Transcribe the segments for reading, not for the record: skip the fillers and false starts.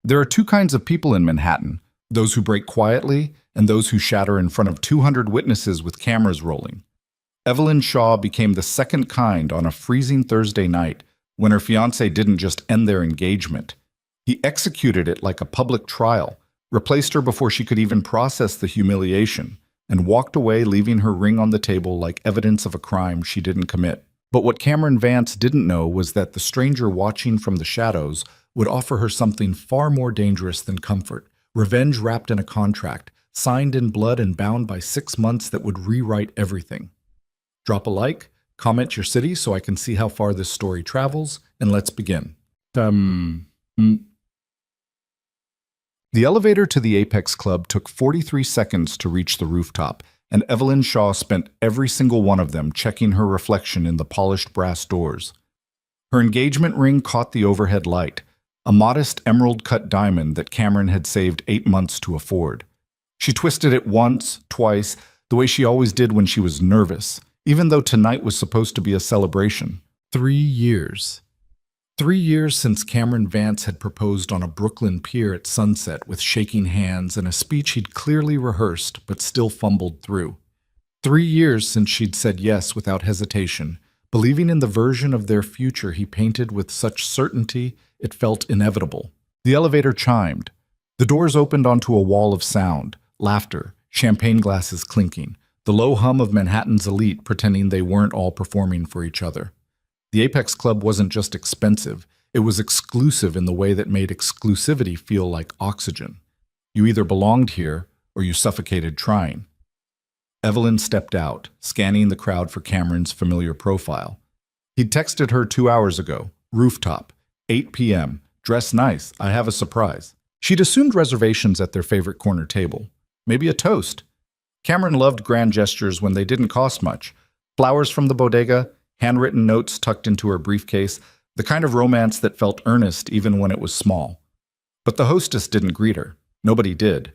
There are two kinds of people in Manhattan, those who break quietly and those who shatter in front of 200 witnesses with cameras rolling. Evelyn Shaw became the second kind on a freezing Thursday night when her fiancé didn't just end their engagement. He executed it like a public trial, replaced her before she could even process the humiliation, and walked away leaving her ring on the table like evidence of a crime she didn't commit. But what Cameron Vance didn't know was that the stranger watching from the shadows would offer her something far more dangerous than comfort, revenge wrapped in a contract, signed in blood and bound by 6 months that would rewrite everything. Drop a like, comment your city so I can see how far this story travels, and let's begin. The elevator to the Apex Club took 43 seconds to reach the rooftop, and Evelyn Shaw spent every single one of them checking her reflection in the polished brass doors. Her engagement ring caught the overhead light, a modest emerald-cut diamond that Cameron had saved 8 months to afford. She twisted it once, twice, the way she always did when she was nervous, even though tonight was supposed to be a celebration. 3 years. 3 years since Cameron Vance had proposed on a Brooklyn pier at sunset with shaking hands and a speech he'd clearly rehearsed but still fumbled through. 3 years since she'd said yes without hesitation, believing in the version of their future he painted with such certainty it felt inevitable. The elevator chimed. The doors opened onto a wall of sound, laughter, champagne glasses clinking, the low hum of Manhattan's elite pretending they weren't all performing for each other. The Apex Club wasn't just expensive, it was exclusive in the way that made exclusivity feel like oxygen. You either belonged here or you suffocated trying. Evelyn stepped out, scanning the crowd for Cameron's familiar profile. He'd texted her 2 hours ago, rooftop, 8 p.m., dress nice, I have a surprise. She'd assumed reservations at their favorite corner table. Maybe a toast. Cameron loved grand gestures when they didn't cost much. Flowers from the bodega, handwritten notes tucked into her briefcase, the kind of romance that felt earnest even when it was small. But the hostess didn't greet her. Nobody did.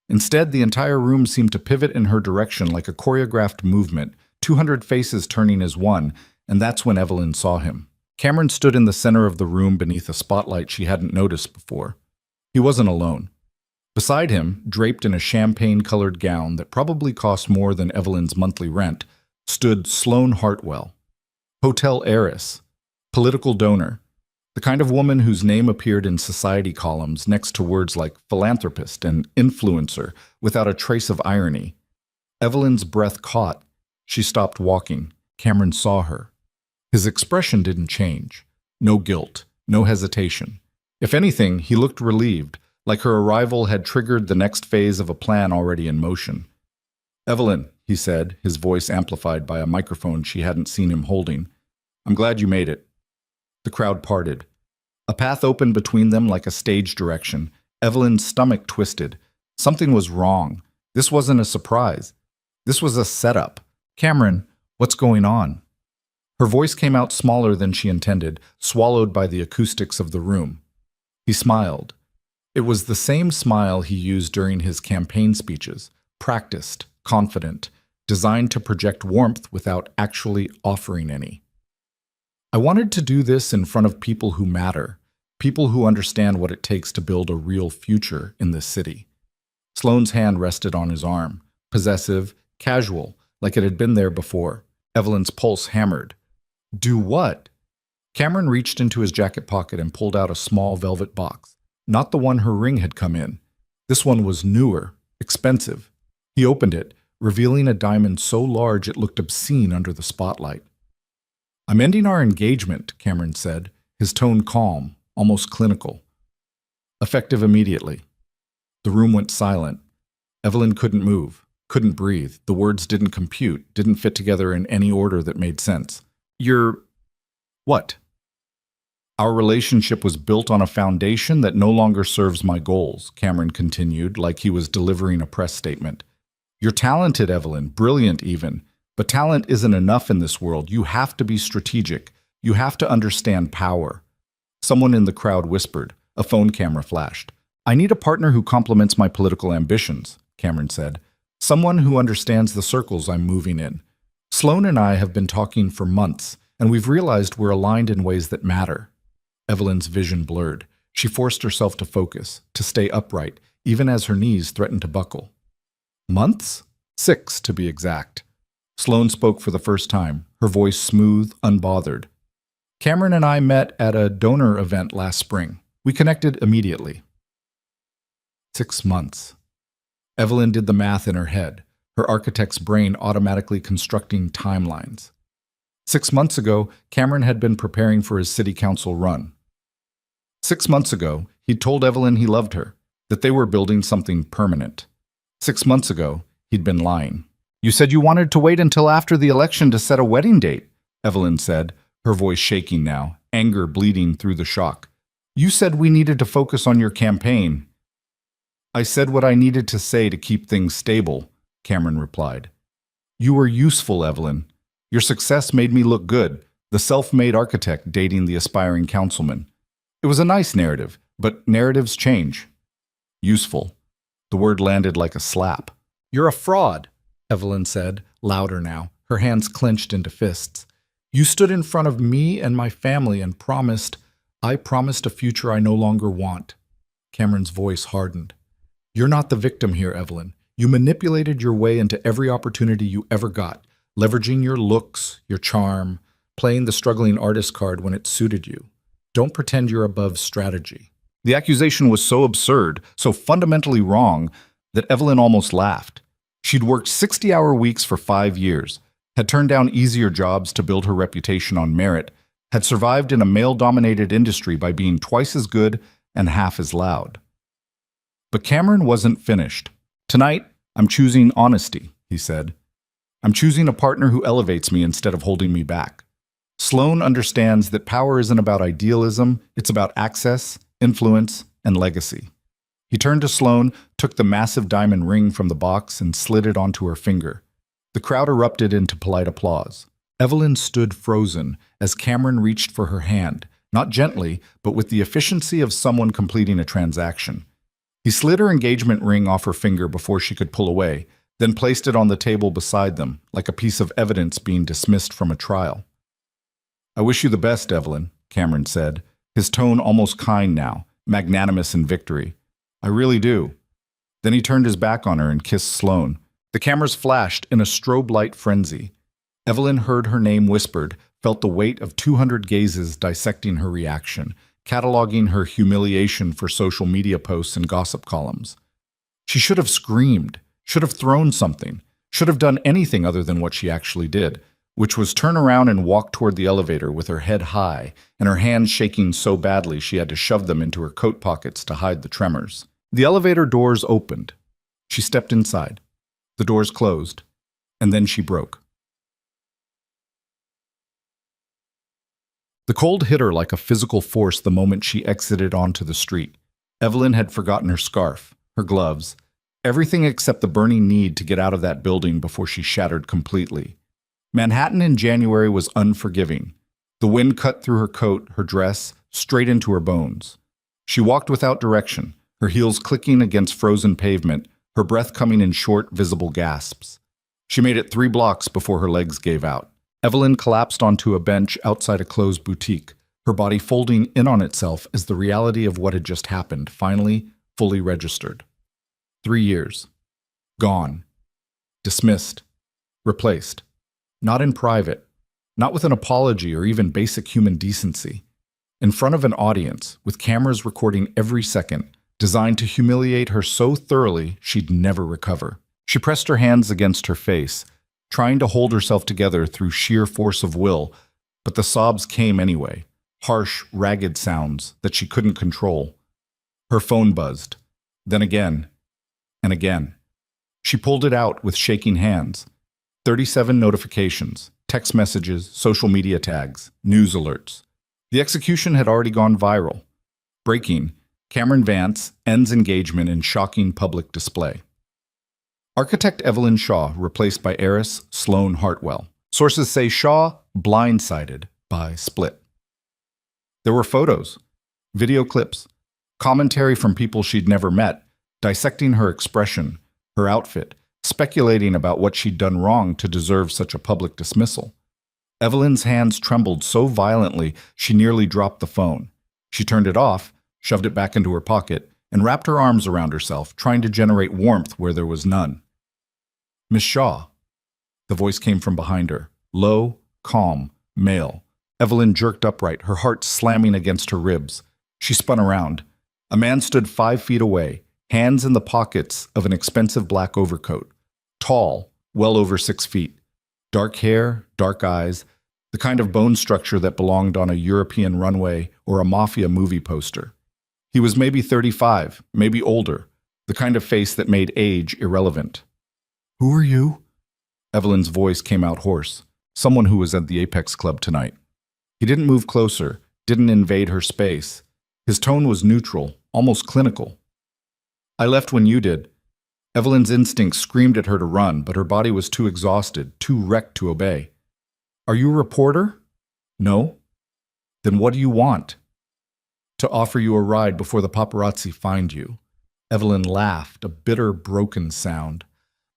Instead, the entire room seemed to pivot in her direction like a choreographed movement, 200 faces turning as one, and that's when Evelyn saw him. Cameron stood in the center of the room beneath a spotlight she hadn't noticed before. He wasn't alone. Beside him, draped in a champagne-colored gown that probably cost more than Evelyn's monthly rent, stood Sloane Hartwell. Hotel heiress, political donor, the kind of woman whose name appeared in society columns next to words like philanthropist and influencer without a trace of irony. Evelyn's breath caught. She stopped walking. Cameron saw her. His expression didn't change. No guilt, no hesitation. If anything, he looked relieved, like her arrival had triggered the next phase of a plan already in motion. "Evelyn," he said, his voice amplified by a microphone she hadn't seen him holding. "I'm glad you made it." The crowd parted. A path opened between them like a stage direction. Evelyn's stomach twisted. Something was wrong. This wasn't a surprise. This was a setup. "Cameron, what's going on?" Her voice came out smaller than she intended, swallowed by the acoustics of the room. He smiled. It was the same smile he used during his campaign speeches, practiced, confident, designed to project warmth without actually offering any. "I wanted to do this in front of people who matter, people who understand what it takes to build a real future in this city." Sloane's hand rested on his arm, possessive, casual, like it had been there before. Evelyn's pulse hammered. "Do what?" Cameron reached into his jacket pocket and pulled out a small velvet box. Not the one her ring had come in. This one was newer, expensive. He opened it, revealing a diamond so large it looked obscene under the spotlight. "I'm ending our engagement," Cameron said, his tone calm, almost clinical. "Effective immediately." The room went silent. Evelyn couldn't move, couldn't breathe. The words didn't compute, didn't fit together in any order that made sense. "You're... what?" "Our relationship was built on a foundation that no longer serves my goals," Cameron continued, like he was delivering a press statement. "You're talented, Evelyn, brilliant even. But talent isn't enough in this world. You have to be strategic. You have to understand power." Someone in the crowd whispered. A phone camera flashed. "I need a partner who complements my political ambitions," Cameron said. "Someone who understands the circles I'm moving in. Sloane and I have been talking for months, and we've realized we're aligned in ways that matter." Evelyn's vision blurred. She forced herself to focus, to stay upright, even as her knees threatened to buckle. Months? 6, to be exact. Sloane spoke for the first time, her voice smooth, unbothered. Cameron and I met at a donor event last spring. We connected immediately. 6 months. Evelyn did the math in her head, her architect's brain automatically constructing timelines. 6 months ago, Cameron had been preparing for his city council run. 6 months ago, he'd told Evelyn he loved her, that they were building something permanent. 6 months ago, he'd been lying. "You said you wanted to wait until after the election to set a wedding date," Evelyn said, her voice shaking now, anger bleeding through the shock. "You said we needed to focus on your campaign." "I said what I needed to say to keep things stable," Cameron replied. "You were useful, Evelyn. Your success made me look good, the self-made architect dating the aspiring councilman. It was a nice narrative, but narratives change." Useful. The word landed like a slap. "You're a fraud," Evelyn said, louder now, her hands clenched into fists. "You stood in front of me and my family and I promised a future I no longer want." Cameron's voice hardened. "You're not the victim here, Evelyn. You manipulated your way into every opportunity you ever got, leveraging your looks, your charm, playing the struggling artist card when it suited you. Don't pretend you're above strategy." The accusation was so absurd, so fundamentally wrong, that Evelyn almost laughed. She'd worked 60-hour weeks for 5 years, had turned down easier jobs to build her reputation on merit, had survived in a male-dominated industry by being twice as good and half as loud. But Cameron wasn't finished. "Tonight, I'm choosing honesty," he said. "I'm choosing a partner who elevates me instead of holding me back." Sloane understands that power isn't about idealism, it's about access, influence, and legacy. He turned to Sloane, took the massive diamond ring from the box, and slid it onto her finger. The crowd erupted into polite applause. Evelyn stood frozen as Cameron reached for her hand, not gently, but with the efficiency of someone completing a transaction. He slid her engagement ring off her finger before she could pull away, then placed it on the table beside them, like a piece of evidence being dismissed from a trial. "I wish you the best, Evelyn," Cameron said, his tone almost kind now, magnanimous in victory. "I really do." Then he turned his back on her and kissed Sloane. The cameras flashed in a strobe light frenzy. Evelyn heard her name whispered, felt the weight of 200 gazes dissecting her reaction, cataloging her humiliation for social media posts and gossip columns. She should have screamed, should have thrown something, should have done anything other than what she actually did, which was turn around and walk toward the elevator with her head high and her hands shaking so badly she had to shove them into her coat pockets to hide the tremors. The elevator doors opened. She stepped inside. The doors closed, and then she broke. The cold hit her like a physical force the moment she exited onto the street. Evelyn had forgotten her scarf, her gloves, everything except the burning need to get out of that building before she shattered completely. Manhattan in January was unforgiving. The wind cut through her coat, her dress, straight into her bones. She walked without direction, her heels clicking against frozen pavement, her breath coming in short, visible gasps. She made it 3 blocks before her legs gave out. Evelyn collapsed onto a bench outside a closed boutique, her body folding in on itself as the reality of what had just happened finally, fully registered. 3 years. Gone. Dismissed. Replaced. Not in private. Not with an apology or even basic human decency. In front of an audience, with cameras recording every second, designed to humiliate her so thoroughly she'd never recover. She pressed her hands against her face, trying to hold herself together through sheer force of will, but the sobs came anyway, harsh, ragged sounds that she couldn't control. Her phone buzzed, then again, and again. She pulled it out with shaking hands. 37 notifications, text messages, social media tags, news alerts. The execution had already gone viral. Breaking, Cameron Vance ends engagement in shocking public display. Architect Evelyn Shaw replaced by heiress Sloane Hartwell. Sources say Shaw blindsided by Split. There were photos, video clips, commentary from people she'd never met, dissecting her expression, her outfit, speculating about what she'd done wrong to deserve such a public dismissal. Evelyn's hands trembled so violently she nearly dropped the phone. She turned it off, shoved it back into her pocket, and wrapped her arms around herself, trying to generate warmth where there was none. "Miss Shaw." The voice came from behind her, low, calm, male. Evelyn jerked upright, her heart slamming against her ribs. She spun around. A man stood 5 feet away, hands in the pockets of an expensive black overcoat. Tall, well over 6 feet. Dark hair, dark eyes, the kind of bone structure that belonged on a European runway or a Mafia movie poster. He was maybe 35, maybe older, the kind of face that made age irrelevant. "Who are you?" Evelyn's voice came out hoarse. Someone who was at the Apex Club tonight. He didn't move closer, didn't invade her space. His tone was neutral, almost clinical. "I left when you did." Evelyn's instincts screamed at her to run, but her body was too exhausted, too wrecked to obey. "Are you a reporter?" "No." "Then what do you want?" "To offer you a ride before the paparazzi find you." Evelyn laughed, a bitter, broken sound.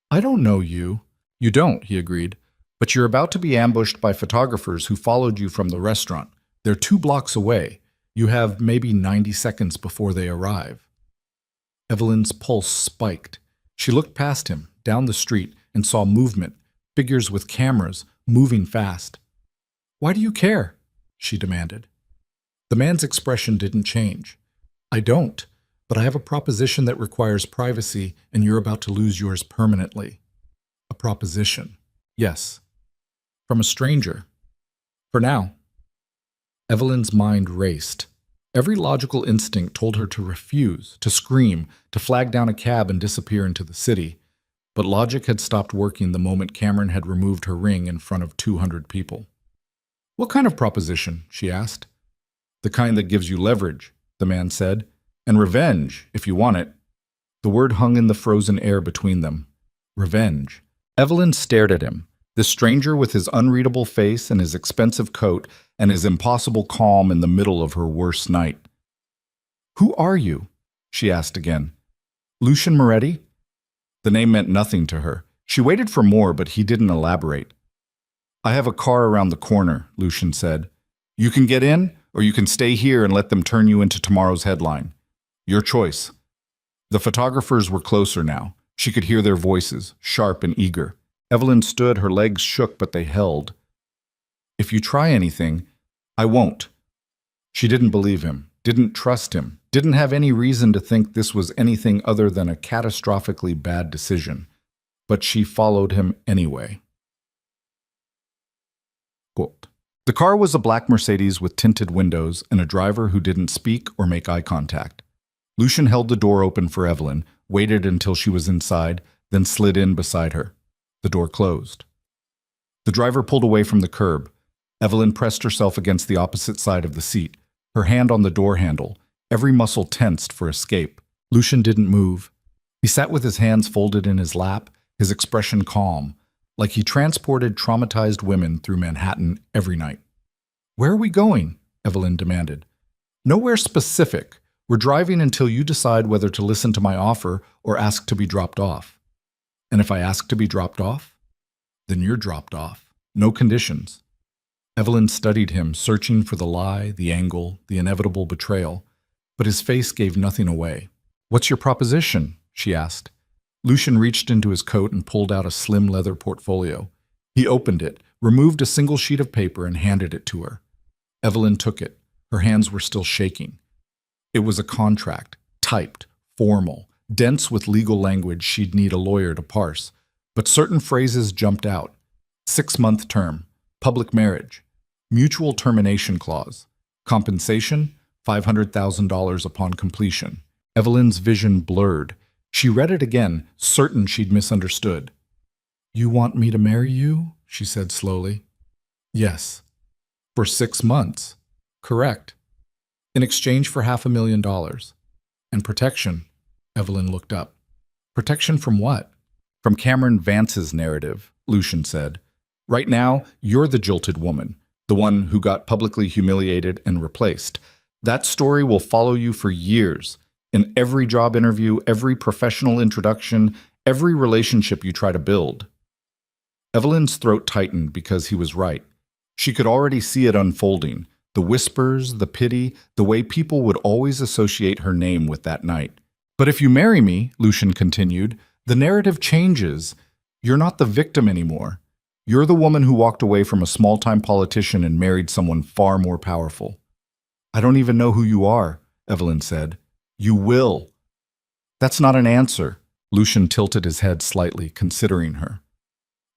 "I don't know you." "You don't," he agreed. "But you're about to be ambushed by photographers who followed you from the restaurant. They're 2 blocks away. You have maybe 90 seconds before they arrive." Evelyn's pulse spiked. She looked past him, down the street, and saw movement, figures with cameras, moving fast. "Why do you care?" she demanded. The man's expression didn't change. "I don't, but I have a proposition that requires privacy, and you're about to lose yours permanently." "A proposition?" "Yes." "From a stranger?" "For now." Evelyn's mind raced. Every logical instinct told her to refuse, to scream, to flag down a cab and disappear into the city. But logic had stopped working the moment Cameron had removed her ring in front of 200 people. "What kind of proposition?" she asked. "The kind that gives you leverage," the man said, "and revenge, if you want it." The word hung in the frozen air between them. Revenge. Evelyn stared at him, this stranger with his unreadable face and his expensive coat and his impossible calm in the middle of her worst night. "Who are you?" she asked again. "Lucian Moretti?" The name meant nothing to her. She waited for more, but he didn't elaborate. "I have a car around the corner," Lucian said. "You can get in, or you can stay here and let them turn you into tomorrow's headline. Your choice." The photographers were closer now. She could hear their voices, sharp and eager. Evelyn stood, her legs shook, but they held. "If you try anything, I won't." She didn't believe him, didn't trust him, didn't have any reason to think this was anything other than a catastrophically bad decision. But she followed him anyway. Quote. The car was a black Mercedes with tinted windows and a driver who didn't speak or make eye contact. Lucian held the door open for Evelyn, waited until she was inside, then slid in beside her. The door closed. The driver pulled away from the curb. Evelyn pressed herself against the opposite side of the seat, her hand on the door handle, every muscle tensed for escape. Lucian didn't move. He sat with his hands folded in his lap, his expression calm, like he transported traumatized women through Manhattan every night. "Where are we going?" Evelyn demanded. "Nowhere specific. We're driving until you decide whether to listen to my offer or ask to be dropped off." "And if I ask to be dropped off?" "Then you're dropped off. No conditions." Evelyn studied him, searching for the lie, the angle, the inevitable betrayal, but his face gave nothing away. "What's your proposition?" she asked. Lucian reached into his coat and pulled out a slim leather portfolio. He opened it, removed a single sheet of paper, and handed it to her. Evelyn took it. Her hands were still shaking. It was a contract, typed, formal, dense with legal language she'd need a lawyer to parse. But certain phrases jumped out. 6-month term, public marriage, mutual termination clause, compensation, $500,000 upon completion. Evelyn's vision blurred. She read it again, certain she'd misunderstood. "You want me to marry you?" she said slowly. "Yes." "For 6 months?" "Correct." "In exchange for $500,000. "And protection?" Evelyn looked up. "Protection from what?" "From Cameron Vance's narrative," Lucian said. "Right now, you're the jilted woman, the one who got publicly humiliated and replaced. That story will follow you for years. In every job interview, every professional introduction, every relationship you try to build." Evelyn's throat tightened because he was right. She could already see it unfolding, The whispers, the pity, the way people would always associate her name with that night. But if you marry me, Lucian continued, the narrative changes. You're not the victim anymore. You're the woman who walked away from a small-time politician and married someone far more powerful. I don't even know who you are, Evelyn said. You will. That's not an answer. Lucian tilted his head slightly, considering her.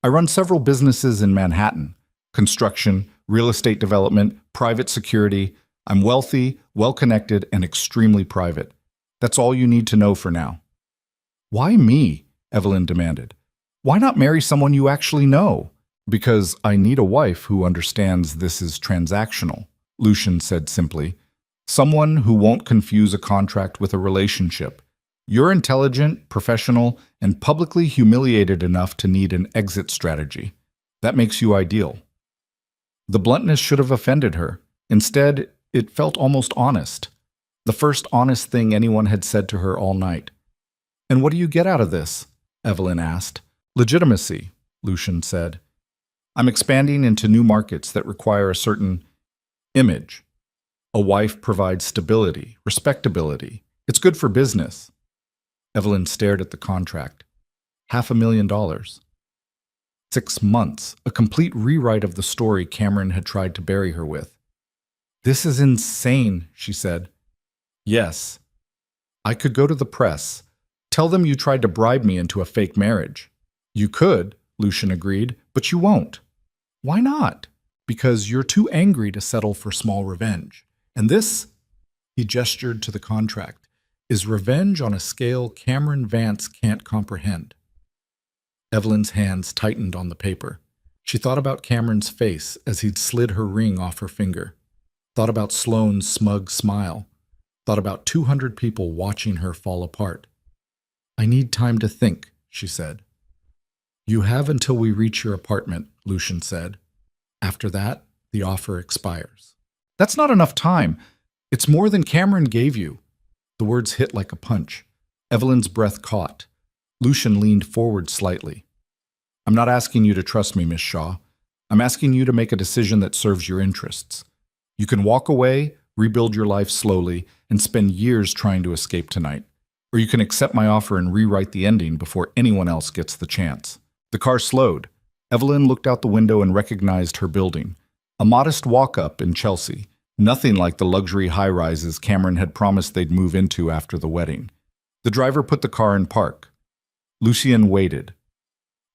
I run several businesses in Manhattan. Construction, real estate development, private security. I'm wealthy, well-connected, and extremely private. That's all you need to know for now. Why me? Evelyn demanded. Why not marry someone you actually know? Because I need a wife who understands this is transactional, Lucian said simply. Someone who won't confuse a contract with a relationship. You're intelligent, professional, and publicly humiliated enough to need an exit strategy. That makes you ideal. The bluntness should have offended her. Instead, it felt almost honest. The first honest thing anyone had said to her all night. And what do you get out of this? Evelyn asked. Legitimacy, Lucian said. I'm expanding into new markets that require a certain image. A wife provides stability, respectability. It's good for business. Evelyn stared at the contract. $500,000. 6 months, a complete rewrite of the story Cameron had tried to bury her with. This is insane, she said. Yes. I could go to the press. Tell them you tried to bribe me into a fake marriage. You could, Lucian agreed, but you won't. Why not? Because you're too angry to settle for small revenge. And this, he gestured to the contract, is revenge on a scale Cameron Vance can't comprehend. Evelyn's hands tightened on the paper. She thought about Cameron's face as he'd slid her ring off her finger. Thought about Sloane's smug smile. Thought about 200 people watching her fall apart. I need time to think, she said. You have until we reach your apartment, Lucian said. After that, the offer expires. That's not enough time. It's more than Cameron gave you. The words hit like a punch. Evelyn's breath caught. Lucian leaned forward slightly. I'm not asking you to trust me, Miss Shaw. I'm asking you to make a decision that serves your interests. You can walk away, rebuild your life slowly, and spend years trying to escape tonight. Or you can accept my offer and rewrite the ending before anyone else gets the chance. The car slowed. Evelyn looked out the window and recognized her building. A modest walk-up in Chelsea. Nothing like the luxury high-rises Cameron had promised they'd move into after the wedding. The driver put the car in park. Lucian waited.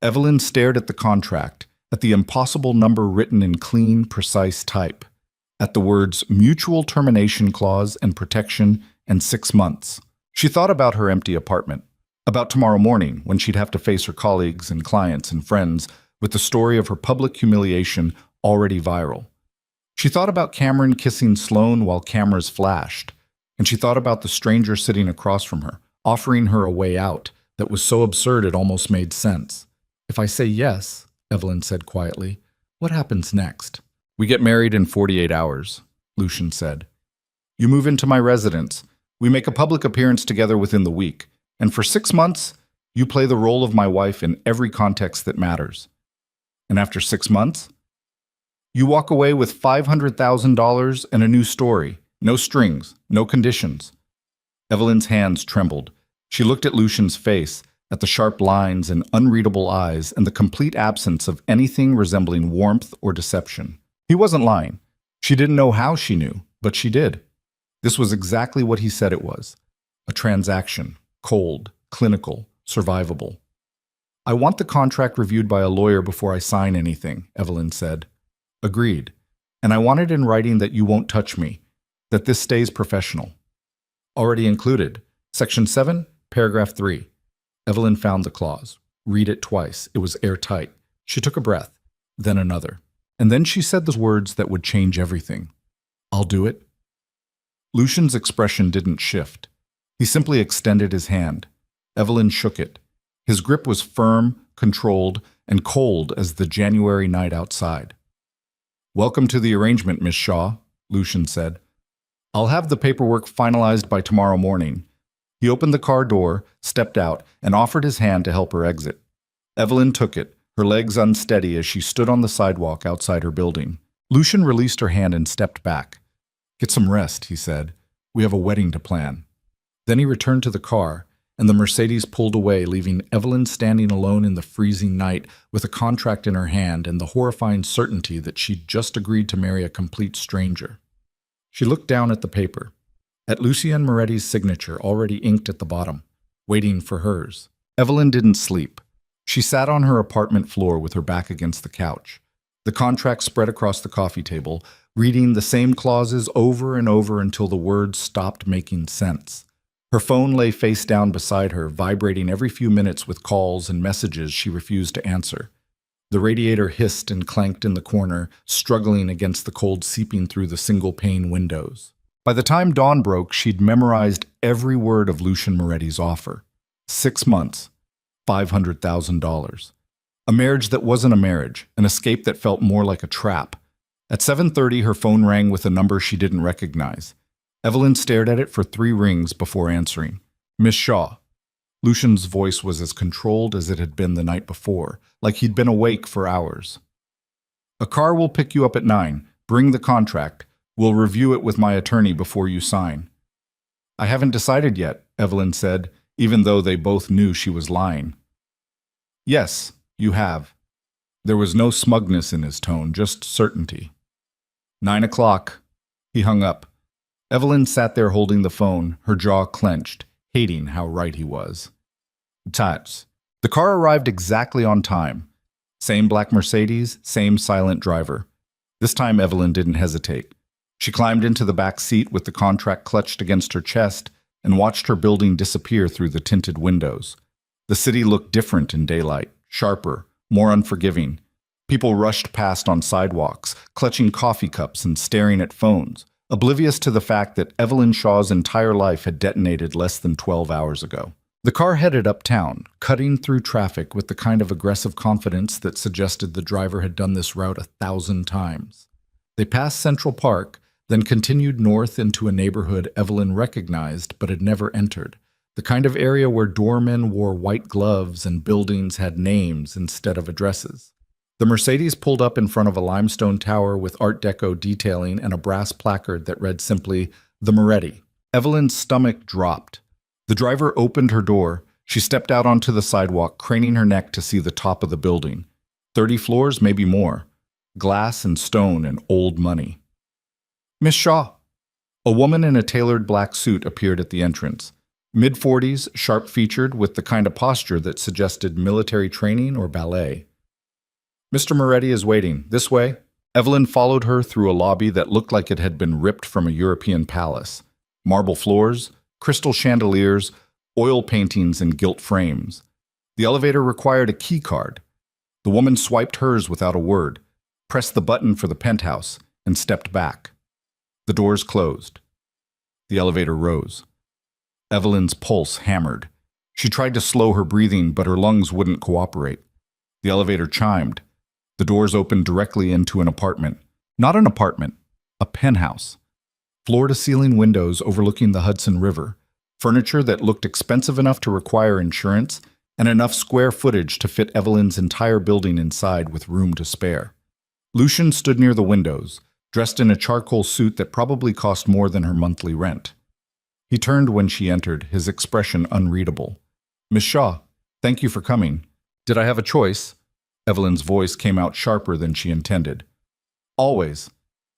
Evelyn stared at the contract, at the impossible number written in clean, precise type, at the words mutual termination clause and protection and 6 months. She thought about her empty apartment, about tomorrow morning when she'd have to face her colleagues and clients and friends with the story of her public humiliation already viral. She thought about Cameron kissing Sloane while cameras flashed, and she thought about the stranger sitting across from her, offering her a way out that was so absurd it almost made sense. If I say yes, Evelyn said quietly, what happens next? We get married in 48 hours, Lucian said. You move into my residence. We make a public appearance together within the week. And for 6 months, you play the role of my wife in every context that matters. And after 6 months, you walk away with $500,000 and a new story. No strings, no conditions. Evelyn's hands trembled. She looked at Lucian's face, at the sharp lines and unreadable eyes and the complete absence of anything resembling warmth or deception. He wasn't lying. She didn't know how she knew, but she did. This was exactly what he said it was. A transaction, cold, clinical, survivable. I want the contract reviewed by a lawyer before I sign anything, Evelyn said. Agreed. And I want it in writing that you won't touch me, that this stays professional. Already included. Section 7, paragraph 3. Evelyn found the clause. Read it twice. It was airtight. She took a breath, then another. And then she said the words that would change everything. I'll do it. Lucian's expression didn't shift. He simply extended his hand. Evelyn shook it. His grip was firm, controlled, and cold as the January night outside. Welcome to the arrangement, Miss Shaw, Lucian said. I'll have the paperwork finalized by tomorrow morning. He opened the car door, stepped out, and offered his hand to help her exit. Evelyn took it, her legs unsteady as she stood on the sidewalk outside her building. Lucian released her hand and stepped back. "Get some rest," he said. "We have a wedding to plan." Then he returned to the car, and the Mercedes pulled away, leaving Evelyn standing alone in the freezing night with a contract in her hand and the horrifying certainty that she'd just agreed to marry a complete stranger. She looked down at the paper, at Lucien Moretti's signature already inked at the bottom, waiting for hers. Evelyn didn't sleep. She sat on her apartment floor with her back against the couch, the contract spread across the coffee table, reading the same clauses over and over until the words stopped making sense. Her phone lay face down beside her, vibrating every few minutes with calls and messages she refused to answer. The radiator hissed and clanked in the corner, struggling against the cold seeping through the single-pane windows. By the time dawn broke, she'd memorized every word of Lucien Moretti's offer. 6 months, $500,000. A marriage that wasn't a marriage, an escape that felt more like a trap. At 7:30, her phone rang with a number she didn't recognize. Evelyn stared at it for 3 rings before answering. "Miss Shaw." Lucian's voice was as controlled as it had been the night before, like he'd been awake for hours. "A car will pick you up at 9. Bring the contract. We'll review it with my attorney before you sign." "I haven't decided yet," Evelyn said, even though they both knew she was lying. "Yes, you have." There was no smugness in his tone, just certainty. 9 o'clock. He hung up. Evelyn sat there holding the phone, her jaw clenched, hating how right he was. Tats. The car arrived exactly on time. Same black Mercedes, same silent driver. This time Evelyn didn't hesitate. She climbed into the back seat with the contract clutched against her chest and watched her building disappear through the tinted windows. The city looked different in daylight, sharper, more unforgiving. People rushed past on sidewalks, clutching coffee cups and staring at phones, oblivious to the fact that Evelyn Shaw's entire life had detonated less than 12 hours ago. The car headed uptown, cutting through traffic with the kind of aggressive confidence that suggested the driver had done this route 1,000 times. They passed Central Park, then continued north into a neighborhood Evelyn recognized but had never entered, the kind of area where doormen wore white gloves and buildings had names instead of addresses. The Mercedes pulled up in front of a limestone tower with Art Deco detailing and a brass placard that read simply, "The Moretti." Evelyn's stomach dropped. The driver opened her door. She stepped out onto the sidewalk, craning her neck to see the top of the building. 30 floors, maybe more. Glass and stone and old money. "Miss Shaw." A woman in a tailored black suit appeared at the entrance. Mid-40s, sharp-featured, with the kind of posture that suggested military training or ballet. "Mr. Moretti is waiting. This way." Evelyn followed her through a lobby that looked like it had been ripped from a European palace. Marble floors, crystal chandeliers, oil paintings and gilt frames. The elevator required a key card. The woman swiped hers without a word, pressed the button for the penthouse, and stepped back. The doors closed. The elevator rose. Evelyn's pulse hammered. She tried to slow her breathing, but her lungs wouldn't cooperate. The elevator chimed. The doors opened directly into an apartment. Not an apartment, a penthouse. Floor-to-ceiling windows overlooking the Hudson River, furniture that looked expensive enough to require insurance, and enough square footage to fit Evelyn's entire building inside with room to spare. Lucian stood near the windows, dressed in a charcoal suit that probably cost more than her monthly rent. He turned when she entered, his expression unreadable. "Miss Shaw, thank you for coming. Did I have a choice?" Evelyn's voice came out sharper than she intended. "Always."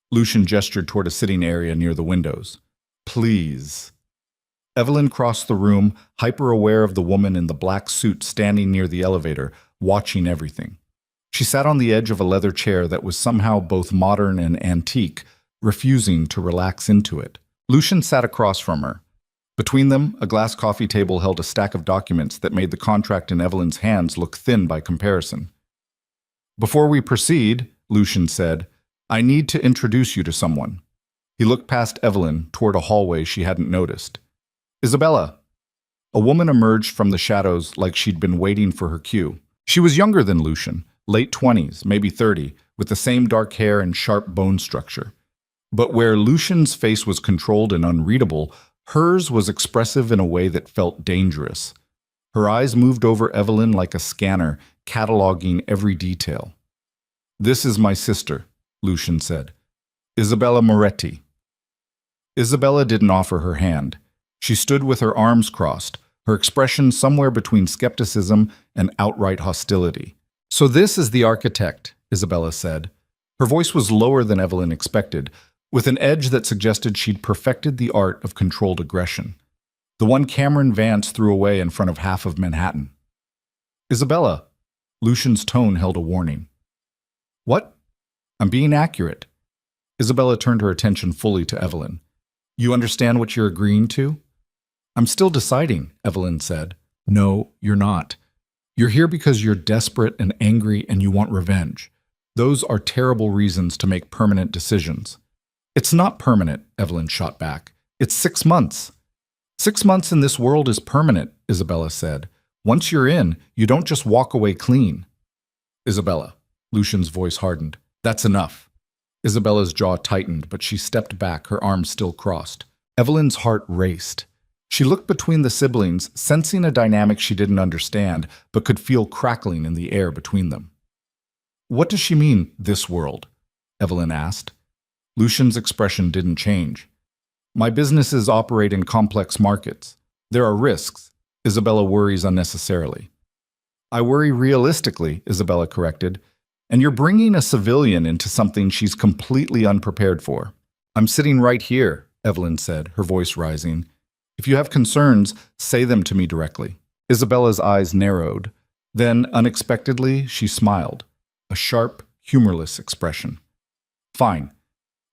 Lucian gestured toward a sitting area near the windows. "Please." Evelyn crossed the room, hyper-aware of the woman in the black suit standing near the elevator, watching everything. She sat on the edge of a leather chair that was somehow both modern and antique, refusing to relax into it. Lucian sat across from her. Between them, a glass coffee table held a stack of documents that made the contract in Evelyn's hands look thin by comparison. "Before we proceed," Lucian said, "I need to introduce you to someone." He looked past Evelyn toward a hallway she hadn't noticed. "Isabella." A woman emerged from the shadows like she'd been waiting for her cue. She was younger than Lucian, late 20s, maybe 30, with the same dark hair and sharp bone structure. But where Lucian's face was controlled and unreadable, hers was expressive in a way that felt dangerous. Her eyes moved over Evelyn like a scanner, cataloging every detail. "This is my sister, Lucian said. Isabella Moretti. Isabella didn't offer her hand. She stood with her arms crossed, her expression somewhere between skepticism and outright hostility. So this is the architect, Isabella said. Her voice was lower than Evelyn expected, with an edge that suggested she'd perfected the art of controlled aggression. The one Cameron Vance threw away in front of half of Manhattan. Isabella. Lucian's tone held a warning. What? I'm being accurate. Isabella turned her attention fully to Evelyn. You understand what you're agreeing to? I'm still deciding, Evelyn said. No, you're not. You're here because you're desperate and angry and you want revenge. Those are terrible reasons to make permanent decisions. It's not permanent, Evelyn shot back. It's 6 months. 6 months in this world is permanent, Isabella said. Once you're in, you don't just walk away clean. Isabella. Lucian's voice hardened. That's enough. Isabella's jaw tightened, but she stepped back, her arms still crossed. Evelyn's heart raced. She looked between the siblings, sensing a dynamic she didn't understand, but could feel crackling in the air between them. What does she mean, this world? Evelyn asked. Lucian's expression didn't change. My businesses operate in complex markets. There are risks. Isabella worries unnecessarily. I worry realistically, Isabella corrected, and you're bringing a civilian into something she's completely unprepared for. I'm sitting right here, Evelyn said, her voice rising. If you have concerns, say them to me directly. Isabella's eyes narrowed. Then, unexpectedly, she smiled. A sharp, humorless expression. Fine.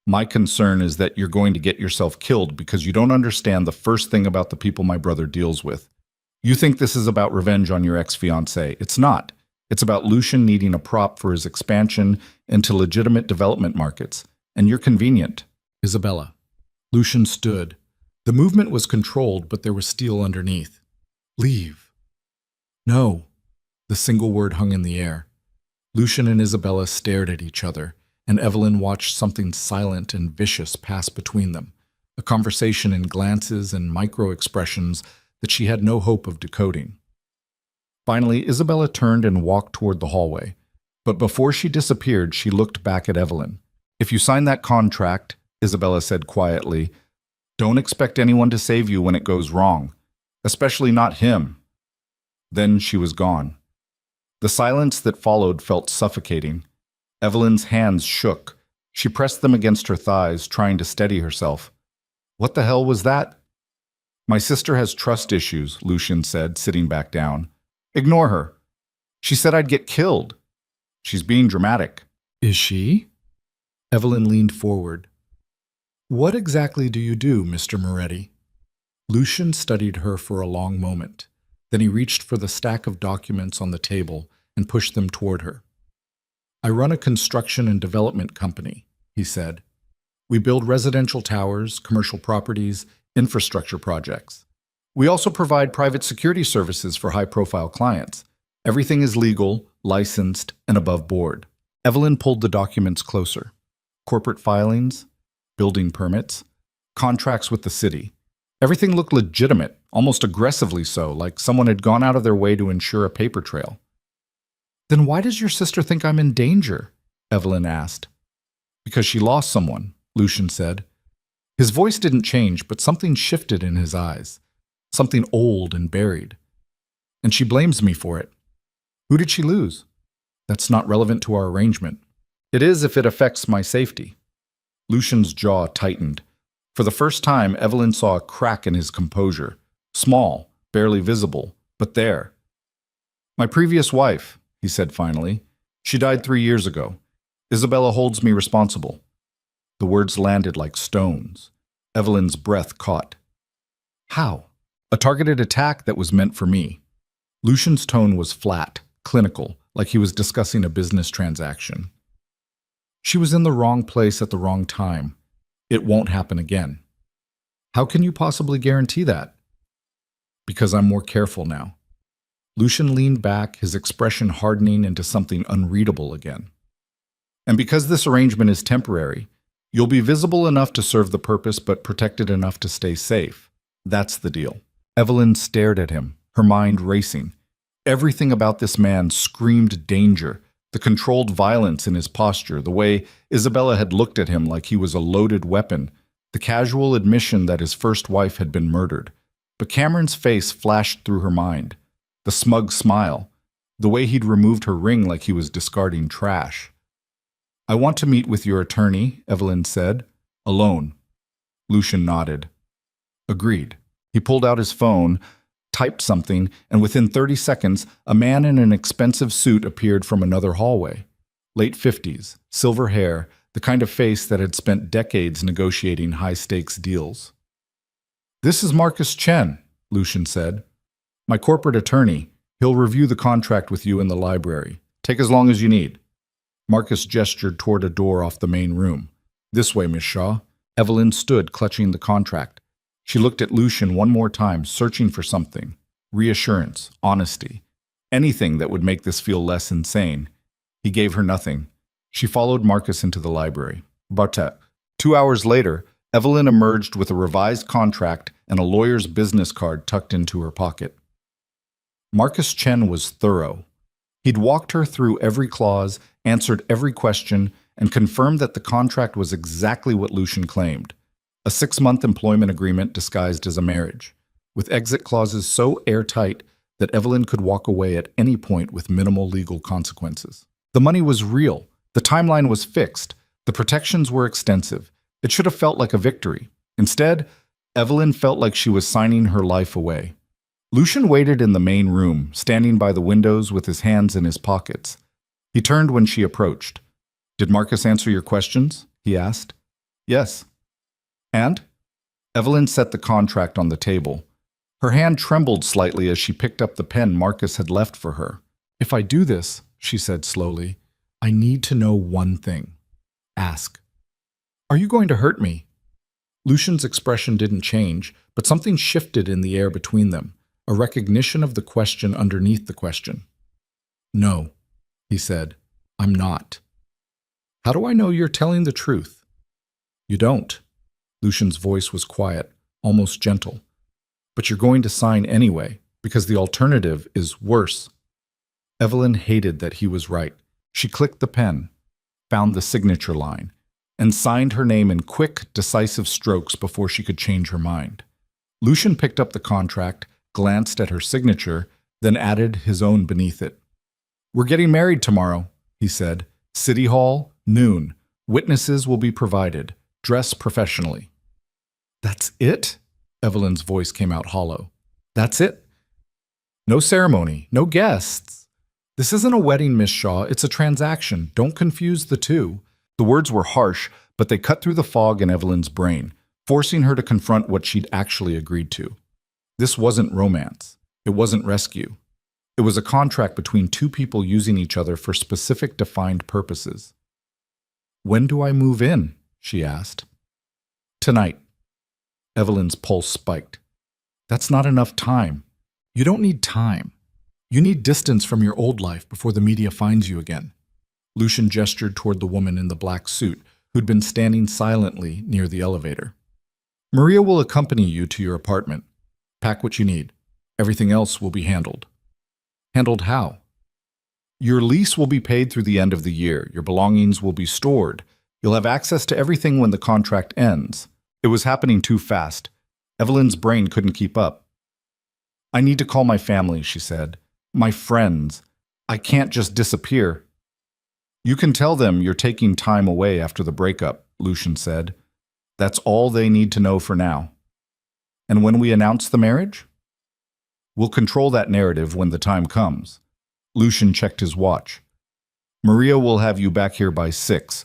My concern is that you're going to get yourself killed because you don't understand the first thing about the people my brother deals with. You think this is about revenge on your ex-fiancé. It's not. It's about Lucian needing a prop for his expansion into legitimate development markets. And you're convenient. Isabella. Lucian stood. The movement was controlled, but there was steel underneath. Leave. No. The single word hung in the air. Lucian and Isabella stared at each other, and Evelyn watched something silent and vicious pass between them, a conversation in glances and micro-expressions that she had no hope of decoding. Finally, Isabella turned and walked toward the hallway, but before she disappeared, she looked back at Evelyn. If you sign that contract, Isabella said quietly, don't expect anyone to save you when it goes wrong, especially not him. Then she was gone. The silence that followed felt suffocating. Evelyn's hands shook. She pressed them against her thighs, trying to steady herself. What the hell was that? My sister has trust issues, Lucian said, sitting back down. Ignore her. She said I'd get killed. She's being dramatic. Is she? Evelyn leaned forward. What exactly do you do, Mr. Moretti? Lucian studied her for a long moment. Then he reached for the stack of documents on the table and pushed them toward her. I run a construction and development company, he said. We build residential towers, commercial properties, infrastructure projects. We also provide private security services for high-profile clients. Everything is legal, licensed, and above board. Evelyn pulled the documents closer. Corporate filings, building permits, contracts with the city. Everything looked legitimate, almost aggressively so, like someone had gone out of their way to ensure a paper trail. Then why does your sister think I'm in danger? Evelyn asked. Because she lost someone, Lucian said. His voice didn't change, but something shifted in his eyes. Something old and buried. And she blames me for it. Who did she lose? That's not relevant to our arrangement. It is if it affects my safety. Lucian's jaw tightened. For the first time, Evelyn saw a crack in his composure. Small, barely visible, but there. My previous wife, he said finally. She died 3 years ago. Isabella holds me responsible. The words landed like stones. Evelyn's breath caught. How? A targeted attack that was meant for me. Lucian's tone was flat, clinical, like he was discussing a business transaction. She was in the wrong place at the wrong time. It won't happen again. How can you possibly guarantee that? Because I'm more careful now. Lucian leaned back, his expression hardening into something unreadable again. And because this arrangement is temporary, you'll be visible enough to serve the purpose but protected enough to stay safe. That's the deal. Evelyn stared at him, her mind racing. Everything about this man screamed danger, The controlled violence in his posture, the way Isabella had looked at him like he was a loaded weapon, the casual admission that his first wife had been murdered. But Cameron's face flashed through her mind. The smug smile, the way he'd removed her ring like he was discarding trash. "I want to meet with your attorney," Evelyn said. "Alone." Lucian nodded. "Agreed." He pulled out his phone, typed something, and within 30 seconds, a man in an expensive suit appeared from another hallway. Late 50s, silver hair, the kind of face that had spent decades negotiating high-stakes deals. "This is Marcus Chen," Lucian said. "My corporate attorney. He'll review the contract with you in the library. Take as long as you need." Marcus gestured toward a door off the main room. "This way, Miss Shaw." Evelyn stood, clutching the contract. She looked at Lucian one more time, searching for something. Reassurance, honesty, anything that would make this feel less insane. He gave her nothing. She followed Marcus into the library. But 2 hours later, Evelyn emerged with a revised contract and a lawyer's business card tucked into her pocket. Marcus Chen was thorough. He'd walked her through every clause, answered every question, and confirmed that the contract was exactly what Lucian claimed. A 6-month employment agreement disguised as a marriage, with exit clauses so airtight that Evelyn could walk away at any point with minimal legal consequences. The money was real. The timeline was fixed. The protections were extensive. It should have felt like a victory. Instead, Evelyn felt like she was signing her life away. Lucian waited in the main room, standing by the windows with his hands in his pockets. He turned when she approached. "Did Marcus answer your questions?" he asked. "Yes." "And?" Evelyn set the contract on the table. Her hand trembled slightly as she picked up the pen Marcus had left for her. "If I do this," she said slowly, "I need to know one thing. Ask. Are you going to hurt me?" Lucian's expression didn't change, but something shifted in the air between them, a recognition of the question underneath the question. "No," he said, "I'm not." "How do I know you're telling the truth?" "You don't." Lucian's voice was quiet, almost gentle. "But you're going to sign anyway, because the alternative is worse." Evelyn hated that he was right. She clicked the pen, found the signature line, and signed her name in quick, decisive strokes before she could change her mind. Lucian picked up the contract, glanced at her signature, then added his own beneath it. "We're getting married tomorrow," he said. "City Hall, noon. Witnesses will be provided. Dress professionally." "That's it?" Evelyn's voice came out hollow. "That's it? No ceremony, no guests. This isn't a wedding, Miss Shaw. It's a transaction. Don't confuse the two." The words were harsh, but they cut through the fog in Evelyn's brain, forcing her to confront what she'd actually agreed to. This wasn't romance. It wasn't rescue. It was a contract between two people using each other for specific defined purposes. "When do I move in?" she asked. "Tonight." Evelyn's pulse spiked. "That's not enough time. You don't need time. You need distance from your old life before the media finds you again." Lucian gestured toward the woman in the black suit, who'd been standing silently near the elevator. "Maria will accompany you to your apartment. Pack what you need. Everything else will be handled." "Handled how?" "Your lease will be paid through the end of the year. Your belongings will be stored. You'll have access to everything when the contract ends." It was happening too fast. Evelyn's brain couldn't keep up. "I need to call my family," she said. "My friends. I can't just disappear." "You can tell them you're taking time away after the breakup," Lucian said. "That's all they need to know for now." "And when we announce the marriage?" "We'll control that narrative when the time comes." Lucian checked his watch. "Maria will have you back here by 6.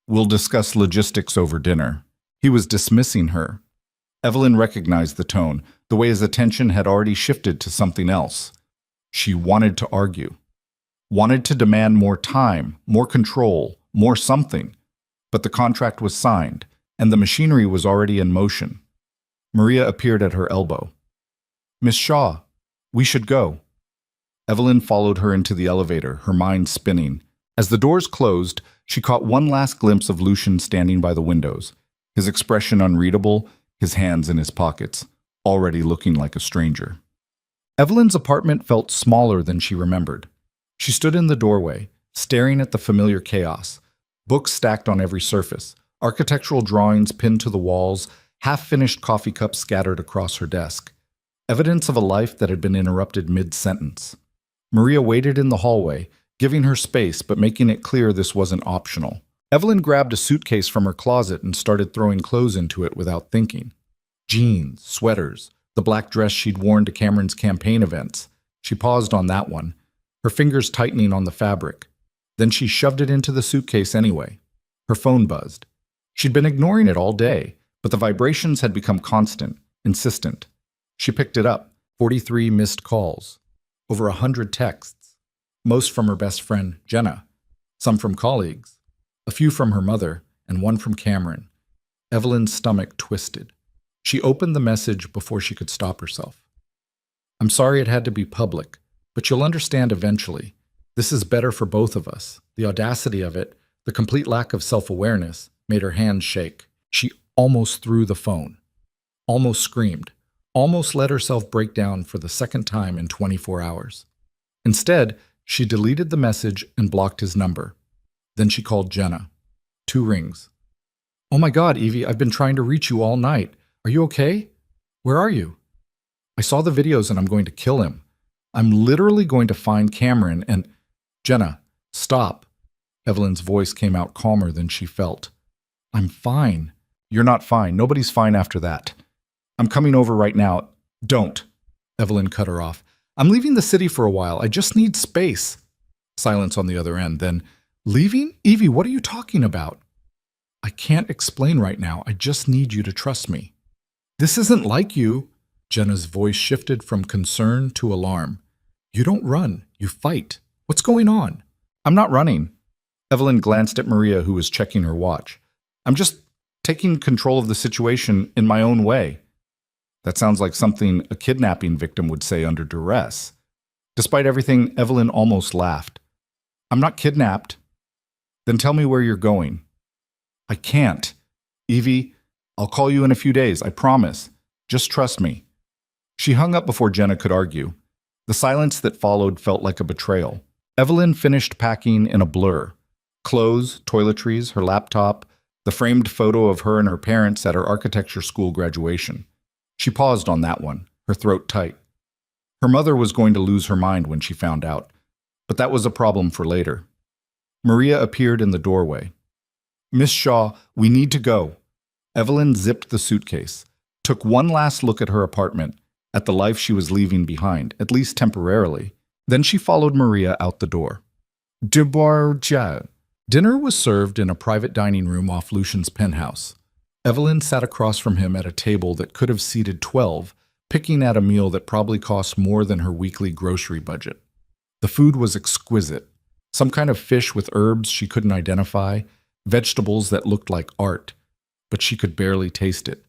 We'll discuss logistics over dinner." He was dismissing her. Evelyn recognized the tone, the way his attention had already shifted to something else. She wanted to argue. Wanted to demand more time, more control, more something. But the contract was signed, and the machinery was already in motion. Maria appeared at her elbow. "Miss Shaw, we should go." Evelyn followed her into the elevator, her mind spinning. As the doors closed, she caught one last glimpse of Lucian standing by the windows, his expression unreadable, his hands in his pockets, already looking like a stranger. Evelyn's apartment felt smaller than she remembered. She stood in the doorway, staring at the familiar chaos. Books stacked on every surface, architectural drawings pinned to the walls, half-finished coffee cups scattered across her desk. Evidence of a life that had been interrupted mid-sentence. Maria waited in the hallway, giving her space but making it clear this wasn't optional. Evelyn grabbed a suitcase from her closet and started throwing clothes into it without thinking. Jeans, sweaters, the black dress she'd worn to Cameron's campaign events. She paused on that one, her fingers tightening on the fabric. Then she shoved it into the suitcase anyway. Her phone buzzed. She'd been ignoring it all day, but the vibrations had become constant, insistent. She picked it up. 43 missed calls. Over 100 texts. Most from her best friend, Jenna. Some from colleagues. A few from her mother, and one from Cameron. Evelyn's stomach twisted. She opened the message before she could stop herself. I'm sorry it had to be public, but you'll understand eventually. This is better for both of us. The audacity of it, the complete lack of self-awareness, made her hands shake. She almost threw the phone. Almost screamed. Almost let herself break down for the second time in 24 hours. Instead, she deleted the message and blocked his number. Then she called Jenna. 2 rings. Oh my God, Evie, I've been trying to reach you all night. Are you okay? Where are you? I saw the videos and I'm going to kill him. I'm literally going to find Cameron and… Jenna, stop. Evelyn's voice came out calmer than she felt. I'm fine. You're not fine. Nobody's fine after that. I'm coming over right now. Don't. Evelyn cut her off. I'm leaving the city for a while. I just need space. Silence on the other end. Then, leaving? Evie, what are you talking about? I can't explain right now. I just need you to trust me. This isn't like you. Jenna's voice shifted from concern to alarm. You don't run. You fight. What's going on? I'm not running. Evelyn glanced at Maria, who was checking her watch. I'm just taking control of the situation in my own way. That sounds like something a kidnapping victim would say under duress. Despite everything, Evelyn almost laughed. I'm not kidnapped. Then tell me where you're going. I can't. Evie, I'll call you in a few days, I promise. Just trust me. She hung up before Jenna could argue. The silence that followed felt like a betrayal. Evelyn finished packing in a blur. Clothes, toiletries, her laptop, the framed photo of her and her parents at her architecture school graduation. She paused on that one, her throat tight. Her mother was going to lose her mind when she found out, but that was a problem for later. Maria appeared in the doorway. Miss Shaw, we need to go. Evelyn zipped the suitcase, took one last look at her apartment, at the life she was leaving behind, at least temporarily. Then she followed Maria out the door. Dinner was served in a private dining room off Lucian's penthouse. Evelyn sat across from him at a table that could have seated 12, picking at a meal that probably cost more than her weekly grocery budget. The food was exquisite. Some kind of fish with herbs she couldn't identify, vegetables that looked like art, but she could barely taste it.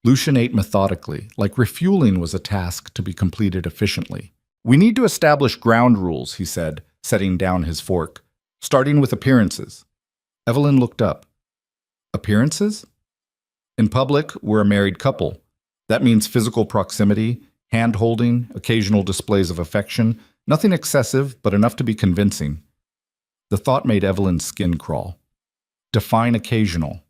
Lucian ate methodically, like refueling was a task to be completed efficiently. We need to establish ground rules, he said, setting down his fork, starting with appearances. Evelyn looked up. Appearances? In public, we're a married couple. That means physical proximity, hand-holding, occasional displays of affection, nothing excessive, but enough to be convincing. The thought made Evelyn's skin crawl. Define occasional.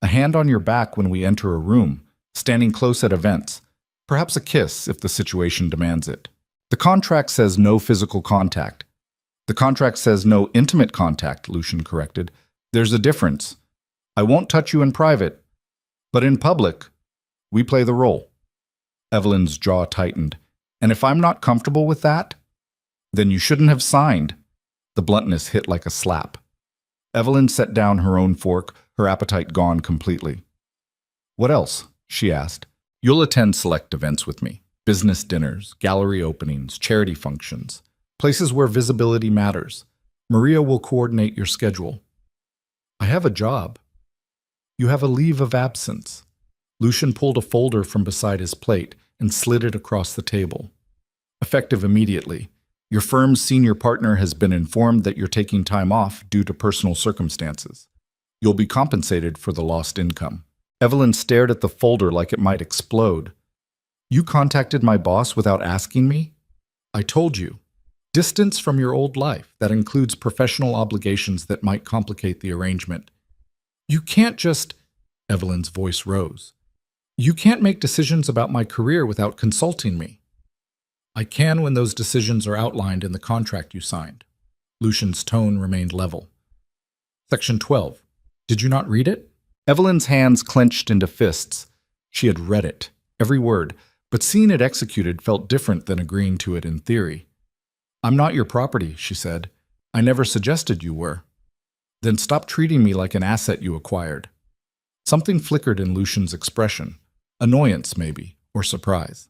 A hand on your back when we enter a room, standing close at events, perhaps a kiss if the situation demands it. The contract says no physical contact. The contract says no intimate contact, Lucian corrected. There's a difference. I won't touch you in private, but in public, we play the role. Evelyn's jaw tightened. And if I'm not comfortable with that, then you shouldn't have signed. The bluntness hit like a slap. Evelyn set down her own fork, her appetite gone completely. What else? She asked. You'll attend select events with me. Business dinners, gallery openings, charity functions, places where visibility matters. Maria will coordinate your schedule. I have a job. You have a leave of absence. Lucian pulled a folder from beside his plate and slid it across the table. Effective immediately. Your firm's senior partner has been informed that you're taking time off due to personal circumstances. You'll be compensated for the lost income. Evelyn stared at the folder like it might explode. You contacted my boss without asking me? I told you. Distance from your old life that includes professional obligations that might complicate the arrangement. You can't just... Evelyn's voice rose. You can't make decisions about my career without consulting me. I can when those decisions are outlined in the contract you signed. Lucian's tone remained level. Section 12. Did you not read it? Evelyn's hands clenched into fists. She had read it, every word, but seeing it executed felt different than agreeing to it in theory. I'm not your property, she said. I never suggested you were. Then stop treating me like an asset you acquired. Something flickered in Lucian's expression. Annoyance, maybe, or surprise.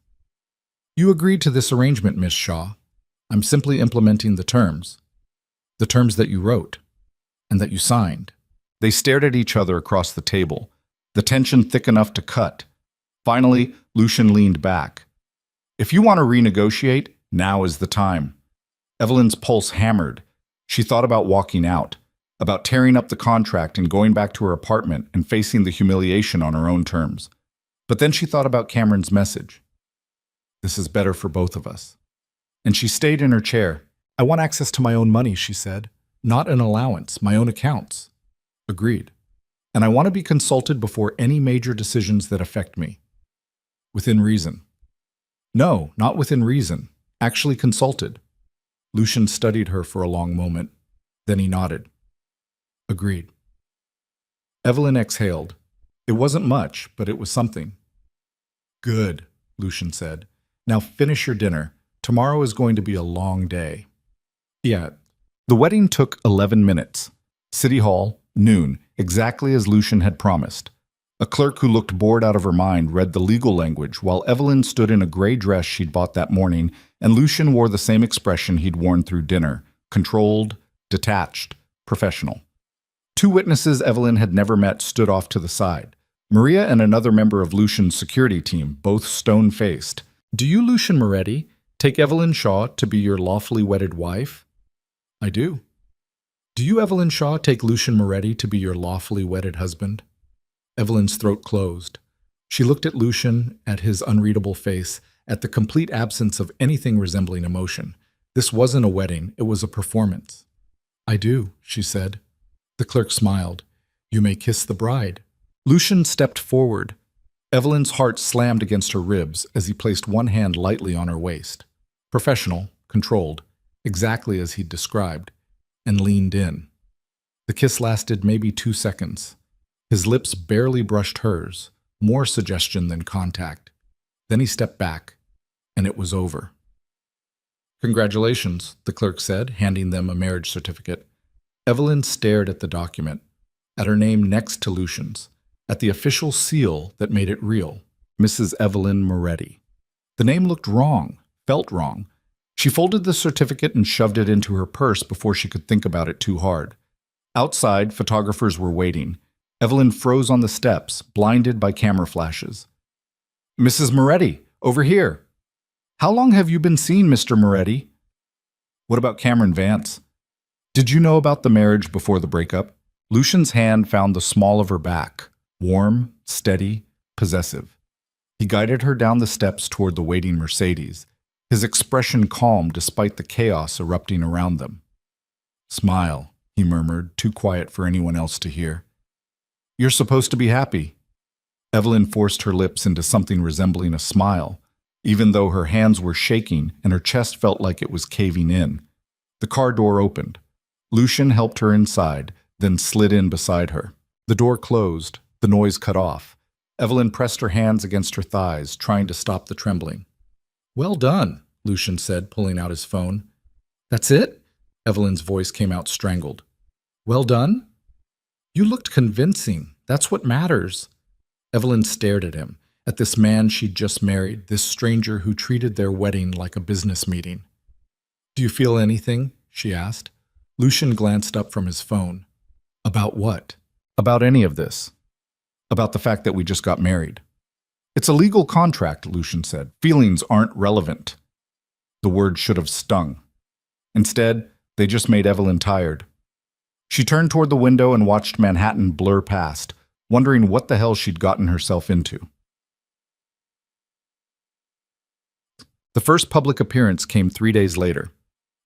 You agreed to this arrangement, Miss Shaw. I'm simply implementing the terms. The terms that you wrote, and that you signed. They stared at each other across the table, the tension thick enough to cut. Finally, Lucian leaned back. If you want to renegotiate, now is the time. Evelyn's pulse hammered. She thought about walking out, about tearing up the contract and going back to her apartment and facing the humiliation on her own terms. But then she thought about Cameron's message. This is better for both of us. And she stayed in her chair. I want access to my own money, she said. Not an allowance, my own accounts. Agreed. And I want to be consulted before any major decisions that affect me. Within reason. No, not within reason. Actually consulted. Lucian studied her for a long moment. Then he nodded. Agreed. Evelyn exhaled. It wasn't much, but it was something. Good, Lucian said. Now finish your dinner. Tomorrow is going to be a long day. Yeah. The wedding took 11 minutes. City Hall, noon, exactly as Lucian had promised. A clerk who looked bored out of her mind read the legal language while Evelyn stood in a gray dress she'd bought that morning, and Lucian wore the same expression he'd worn through dinner, controlled, detached, professional. Two witnesses Evelyn had never met stood off to the side. Maria and another member of Lucian's security team, both stone-faced. Do you, Lucian Moretti, take Evelyn Shaw to be your lawfully wedded wife? I do. Do you, Evelyn Shaw, take Lucian Moretti to be your lawfully wedded husband? Evelyn's throat closed. She looked at Lucian, at his unreadable face, at the complete absence of anything resembling emotion. This wasn't a wedding, it was a performance. I do, she said. The clerk smiled. You may kiss the bride. Lucian stepped forward. Evelyn's heart slammed against her ribs as he placed one hand lightly on her waist. Professional, controlled, exactly as he'd described, and leaned in. The kiss lasted maybe 2 seconds. His lips barely brushed hers, more suggestion than contact. Then he stepped back, and it was over. Congratulations, the clerk said, handing them a marriage certificate. Evelyn stared at the document, at her name next to Lucian's, at the official seal that made it real, Mrs. Evelyn Moretti. The name looked wrong, felt wrong. She folded the certificate and shoved it into her purse before she could think about it too hard. Outside, photographers were waiting. Evelyn froze on the steps, blinded by camera flashes. Mrs. Moretti, over here. How long have you been seeing Mr. Moretti? What about Cameron Vance? Did you know about the marriage before the breakup? Lucian's hand found the small of her back, warm, steady, possessive. He guided her down the steps toward the waiting Mercedes, his expression calm despite the chaos erupting around them. Smile, he murmured, too quiet for anyone else to hear. You're supposed to be happy. Evelyn forced her lips into something resembling a smile, even though her hands were shaking and her chest felt like it was caving in. The car door opened. Lucian helped her inside, then slid in beside her. The door closed, the noise cut off. Evelyn pressed her hands against her thighs, trying to stop the trembling. Well done, Lucian said, pulling out his phone. That's it? Evelyn's voice came out strangled. Well done? You looked convincing. That's what matters. Evelyn stared at him, at this man she'd just married, this stranger who treated their wedding like a business meeting. Do you feel anything? She asked. Lucian glanced up from his phone. About what? About any of this. About the fact that we just got married. It's a legal contract, Lucian said. Feelings aren't relevant. The word should have stung. Instead, they just made Evelyn tired. She turned toward the window and watched Manhattan blur past, wondering what the hell she'd gotten herself into. The first public appearance came 3 days later.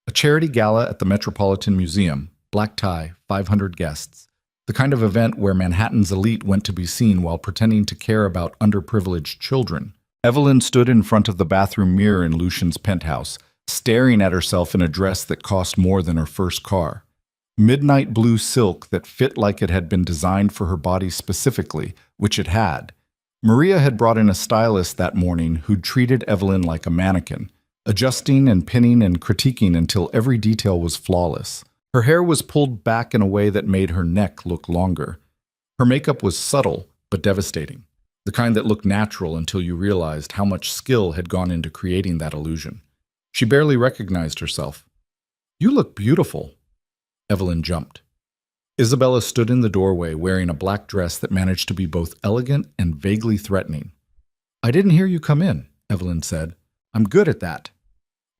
A charity gala at the Metropolitan Museum, black tie, 500 guests. The kind of event where Manhattan's elite went to be seen while pretending to care about underprivileged children. Evelyn stood in front of the bathroom mirror in Lucian's penthouse, staring at herself in a dress that cost more than her first car. Midnight blue silk that fit like it had been designed for her body specifically, which it had. Maria had brought in a stylist that morning who'd treated Evelyn like a mannequin, adjusting and pinning and critiquing until every detail was flawless. Her hair was pulled back in a way that made her neck look longer. Her makeup was subtle but devastating, the kind that looked natural until you realized how much skill had gone into creating that illusion. She barely recognized herself. "You look beautiful." Evelyn jumped. Isabella stood in the doorway wearing a black dress that managed to be both elegant and vaguely threatening. "I didn't hear you come in," Evelyn said. "I'm good at that."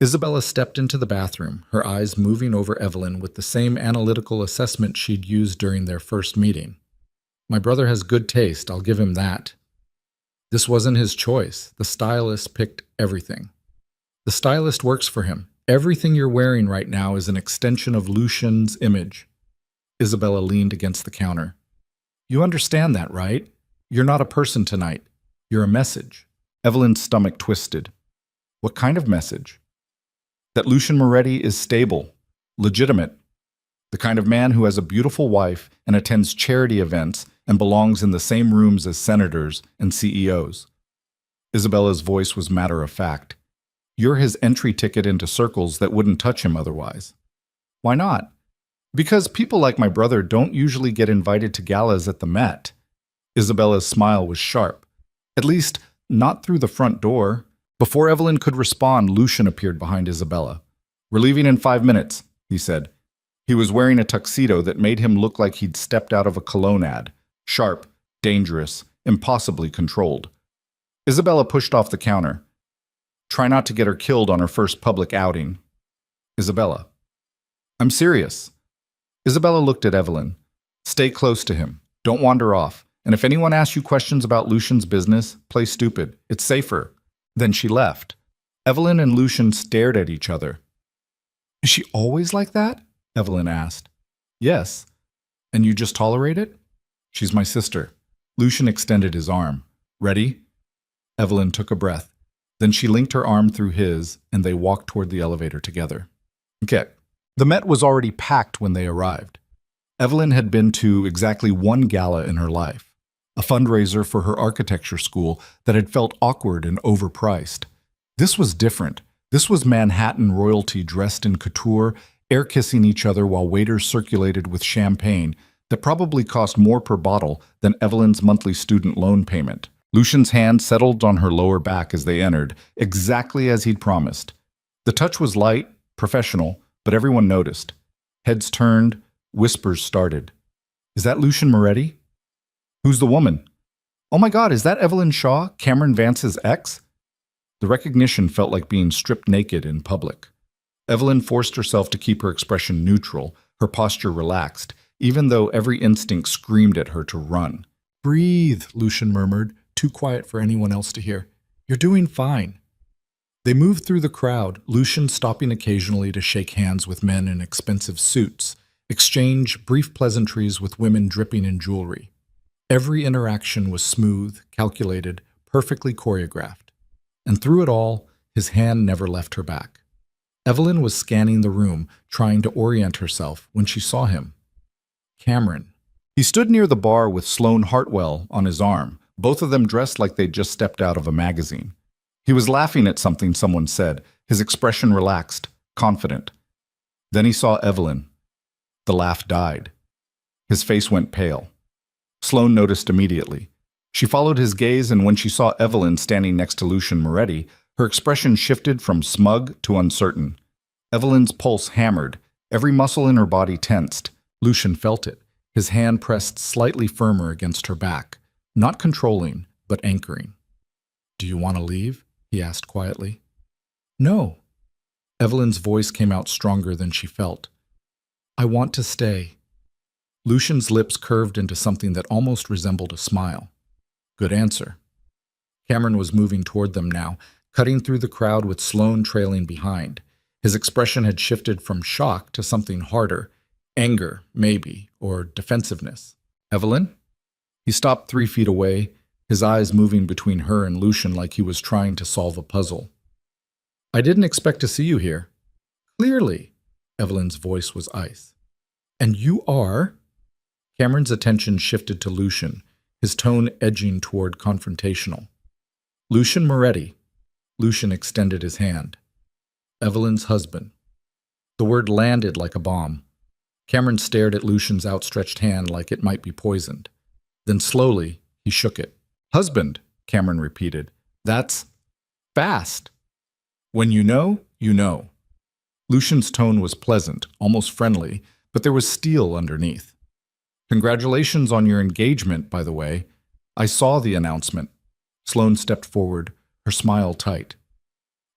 Isabella stepped into the bathroom, her eyes moving over Evelyn with the same analytical assessment she'd used during their first meeting. "My brother has good taste, I'll give him that." This wasn't his choice. The stylist picked everything. The stylist works for him. Everything you're wearing right now is an extension of Lucian's image. Isabella leaned against the counter. "You understand that, right? You're not a person tonight. You're a message." Evelyn's stomach twisted. "What kind of message?" "That Lucian Moretti is stable, legitimate, the kind of man who has a beautiful wife and attends charity events and belongs in the same rooms as senators and CEOs. Isabella's voice was matter-of-fact. "You're his entry ticket into circles that wouldn't touch him otherwise." "Why not?" "Because people like my brother don't usually get invited to galas at the Met." Isabella's smile was sharp. "At least, not through the front door." Before Evelyn could respond, Lucian appeared behind Isabella. "We're leaving in 5 minutes," he said. He was wearing a tuxedo that made him look like he'd stepped out of a cologne ad. Sharp, dangerous, impossibly controlled. Isabella pushed off the counter. "Try not to get her killed on her first public outing." "Isabella." "I'm serious." Isabella looked at Evelyn. "Stay close to him. Don't wander off. And if anyone asks you questions about Lucian's business, play stupid. It's safer." Then she left. Evelyn and Lucian stared at each other. "Is she always like that?" Evelyn asked. "Yes." "And you just tolerate it?" "She's my sister." Lucian extended his arm. "Ready?" Evelyn took a breath. Then she linked her arm through his, and they walked toward the elevator together. Okay. The Met was already packed when they arrived. Evelyn had been to exactly one gala in her life, a fundraiser for her architecture school that had felt awkward and overpriced. This was different. This was Manhattan royalty dressed in couture, air-kissing each other while waiters circulated with champagne that probably cost more per bottle than Evelyn's monthly student loan payment. Lucian's hand settled on her lower back as they entered, exactly as he'd promised. The touch was light, professional, but everyone noticed. Heads turned, whispers started. "Is that Lucian Moretti?" "Who's the woman?" "Oh my God, is that Evelyn Shaw, Cameron Vance's ex?" The recognition felt like being stripped naked in public. Evelyn forced herself to keep her expression neutral, her posture relaxed, even though every instinct screamed at her to run. "Breathe," Lucian murmured, too quiet for anyone else to hear. "You're doing fine." They moved through the crowd, Lucian stopping occasionally to shake hands with men in expensive suits, exchange brief pleasantries with women dripping in jewelry. Every interaction was smooth, calculated, perfectly choreographed. And through it all, his hand never left her back. Evelyn was scanning the room, trying to orient herself, when she saw him. Cameron. He stood near the bar with Sloane Hartwell on his arm, both of them dressed like they'd just stepped out of a magazine. He was laughing at something someone said, his expression relaxed, confident. Then he saw Evelyn. The laugh died. His face went pale. Sloane noticed immediately. She followed his gaze, and when she saw Evelyn standing next to Lucian Moretti, her expression shifted from smug to uncertain. Evelyn's pulse hammered, every muscle in her body tensed. Lucian felt it, his hand pressed slightly firmer against her back, not controlling, but anchoring. "Do you want to leave?" he asked quietly. "No." Evelyn's voice came out stronger than she felt. "I want to stay." Lucian's lips curved into something that almost resembled a smile. "Good answer." Cameron was moving toward them now, cutting through the crowd with Sloane trailing behind. His expression had shifted from shock to something harder, anger, maybe, or defensiveness. Evelyn? He stopped 3 feet away, his eyes moving between her and Lucian like he was trying to solve a puzzle. I didn't expect to see you here. Clearly, Evelyn's voice was ice. And you are? Cameron's attention shifted to Lucian, his tone edging toward confrontational. Lucian Moretti. Lucian extended his hand. Evelyn's husband. The word landed like a bomb. Cameron stared at Lucian's outstretched hand like it might be poisoned. Then slowly, he shook it. Husband, Cameron repeated. That's fast. When you know, you know. Lucian's tone was pleasant, almost friendly, but there was steel underneath. Congratulations on your engagement, by the way. I saw the announcement. Sloane stepped forward, her smile tight.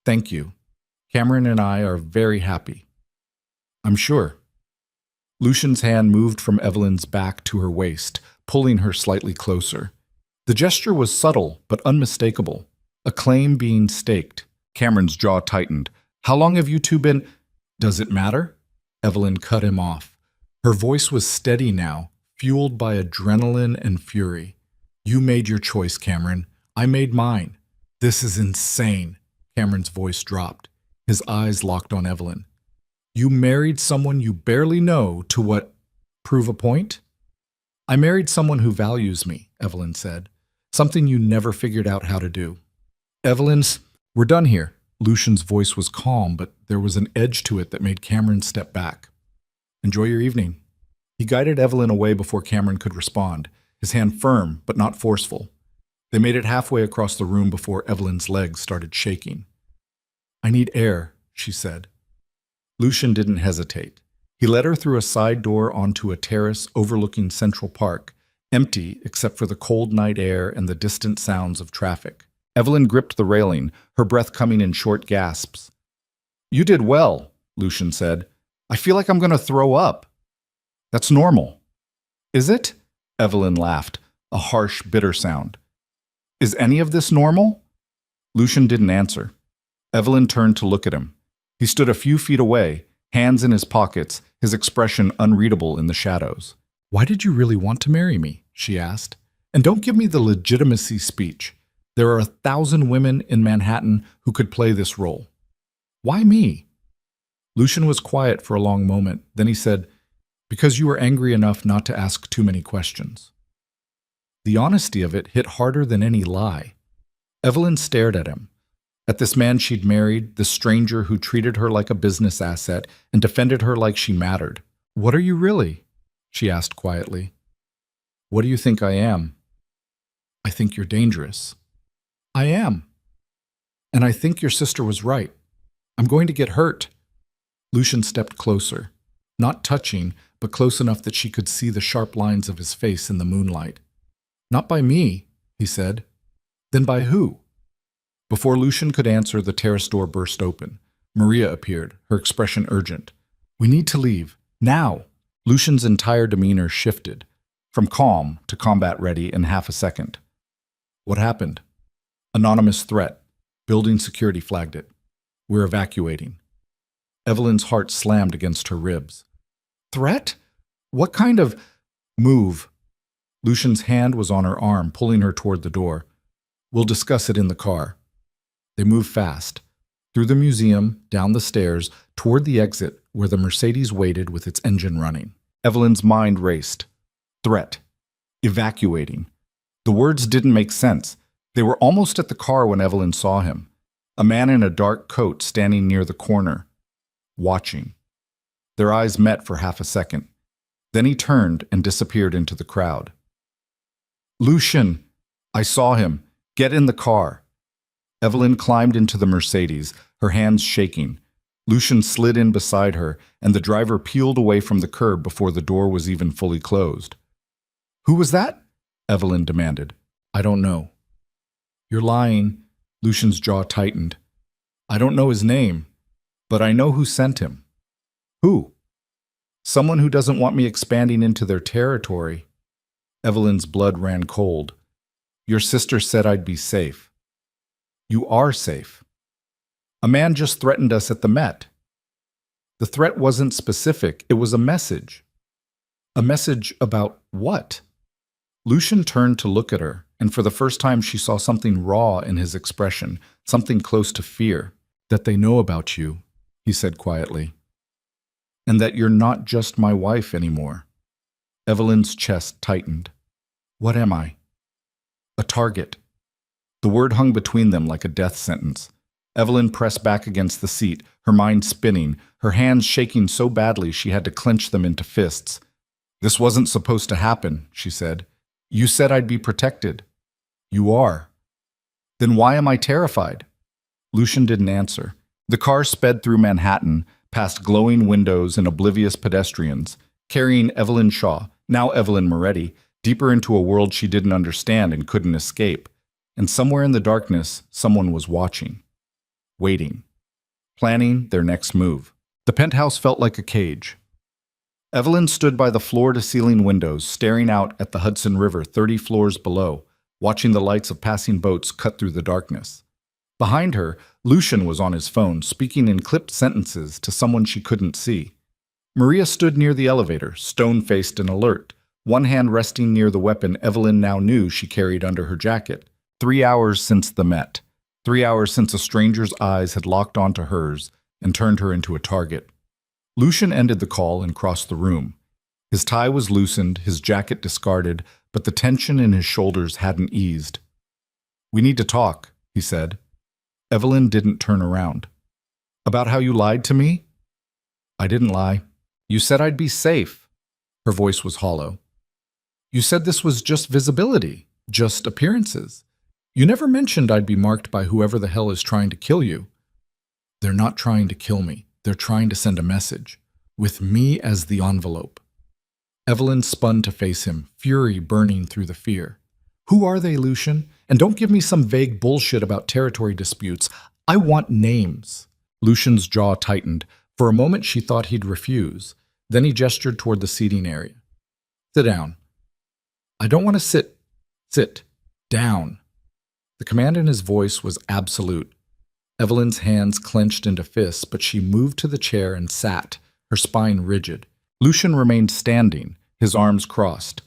Thank you. Cameron and I are very happy. I'm sure. Lucian's hand moved from Evelyn's back to her waist, pulling her slightly closer. The gesture was subtle but unmistakable, a claim being staked. Cameron's jaw tightened. How long have you two been— Does it matter? Evelyn cut him off. Her voice was steady now, fueled by adrenaline and fury. You made your choice, Cameron. I made mine. This is insane. Cameron's voice dropped. His eyes locked on Evelyn. You married someone you barely know to what? Prove a point? I married someone who values me, Evelyn said. Something you never figured out how to do. We're done here. Lucian's voice was calm, but there was an edge to it that made Cameron step back. Enjoy your evening. He guided Evelyn away before Cameron could respond, his hand firm but not forceful. They made it halfway across the room before Evelyn's legs started shaking. I need air, she said. Lucian didn't hesitate. He led her through a side door onto a terrace overlooking Central Park, empty except for the cold night air and the distant sounds of traffic. Evelyn gripped the railing, her breath coming in short gasps. You did well, Lucian said. I feel like I'm going to throw up. That's normal. Is it? Evelyn laughed, a harsh, bitter sound. Is any of this normal? Lucian didn't answer. Evelyn turned to look at him. He stood a few feet away, hands in his pockets, his expression unreadable in the shadows. Why did you really want to marry me? She asked. And don't give me the legitimacy speech. There are 1,000 women in Manhattan who could play this role. Why me? Lucian was quiet for a long moment. Then he said, because you were angry enough not to ask too many questions. The honesty of it hit harder than any lie. Evelyn stared at him. At this man she'd married, this stranger who treated her like a business asset and defended her like she mattered. What are you really? She asked quietly. What do you think I am? I think you're dangerous. I am. And I think your sister was right. I'm going to get hurt. Lucian stepped closer, not touching, but close enough that she could see the sharp lines of his face in the moonlight. Not by me, he said. Then by who? Before Lucian could answer, the terrace door burst open. Maria appeared, her expression urgent. We need to leave. Now. Lucian's entire demeanor shifted, from calm to combat-ready in half a second. What happened? Anonymous threat. Building security flagged it. We're evacuating. Evelyn's heart slammed against her ribs. Threat? What kind of— Move. Lucian's hand was on her arm, pulling her toward the door. We'll discuss it in the car. They moved fast. Through the museum, down the stairs, toward the exit where the Mercedes waited with its engine running. Evelyn's mind raced. Threat. Evacuating. The words didn't make sense. They were almost at the car when Evelyn saw him. A man in a dark coat standing near the corner, watching. Their eyes met for half a second. Then he turned and disappeared into the crowd. Lucian! I saw him. Get in the car. Evelyn climbed into the Mercedes, her hands shaking. Lucian slid in beside her, and the driver peeled away from the curb before the door was even fully closed. Who was that? Evelyn demanded. I don't know. You're lying. Lucian's jaw tightened. I don't know his name, but I know who sent him. Who? Someone who doesn't want me expanding into their territory. Evelyn's blood ran cold. Your sister said I'd be safe. You are safe. A man just threatened us at the Met. The threat wasn't specific, it was a message. A message about what? Lucian turned to look at her, and for the first time she saw something raw in his expression, something close to fear. That they know about you, he said quietly. And that you're not just my wife anymore. Evelyn's chest tightened. What am I? A target. The word hung between them like a death sentence. Evelyn pressed back against the seat, her mind spinning, her hands shaking so badly she had to clench them into fists. This wasn't supposed to happen, she said. You said I'd be protected. You are. Then why am I terrified? Lucian didn't answer. The car sped through Manhattan, past glowing windows and oblivious pedestrians, carrying Evelyn Shaw, now Evelyn Moretti, deeper into a world she didn't understand and couldn't escape. And somewhere in the darkness, someone was watching. Waiting. Planning their next move. The penthouse felt like a cage. Evelyn stood by the floor-to-ceiling windows, staring out at the Hudson River 30 floors below, watching the lights of passing boats cut through the darkness. Behind her, Lucian was on his phone, speaking in clipped sentences to someone she couldn't see. Maria stood near the elevator, stone-faced and alert, one hand resting near the weapon Evelyn now knew she carried under her jacket. 3 hours since the Met. 3 hours since a stranger's eyes had locked onto hers and turned her into a target. Lucian ended the call and crossed the room. His tie was loosened, his jacket discarded, but the tension in his shoulders hadn't eased. We need to talk, he said. Evelyn didn't turn around. About how you lied to me? I didn't lie. You said I'd be safe. Her voice was hollow. You said this was just visibility, just appearances. You never mentioned I'd be marked by whoever the hell is trying to kill you. They're not trying to kill me. They're trying to send a message, with me as the envelope. Evelyn spun to face him, fury burning through the fear. Who are they, Lucian? And don't give me some vague bullshit about territory disputes. I want names. Lucian's jaw tightened. For a moment she thought he'd refuse. Then he gestured toward the seating area. Sit down. I don't want to sit. Sit. Down. The command in his voice was absolute. Evelyn's hands clenched into fists, but she moved to the chair and sat, her spine rigid. Lucian remained standing, his arms crossed.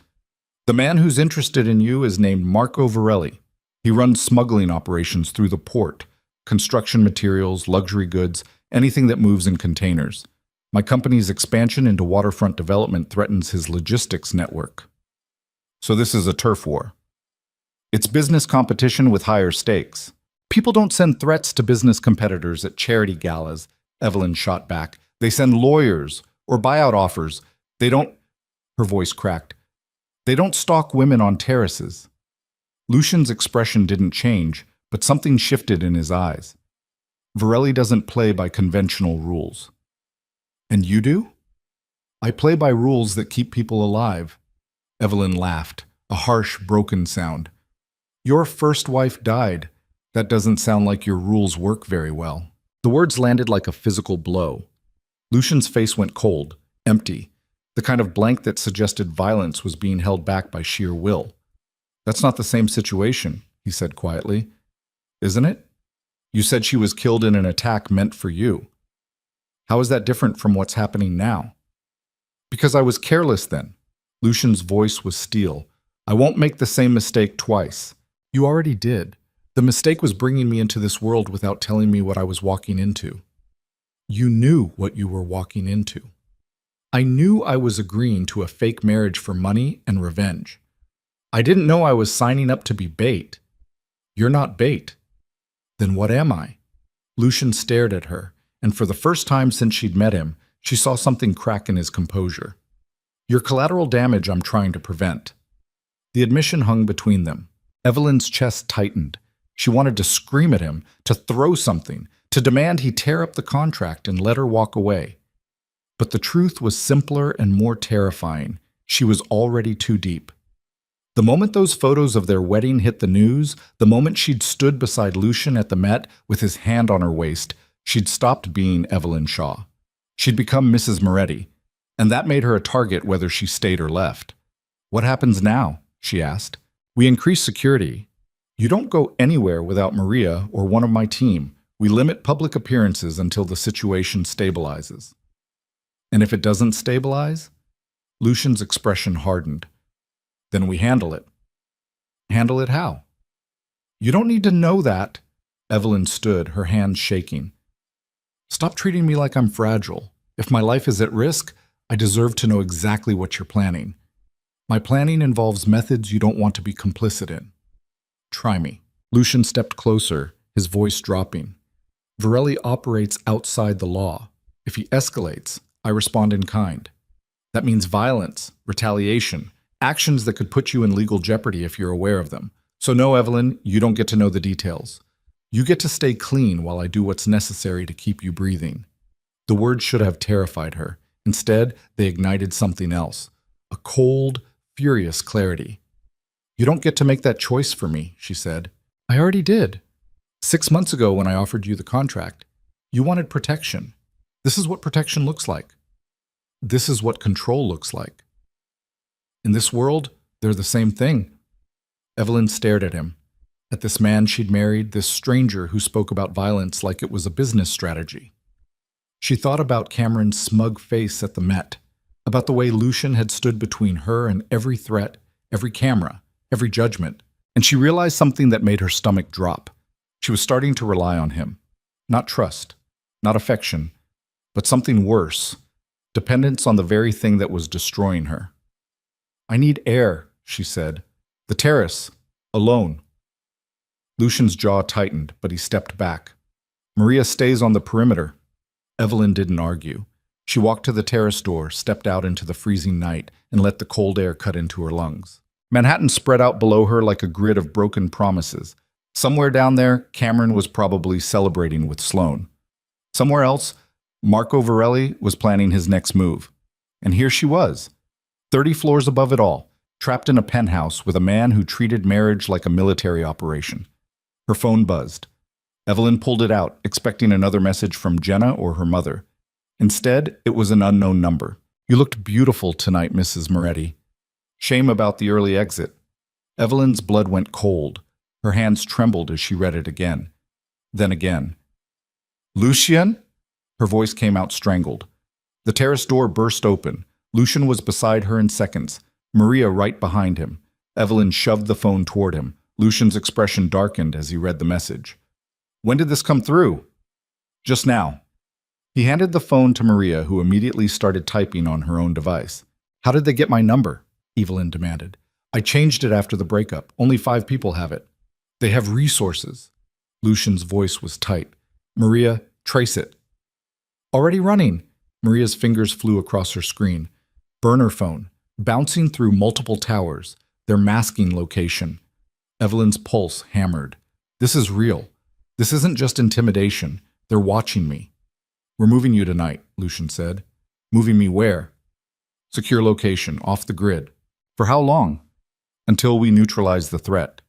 The man who's interested in you is named Marco Varelli. He runs smuggling operations through the port, construction materials, luxury goods, anything that moves in containers. My company's expansion into waterfront development threatens his logistics network. So this is a turf war. It's business competition with higher stakes. People don't send threats to business competitors at charity galas, Evelyn shot back. They send lawyers or buyout offers. They don't... Her voice cracked. They don't stalk women on terraces. Lucian's expression didn't change, but something shifted in his eyes. Varelli doesn't play by conventional rules. And you do? I play by rules that keep people alive. Evelyn laughed, a harsh, broken sound. Your first wife died. That doesn't sound like your rules work very well. The words landed like a physical blow. Lucian's face went cold, empty, the kind of blank that suggested violence was being held back by sheer will. That's not the same situation, he said quietly. Isn't it? You said she was killed in an attack meant for you. How is that different from what's happening now? Because I was careless then. Lucian's voice was steel. I won't make the same mistake twice. You already did. The mistake was bringing me into this world without telling me what I was walking into. You knew what you were walking into. I knew I was agreeing to a fake marriage for money and revenge. I didn't know I was signing up to be bait. You're not bait. Then what am I? Lucian stared at her, and for the first time since she'd met him, she saw something crack in his composure. You're collateral damage I'm trying to prevent. The admission hung between them. Evelyn's chest tightened. She wanted to scream at him, to throw something, to demand he tear up the contract and let her walk away. But the truth was simpler and more terrifying. She was already too deep. The moment those photos of their wedding hit the news, the moment she'd stood beside Lucian at the Met with his hand on her waist, she'd stopped being Evelyn Shaw. She'd become Mrs. Moretti, and that made her a target whether she stayed or left. What happens now? She asked. We increase security. You don't go anywhere without Maria or one of my team. We limit public appearances until the situation stabilizes. And if it doesn't stabilize? Lucian's expression hardened. Then we handle it. Handle it how? You don't need to know that. Evelyn stood, her hands shaking. Stop treating me like I'm fragile. If my life is at risk, I deserve to know exactly what you're planning. My planning involves methods you don't want to be complicit in. Try me. Lucian stepped closer, his voice dropping. Varelli operates outside the law. If he escalates, I respond in kind. That means violence, retaliation, actions that could put you in legal jeopardy if you're aware of them. So no, Evelyn, you don't get to know the details. You get to stay clean while I do what's necessary to keep you breathing. The words should have terrified her. Instead, they ignited something else. A cold, furious clarity. You don't get to make that choice for me, she said. I already did. 6 months ago when I offered you the contract, you wanted protection. This is what protection looks like. This is what control looks like. In this world, they're the same thing. Evelyn stared at him, at this man she'd married, this stranger who spoke about violence like it was a business strategy. She thought about Cameron's smug face at the Met, about the way Lucian had stood between her and every threat, every camera, every judgment, and she realized something that made her stomach drop. She was starting to rely on him. Not trust, not affection, but something worse, dependence on the very thing that was destroying her. I need air, she said. The terrace, alone. Lucian's jaw tightened, but he stepped back. Maria stays on the perimeter. Evelyn didn't argue. She walked to the terrace door, stepped out into the freezing night, and let the cold air cut into her lungs. Manhattan spread out below her like a grid of broken promises. Somewhere down there, Cameron was probably celebrating with Sloane. Somewhere else, Marco Varelli was planning his next move. And here she was, 30 floors above it all, trapped in a penthouse with a man who treated marriage like a military operation. Her phone buzzed. Evelyn pulled it out, expecting another message from Jenna or her mother. Instead, it was an unknown number. You looked beautiful tonight, Mrs. Moretti. Shame about the early exit. Evelyn's blood went cold. Her hands trembled as she read it again. Then again. Lucian? Her voice came out strangled. The terrace door burst open. Lucian was beside her in seconds, Maria right behind him. Evelyn shoved the phone toward him. Lucian's expression darkened as he read the message. When did this come through? Just now. He handed the phone to Maria, who immediately started typing on her own device. How did they get my number? Evelyn demanded. I changed it after the breakup. Only 5 people have it. They have resources. Lucian's voice was tight. Maria, trace it. Already running. Maria's fingers flew across her screen. Burner phone, bouncing through multiple towers, their masking location. Evelyn's pulse hammered. This is real. This isn't just intimidation. They're watching me. We're moving you tonight, Lucian said. Moving me where? Secure location, off the grid. For how long? Until we neutralize the threat.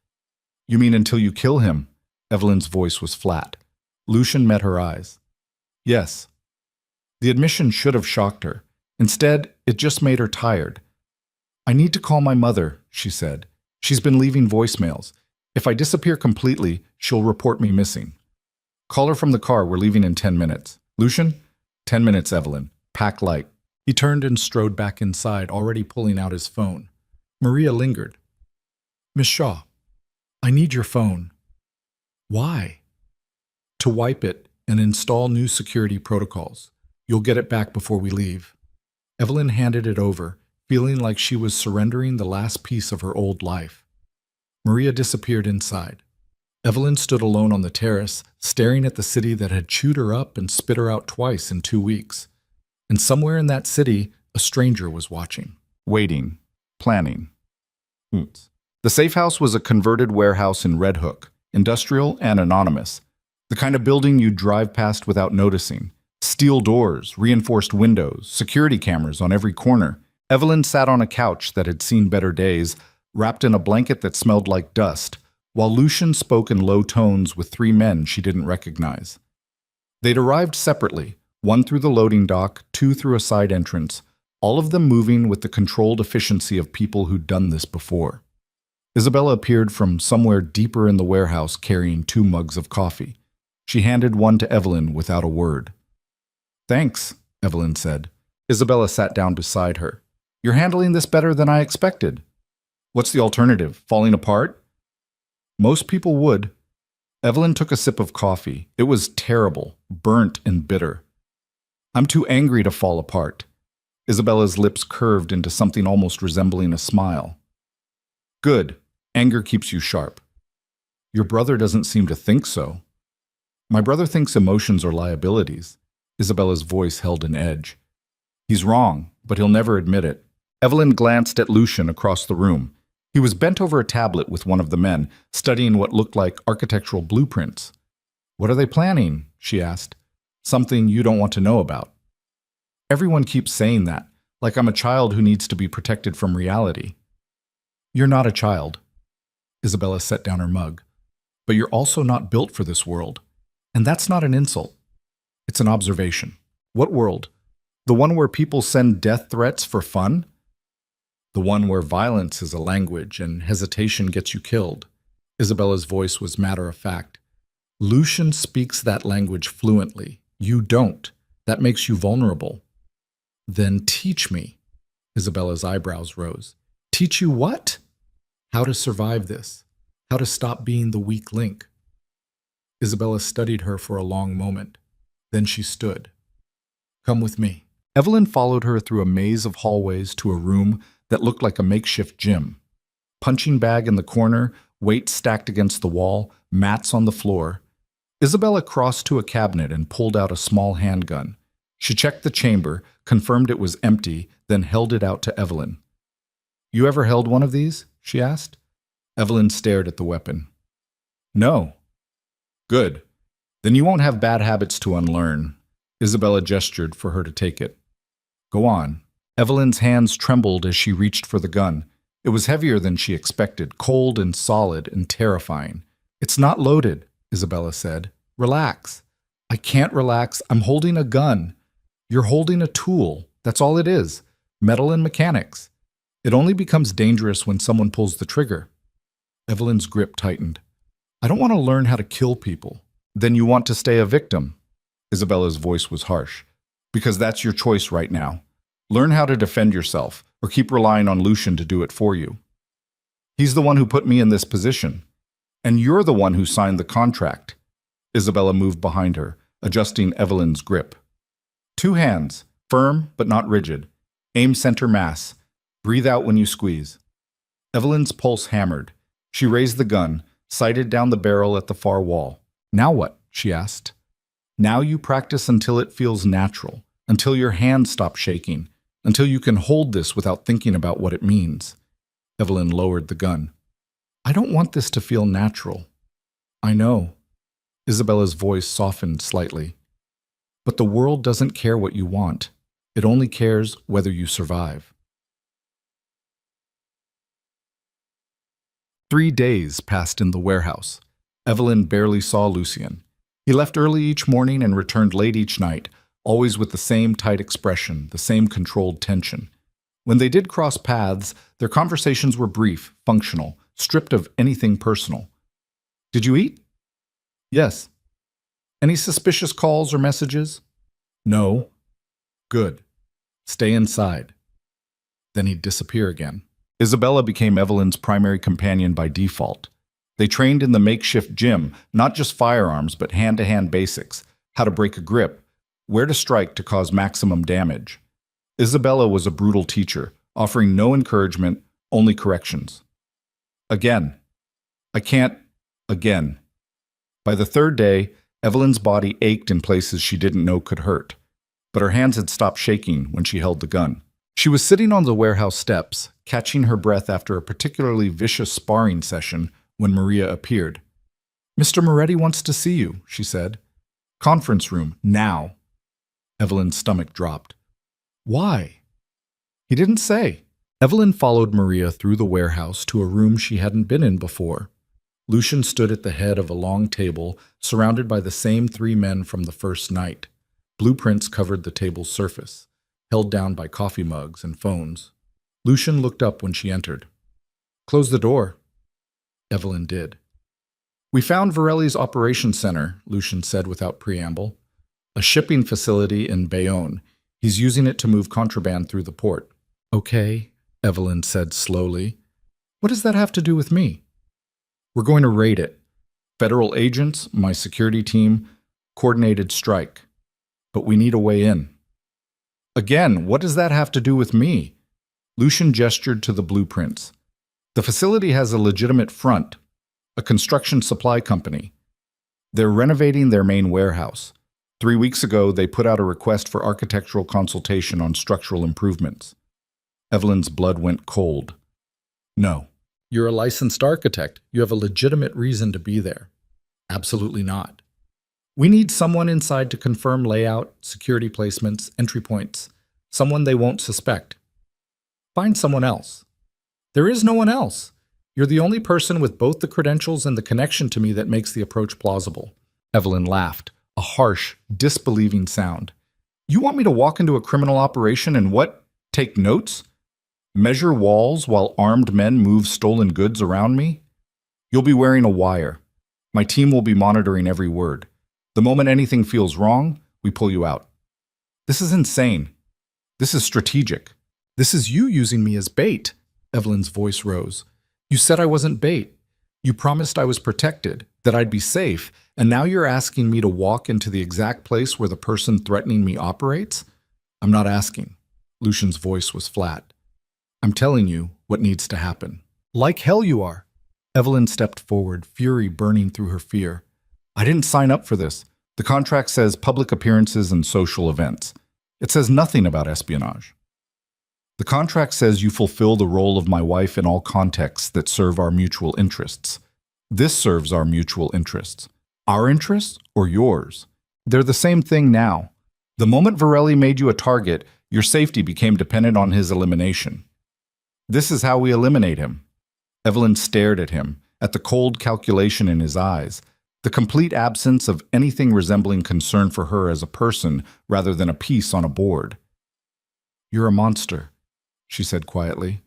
You mean until you kill him? Evelyn's voice was flat. Lucian met her eyes. Yes. The admission should have shocked her. Instead, it just made her tired. I need to call my mother, she said. She's been leaving voicemails. If I disappear completely, she'll report me missing. Call her from the car. We're leaving in 10 minutes. Lucian? 10 minutes, Evelyn. Pack light. He turned and strode back inside, already pulling out his phone. Maria lingered. Miss Shaw, I need your phone. Why? To wipe it and install new security protocols. You'll get it back before we leave. Evelyn handed it over, feeling like she was surrendering the last piece of her old life. Maria disappeared inside. Evelyn stood alone on the terrace, staring at the city that had chewed her up and spit her out twice in 2 weeks. And somewhere in that city, a stranger was watching. Waiting. Planning. The safe house was a converted warehouse in Red Hook, industrial and anonymous. The kind of building you'd drive past without noticing. Steel doors, reinforced windows, security cameras on every corner. Evelyn sat on a couch that had seen better days, wrapped in a blanket that smelled like dust, while Lucian spoke in low tones with 3 men she didn't recognize. They'd arrived separately, 1 through the loading dock, 2 through a side entrance, all of them moving with the controlled efficiency of people who'd done this before. Isabella appeared from somewhere deeper in the warehouse carrying 2 mugs of coffee. She handed one to Evelyn without a word. Thanks, Evelyn said. Isabella sat down beside her. You're handling this better than I expected. What's the alternative? Falling apart? Most people would. Evelyn took a sip of coffee. It was terrible, burnt and bitter. I'm too angry to fall apart. Isabella's lips curved into something almost resembling a smile. Good. Anger keeps you sharp. Your brother doesn't seem to think so. My brother thinks emotions are liabilities. Isabella's voice held an edge. He's wrong, but he'll never admit it. Evelyn glanced at Lucian across the room. He was bent over a tablet with one of the men, studying what looked like architectural blueprints. What are they planning? She asked. Something you don't want to know about. Everyone keeps saying that, like I'm a child who needs to be protected from reality. You're not a child. Isabella set down her mug. But you're also not built for this world. And that's not an insult. It's an observation. What world? The one where people send death threats for fun? The one where violence is a language and hesitation gets you killed. Isabella's voice was matter-of-fact. Lucian speaks that language fluently. You don't. That makes you vulnerable. Then teach me. Isabella's eyebrows rose. Teach you what? How to survive this. How to stop being the weak link. Isabella studied her for a long moment. Then she stood. Come with me. Evelyn followed her through a maze of hallways to a room that looked like a makeshift gym. Punching bag in the corner, weights stacked against the wall, mats on the floor. Isabella crossed to a cabinet and pulled out a small handgun. She checked the chamber, confirmed it was empty, then held it out to Evelyn. You ever held one of these? She asked. Evelyn stared at the weapon. No. Good. Then you won't have bad habits to unlearn. Isabella gestured for her to take it. Go on. Evelyn's hands trembled as she reached for the gun. It was heavier than she expected, cold and solid and terrifying. It's not loaded, Isabella said. Relax. I can't relax. I'm holding a gun. You're holding a tool. That's all it is. Metal and mechanics. It only becomes dangerous when someone pulls the trigger. Evelyn's grip tightened. I don't want to learn how to kill people. Then you want to stay a victim. Isabella's voice was harsh. Because that's your choice right now. Learn how to defend yourself, or keep relying on Lucian to do it for you. He's the one who put me in this position. And you're the one who signed the contract. Isabella moved behind her, adjusting Evelyn's grip. 2 hands, firm but not rigid. Aim center mass. Breathe out when you squeeze. Evelyn's pulse hammered. She raised the gun, sighted down the barrel at the far wall. Now what? She asked. Now you practice until it feels natural, until your hands stop shaking, until you can hold this without thinking about what it means. Evelyn lowered the gun. I don't want this to feel natural. I know. Isabella's voice softened slightly. But the world doesn't care what you want. It only cares whether you survive. 3 days passed in the warehouse. Evelyn barely saw Lucian. He left early each morning and returned late each night, always with the same tight expression, the same controlled tension. When they did cross paths, their conversations were brief, functional, stripped of anything personal. Did you eat? Yes. Any suspicious calls or messages? No. Good. Stay inside. Then he'd disappear again. Isabella became Evelyn's primary companion by default. They trained in the makeshift gym, not just firearms, but hand-to-hand basics, how to break a grip, where to strike to cause maximum damage. Isabella was a brutal teacher, offering no encouragement, only corrections. Again. I can't. Again. By the 3rd day, Evelyn's body ached in places she didn't know could hurt, but her hands had stopped shaking when she held the gun. She was sitting on the warehouse steps, catching her breath after a particularly vicious sparring session when Maria appeared. Mr. Moretti wants to see you, she said. Conference room, now. Evelyn's stomach dropped. Why? He didn't say. Evelyn followed Maria through the warehouse to a room she hadn't been in before. Lucian stood at the head of a long table, surrounded by the same 3 men from the first night. Blueprints covered the table's surface, held down by coffee mugs and phones. Lucian looked up when she entered. Close the door. Evelyn did. We found Varelli's operations center, Lucian said without preamble. A shipping facility in Bayonne. He's using it to move contraband through the port. Okay, Evelyn said slowly. What does that have to do with me? We're going to raid it. Federal agents, my security team, coordinated strike. But we need a way in. Again, what does that have to do with me? Lucian gestured to the blueprints. The facility has a legitimate front, a construction supply company. They're renovating their main warehouse. 3 weeks ago, they put out a request for architectural consultation on structural improvements. Evelyn's blood went cold. No. You're a licensed architect. You have a legitimate reason to be there. Absolutely not. We need someone inside to confirm layout, security placements, entry points. Someone they won't suspect. Find someone else. There is no one else. You're the only person with both the credentials and the connection to me that makes the approach plausible. Evelyn laughed, a harsh, disbelieving sound. You want me to walk into a criminal operation and what? Take notes? Measure walls while armed men move stolen goods around me? You'll be wearing a wire. My team will be monitoring every word. The moment anything feels wrong, we pull you out. This is insane. This is strategic. This is you using me as bait. Evelyn's voice rose. You said I wasn't bait. You promised I was protected, that I'd be safe, and now you're asking me to walk into the exact place where the person threatening me operates? I'm not asking. Lucian's voice was flat. I'm telling you what needs to happen. Like hell you are. Evelyn stepped forward, fury burning through her fear. I didn't sign up for this. The contract says public appearances and social events. It says nothing about espionage. The contract says you fulfill the role of my wife in all contexts that serve our mutual interests. This serves our mutual interests. Our interests or yours? They're the same thing now. The moment Varelli made you a target, your safety became dependent on his elimination. This is how we eliminate him. Evelyn stared at him, at the cold calculation in his eyes, the complete absence of anything resembling concern for her as a person rather than a piece on a board. You're a monster, she said quietly.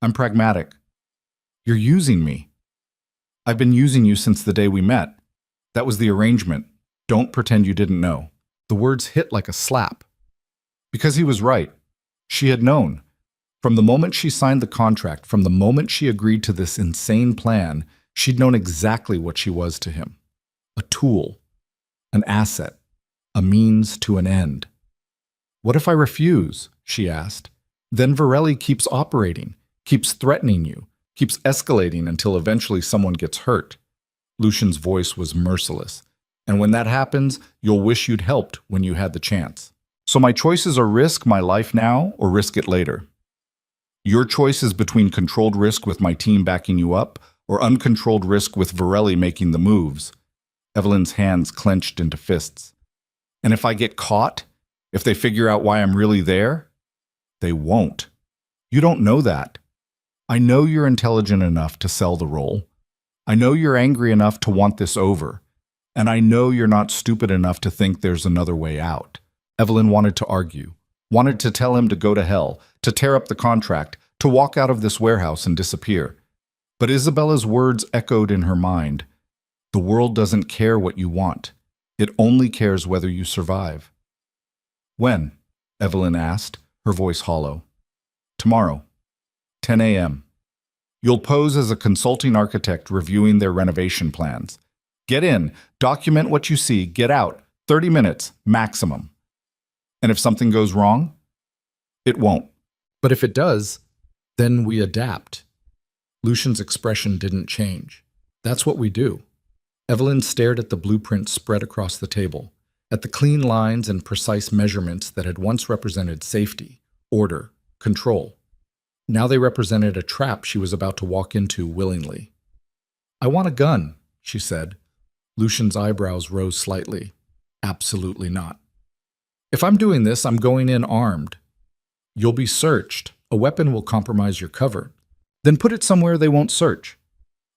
I'm pragmatic. You're using me. I've been using you since the day we met. That was the arrangement. Don't pretend you didn't know. The words hit like a slap. Because he was right. She had known. From the moment she signed the contract, from the moment she agreed to this insane plan, she'd known exactly what she was to him. A tool, an asset, a means to an end. What if I refuse? She asked. Then Varelli keeps operating, keeps threatening you, keeps escalating until eventually someone gets hurt. Lucian's voice was merciless. And when that happens, you'll wish you'd helped when you had the chance. So my choices are risk my life now or risk it later. Your choice is between controlled risk with my team backing you up or uncontrolled risk with Varelli making the moves. Evelyn's hands clenched into fists. And if I get caught, if they figure out why I'm really there, they won't. You don't know that. I know you're intelligent enough to sell the role. I know you're angry enough to want this over. And I know you're not stupid enough to think there's another way out. Evelyn wanted to argue, wanted to tell him to go to hell, to tear up the contract, to walk out of this warehouse and disappear. But Isabella's words echoed in her mind. The world doesn't care what you want. It only cares whether you survive. When? Evelyn asked, her voice hollow. Tomorrow, 10 a.m. You'll pose as a consulting architect reviewing their renovation plans. Get in, document what you see, get out, 30 minutes, maximum. And if something goes wrong, it won't. But if it does, then we adapt. Lucian's expression didn't change. That's what we do. Evelyn stared at the blueprint spread across the table, at the clean lines and precise measurements that had once represented safety, order, control. Now they represented a trap she was about to walk into willingly. I want a gun, she said. Lucian's eyebrows rose slightly. Absolutely not. If I'm doing this, I'm going in armed. You'll be searched. A weapon will compromise your cover. Then put it somewhere they won't search.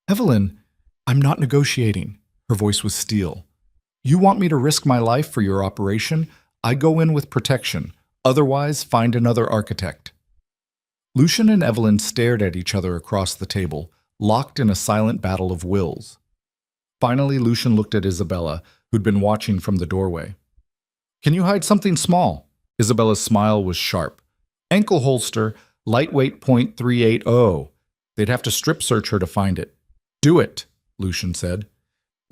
Evelyn, I'm not negotiating. Her voice was steel. You want me to risk my life for your operation? I go in with protection. Otherwise, find another architect. Lucian and Evelyn stared at each other across the table, locked in a silent battle of wills. Finally, Lucian looked at Isabella, who'd been watching from the doorway. Can you hide something small? Isabella's smile was sharp. Ankle holster, lightweight .380. They'd have to strip search her to find it. Do it, Lucian said.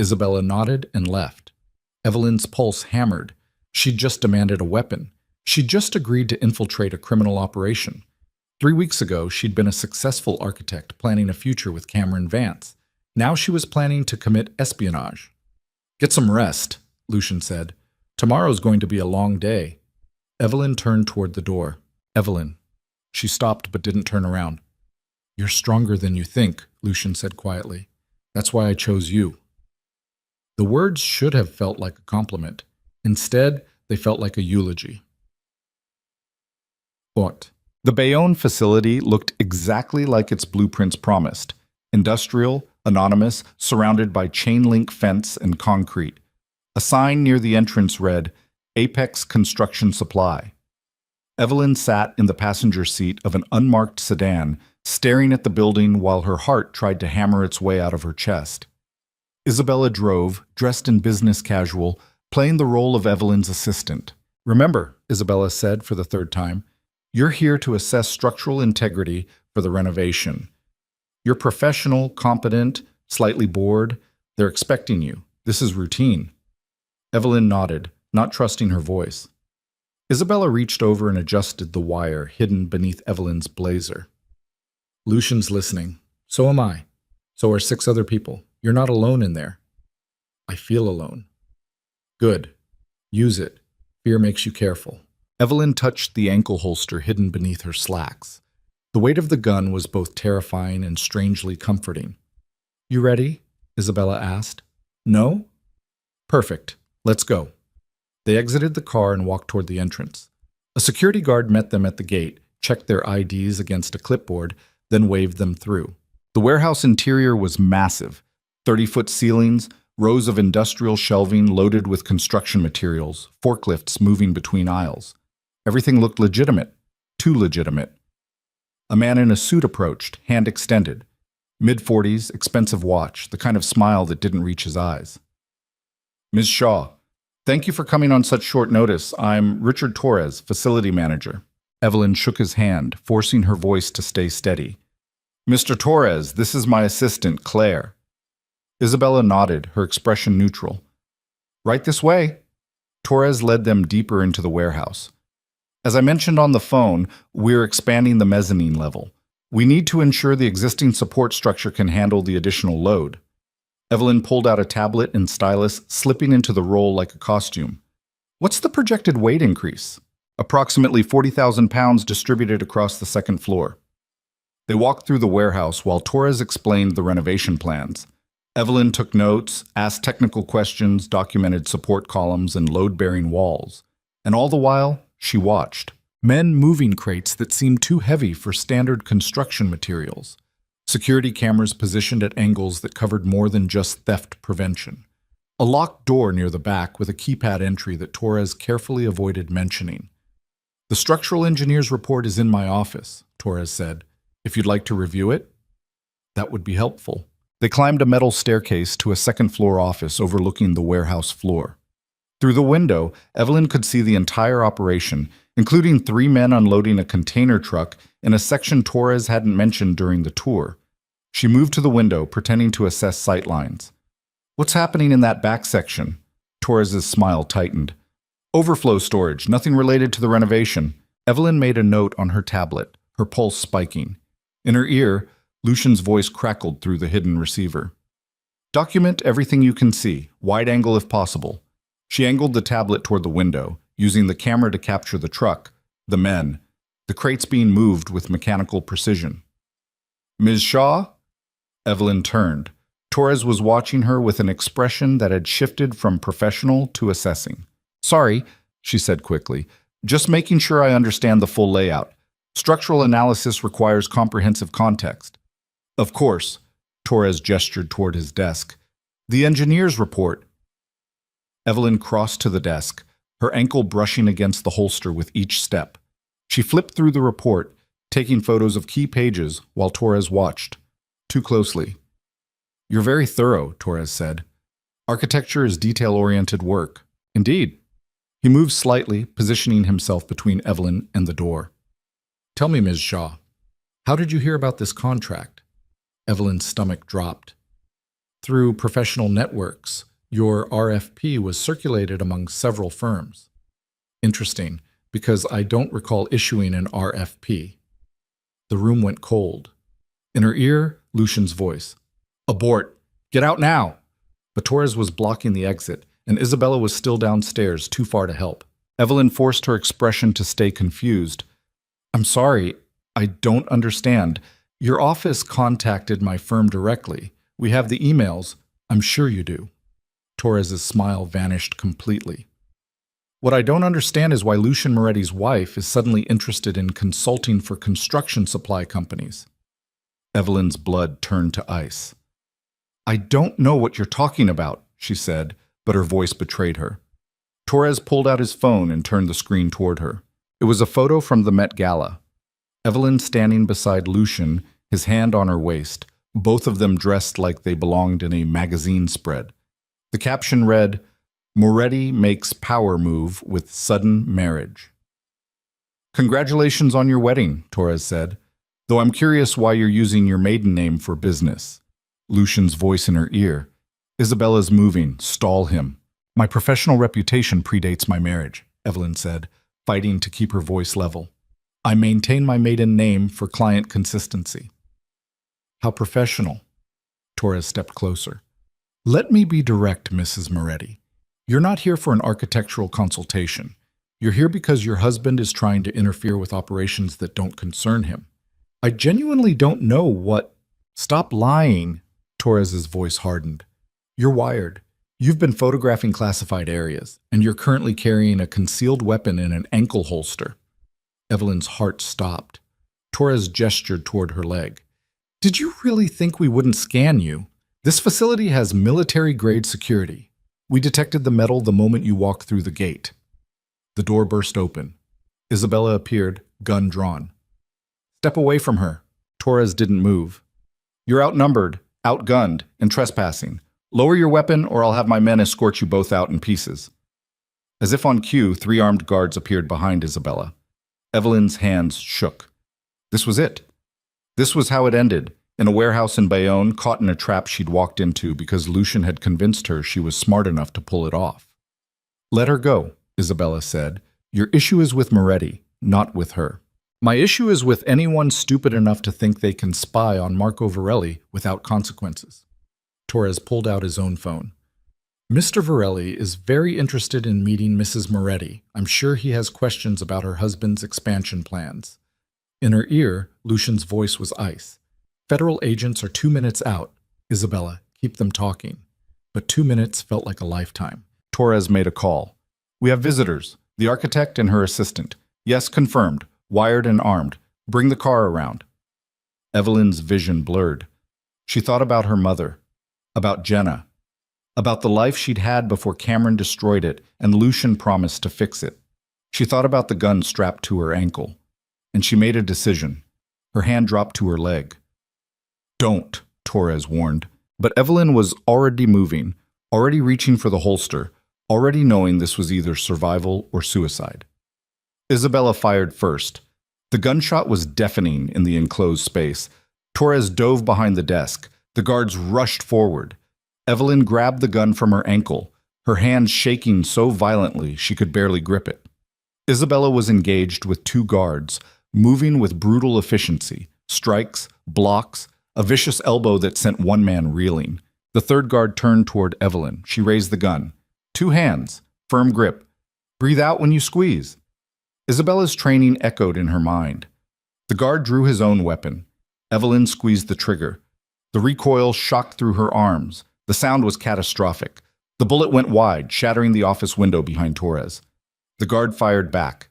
Isabella nodded and left. Evelyn's pulse hammered. She'd just demanded a weapon. She'd just agreed to infiltrate a criminal operation. 3 weeks ago, she'd been a successful architect planning a future with Cameron Vance. Now she was planning to commit espionage. Get some rest, Lucian said. Tomorrow's going to be a long day. Evelyn turned toward the door. Evelyn. She stopped but didn't turn around. You're stronger than you think, Lucian said quietly. That's why I chose you. The words should have felt like a compliment. Instead, they felt like a eulogy. What? The Bayonne facility looked exactly like its blueprints promised. Industrial, anonymous, surrounded by chain-link fence and concrete. A sign near the entrance read, Apex Construction Supply. Evelyn sat in the passenger seat of an unmarked sedan, staring at the building while her heart tried to hammer its way out of her chest. Isabella drove, dressed in business casual, playing the role of Evelyn's assistant. Remember, Isabella said for the third time, you're here to assess structural integrity for the renovation. You're professional, competent, slightly bored. They're expecting you. This is routine. Evelyn nodded, not trusting her voice. Isabella reached over and adjusted the wire hidden beneath Evelyn's blazer. Lucian's listening. So am I. So are 6 other people. You're not alone in there. I feel alone. Good. Use it. Fear makes you careful. Evelyn touched the ankle holster hidden beneath her slacks. The weight of the gun was both terrifying and strangely comforting. You ready? Isabella asked. No? Perfect. Let's go. They exited the car and walked toward the entrance. A security guard met them at the gate, checked their IDs against a clipboard, then waved them through. The warehouse interior was massive. 30-foot ceilings, rows of industrial shelving loaded with construction materials, forklifts moving between aisles. Everything looked legitimate. Too legitimate. A man in a suit approached, hand extended. Mid-40s, expensive watch, the kind of smile that didn't reach his eyes. Ms. Shaw, thank you for coming on such short notice. I'm Richard Torres, facility manager. Evelyn shook his hand, forcing her voice to stay steady. Mr. Torres, this is my assistant, Claire. Isabella nodded, her expression neutral. Right this way. Torres led them deeper into the warehouse. As I mentioned on the phone, we're expanding the mezzanine level. We need to ensure the existing support structure can handle the additional load. Evelyn pulled out a tablet and stylus, slipping into the roll like a costume. What's the projected weight increase? Approximately 40,000 pounds distributed across the second floor. They walked through the warehouse while Torres explained the renovation plans. Evelyn took notes, asked technical questions, documented support columns and load-bearing walls. And all the while, she watched. Men moving crates that seemed too heavy for standard construction materials. Security cameras positioned at angles that covered more than just theft prevention. A locked door near the back with a keypad entry that Torres carefully avoided mentioning. The structural engineer's report is in my office, Torres said. If you'd like to review it, that would be helpful. They climbed a metal staircase to a second-floor office overlooking the warehouse floor. Through the window, Evelyn could see the entire operation, including 3 men unloading a container truck in a section Torres hadn't mentioned during the tour. She moved to the window, pretending to assess sightlines. What's happening in that back section? Torres's smile tightened. Overflow storage, nothing related to the renovation. Evelyn made a note on her tablet, her pulse spiking. In her ear, Lucian's voice crackled through the hidden receiver. Document everything you can see, wide angle if possible. She angled the tablet toward the window, using the camera to capture the truck, the men, the crates being moved with mechanical precision. Ms. Shaw? Evelyn turned. Torres was watching her with an expression that had shifted from professional to assessing. Sorry, she said quickly. Just making sure I understand the full layout. Structural analysis requires comprehensive context. Of course, Torres gestured toward his desk. The engineer's report. Evelyn crossed to the desk, her ankle brushing against the holster with each step. She flipped through the report, taking photos of key pages while Torres watched. Too closely. You're very thorough, Torres said. Architecture is detail-oriented work. Indeed. He moved slightly, positioning himself between Evelyn and the door. "Tell me, Ms. Shaw, how did you hear about this contract?" Evelyn's stomach dropped. "Through professional networks. Your RFP was circulated among several firms." "Interesting, because I don't recall issuing an RFP." The room went cold. In her ear, Lucian's voice. "Abort! Get out now!" But Torres was blocking the exit, and Isabella was still downstairs, too far to help. Evelyn forced her expression to stay confused. "I'm sorry, I don't understand. Your office contacted my firm directly. We have the emails. I'm sure you do." Torres's smile vanished completely. "What I don't understand is why Lucian Moretti's wife is suddenly interested in consulting for construction supply companies." Evelyn's blood turned to ice. "I don't know what you're talking about," she said, but her voice betrayed her. Torres pulled out his phone and turned the screen toward her. It was a photo from the Met Gala. Evelyn standing beside Lucian, his hand on her waist, both of them dressed like they belonged in a magazine spread. The caption read, "Moretti makes power move with sudden marriage." "Congratulations on your wedding," Torres said, "though I'm curious why you're using your maiden name for business." Lucian's voice in her ear. "Isabella's moving. Stall him." "My professional reputation predates my marriage," Evelyn said, fighting to keep her voice level. "I maintain my maiden name for client consistency." "How professional." Torres stepped closer. "Let me be direct, Mrs. Moretti. You're not here for an architectural consultation. You're here because your husband is trying to interfere with operations that don't concern him. I genuinely don't know what—" "Stop lying," Torres's voice hardened. "You're wired. You've been photographing classified areas, and you're currently carrying a concealed weapon in an ankle holster." Evelyn's heart stopped. Torres gestured toward her leg. "Did you really think we wouldn't scan you? This facility has military-grade security. We detected the metal the moment you walked through the gate." The door burst open. Isabella appeared, gun drawn. "Step away from her." Torres didn't move. "You're outnumbered, outgunned, and trespassing. Lower your weapon or I'll have my men escort you both out in pieces." As if on cue, 3 armed guards appeared behind Isabella. Evelyn's hands shook. This was it. This was how it ended, in a warehouse in Bayonne, caught in a trap she'd walked into because Lucian had convinced her she was smart enough to pull it off. "Let her go," Isabella said. "Your issue is with Moretti, not with her. My issue is with anyone stupid enough to think they can spy on Marco Varelli without consequences." Torres pulled out his own phone. "Mr. Varelli is very interested in meeting Mrs. Moretti. I'm sure he has questions about her husband's expansion plans." In her ear, Lucian's voice was ice. "Federal agents are 2 minutes out. Isabella, keep them talking." But 2 minutes felt like a lifetime. Torres made a call. "We have visitors. The architect and her assistant. Yes, confirmed. Wired and armed. Bring the car around." Evelyn's vision blurred. She thought about her mother. About Jenna. About the life she'd had before Cameron destroyed it and Lucian promised to fix it. She thought about the gun strapped to her ankle. And she made a decision. Her hand dropped to her leg. "Don't," Torres warned. But Evelyn was already moving, already reaching for the holster, already knowing this was either survival or suicide. Isabella fired first. The gunshot was deafening in the enclosed space. Torres dove behind the desk. The guards rushed forward. Evelyn grabbed the gun from her ankle, her hand shaking so violently she could barely grip it. Isabella was engaged with 2 guards, moving with brutal efficiency, strikes, blocks, a vicious elbow that sent one man reeling. The 3rd guard turned toward Evelyn. She raised the gun. 2 hands, firm grip. Breathe out when you squeeze. Isabella's training echoed in her mind. The guard drew his own weapon. Evelyn squeezed the trigger. The recoil shocked through her arms. The sound was catastrophic. The bullet went wide, shattering the office window behind Torres. The guard fired back.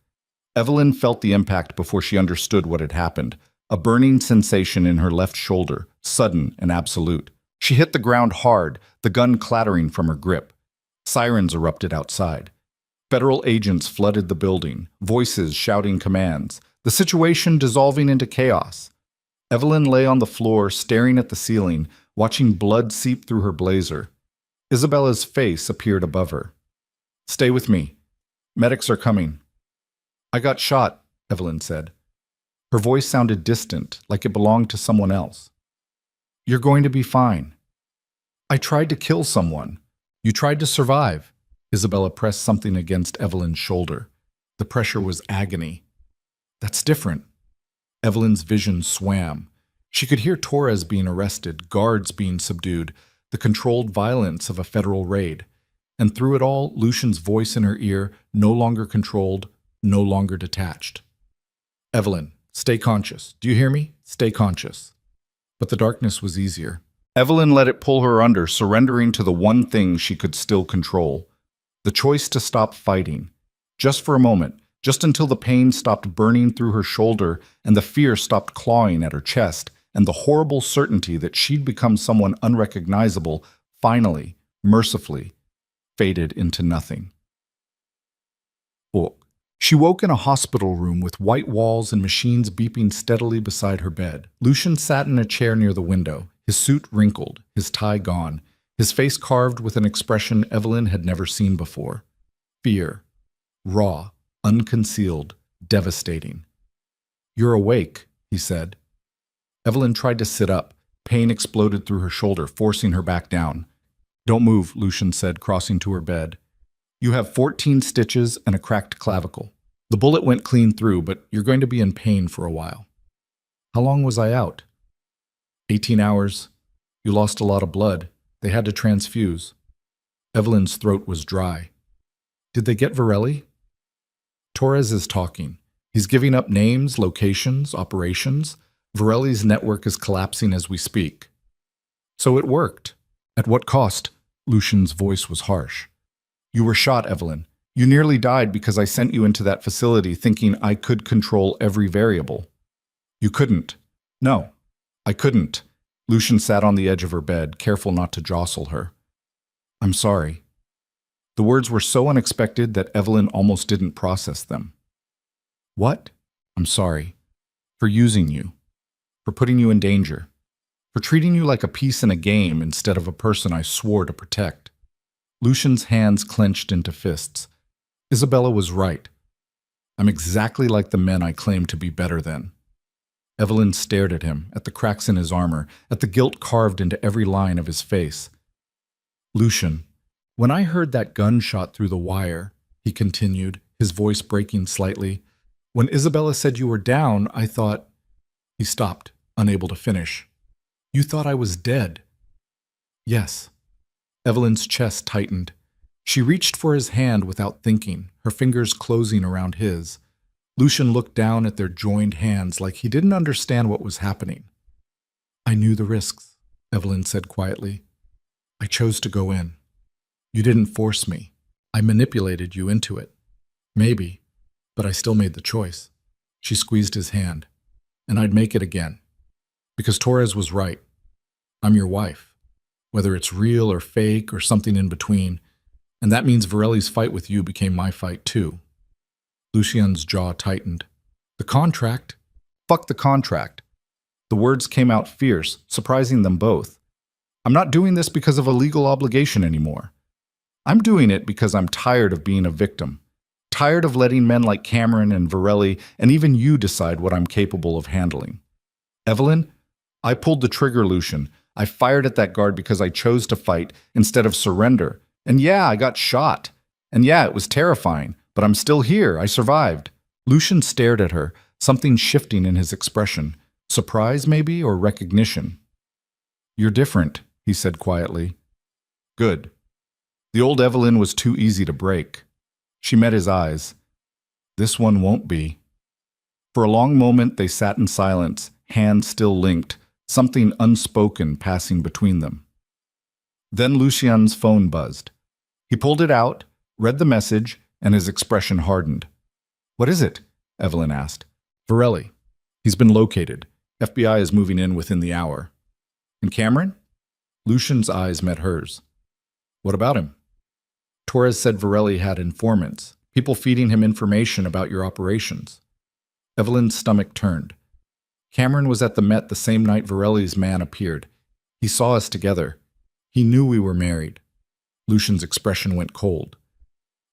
Evelyn felt the impact before she understood what had happened. A burning sensation in her left shoulder, sudden and absolute. She hit the ground hard, the gun clattering from her grip. Sirens erupted outside. Federal agents flooded the building, voices shouting commands, the situation dissolving into chaos. Evelyn lay on the floor, staring at the ceiling, watching blood seep through her blazer. Isabella's face appeared above her. "Stay with me." Medics are coming. I got shot, Evelyn said. Her voice sounded distant, like it belonged to someone else. You're going to be fine. I tried to kill someone. You tried to survive. Isabella pressed something against Evelyn's shoulder. The pressure was agony. That's different. Evelyn's vision swam. She could hear Torres being arrested, guards being subdued, the controlled violence of a federal raid. And through it all, Lucian's voice in her ear, no longer controlled, no longer detached. Evelyn, stay conscious. Do you hear me? Stay conscious. But the darkness was easier. Evelyn let it pull her under, surrendering to the one thing she could still control. The choice to stop fighting. Just for a moment, just until the pain stopped burning through her shoulder and the fear stopped clawing at her chest, and the horrible certainty that she'd become someone unrecognizable finally, mercifully, faded into nothing. She woke in a hospital room with white walls and machines beeping steadily beside her bed. Lucian sat in a chair near the window, his suit wrinkled, his tie gone, his face carved with an expression Evelyn had never seen before. Fear. Raw, unconcealed, devastating. You're awake, he said. Evelyn tried to sit up. Pain exploded through her shoulder, forcing her back down. Don't move, Lucian said, crossing to her bed. You have 14 stitches and a cracked clavicle. The bullet went clean through, but you're going to be in pain for a while. How long was I out? 18 hours. You lost a lot of blood. They had to transfuse. Evelyn's throat was dry. Did they get Varelli? Torres is talking. He's giving up names, locations, operations. Varelli's network is collapsing as we speak. So it worked. At what cost? Lucian's voice was harsh. You were shot, Evelyn. You nearly died because I sent you into that facility thinking I could control every variable. You couldn't. No, I couldn't. Lucian sat on the edge of her bed, careful not to jostle her. I'm sorry. The words were so unexpected that Evelyn almost didn't process them. What? I'm sorry. For using you. For putting you in danger. For treating you like a piece in a game instead of a person I swore to protect. Lucian's hands clenched into fists. Isabella was right. I'm exactly like the men I claimed to be better than. Evelyn stared at him, at the cracks in his armor, at the guilt carved into every line of his face. Lucian, when I heard that gunshot through the wire, he continued, his voice breaking slightly, when Isabella said you were down, I thought... He stopped, unable to finish. You thought I was dead. Yes. Evelyn's chest tightened. She reached for his hand without thinking, her fingers closing around his. Lucian looked down at their joined hands like he didn't understand what was happening. I knew the risks, Evelyn said quietly. I chose to go in. You didn't force me. I manipulated you into it. Maybe, but I still made the choice. She squeezed his hand. And I'd make it again. Because Torres was right. I'm your wife. Whether it's real or fake or something in between. And that means Varelli's fight with you became my fight too. Lucian's jaw tightened. The contract? Fuck the contract. The words came out fierce, surprising them both. I'm not doing this because of a legal obligation anymore. I'm doing it because I'm tired of being a victim. Tired of letting men like Cameron and Varelli and even you decide what I'm capable of handling. Evelyn, I pulled the trigger, Lucian. I fired at that guard because I chose to fight instead of surrender. And yeah, I got shot. And yeah, it was terrifying. But I'm still here. I survived. Lucian stared at her, something shifting in his expression. Surprise, maybe, or recognition. You're different, he said quietly. Good. The old Evelyn was too easy to break. She met his eyes. This one won't be. For a long moment they sat in silence, hands still linked, something unspoken passing between them. Then Lucian's phone buzzed. He pulled it out, read the message, and his expression hardened. What is it? Evelyn asked. Varelli. He's been located. FBI is moving in within the hour. And Cameron? Lucian's eyes met hers. What about him? Torres said Varelli had informants, people feeding him information about your operations. Evelyn's stomach turned. Cameron was at the Met the same night Varelli's man appeared. He saw us together. He knew we were married. Lucian's expression went cold.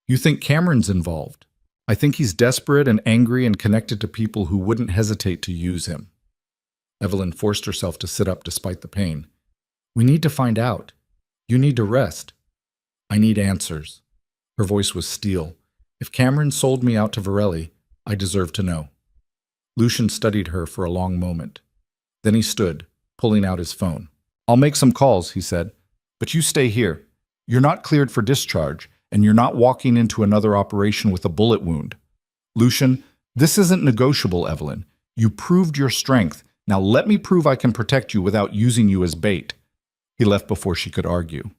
You think Cameron's involved. I think he's desperate and angry and connected to people who wouldn't hesitate to use him. Evelyn forced herself to sit up despite the pain. We need to find out. You need to rest. I need answers. Her voice was steel. If Cameron sold me out to Varelli, I deserve to know. Lucian studied her for a long moment. Then he stood, pulling out his phone. I'll make some calls, he said, but you stay here. You're not cleared for discharge, and you're not walking into another operation with a bullet wound. Lucian, this isn't negotiable, Evelyn. You proved your strength. Now let me prove I can protect you without using you as bait. He left before she could argue.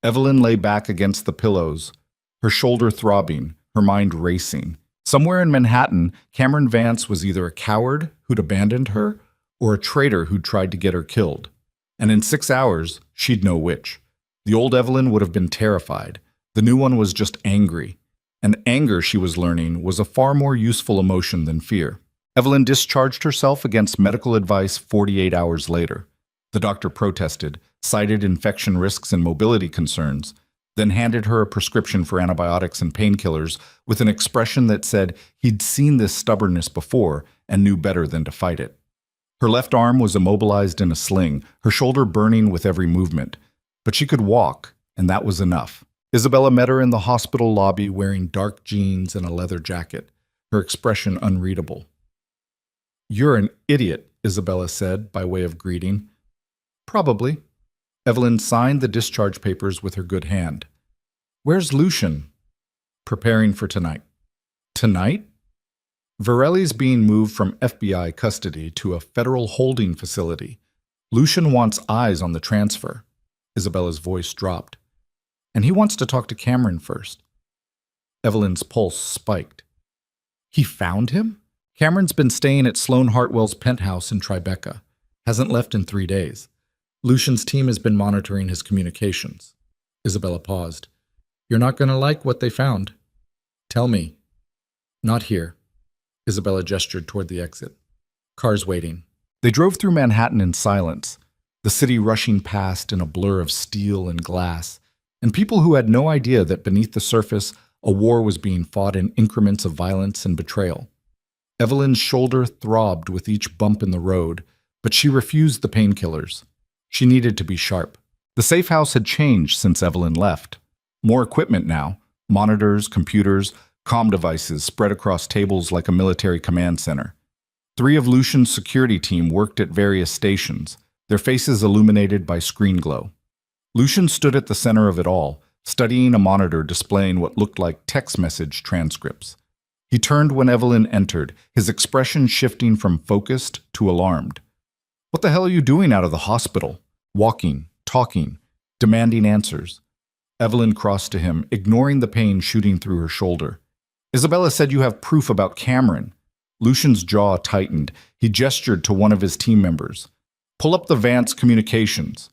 Evelyn lay back against the pillows, her shoulder throbbing, her mind racing. Somewhere in Manhattan, Cameron Vance was either a coward who'd abandoned her or a traitor who'd tried to get her killed. And in 6 hours, she'd know which. The old Evelyn would have been terrified. The new one was just angry. And anger, she was learning, was a far more useful emotion than fear. Evelyn discharged herself against medical advice 48 hours later. The doctor protested, cited infection risks and mobility concerns, then handed her a prescription for antibiotics and painkillers with an expression that said he'd seen this stubbornness before and knew better than to fight it. Her left arm was immobilized in a sling, her shoulder burning with every movement. But she could walk, and that was enough. Isabella met her in the hospital lobby wearing dark jeans and a leather jacket, her expression unreadable. You're an idiot, Isabella said by way of greeting. Probably. Evelyn signed the discharge papers with her good hand. Where's Lucian? Preparing for tonight. Tonight? Varelli's being moved from FBI custody to a federal holding facility. Lucian wants eyes on the transfer. Isabella's voice dropped. And he wants to talk to Cameron first. Evelyn's pulse spiked. He found him? Cameron's been staying at Sloane Hartwell's penthouse in Tribeca. Hasn't left in 3 days. Lucian's team has been monitoring his communications. Isabella paused. You're not going to like what they found. Tell me. Not here. Isabella gestured toward the exit. Cars waiting. They drove through Manhattan in silence, the city rushing past in a blur of steel and glass, and people who had no idea that beneath the surface a war was being fought in increments of violence and betrayal. Evelyn's shoulder throbbed with each bump in the road, but she refused the painkillers. She needed to be sharp. The safe house had changed since Evelyn left. More equipment now, monitors, computers, comm devices spread across tables like a military command center. 3 of Lucian's security team worked at various stations, their faces illuminated by screen glow. Lucian stood at the center of it all, studying a monitor displaying what looked like text message transcripts. He turned when Evelyn entered, his expression shifting from focused to alarmed. What the hell are you doing out of the hospital? Walking, talking, demanding answers. Evelyn crossed to him, ignoring the pain shooting through her shoulder. Isabella said you have proof about Cameron. Lucian's jaw tightened. He gestured to one of his team members. Pull up the Vance communications.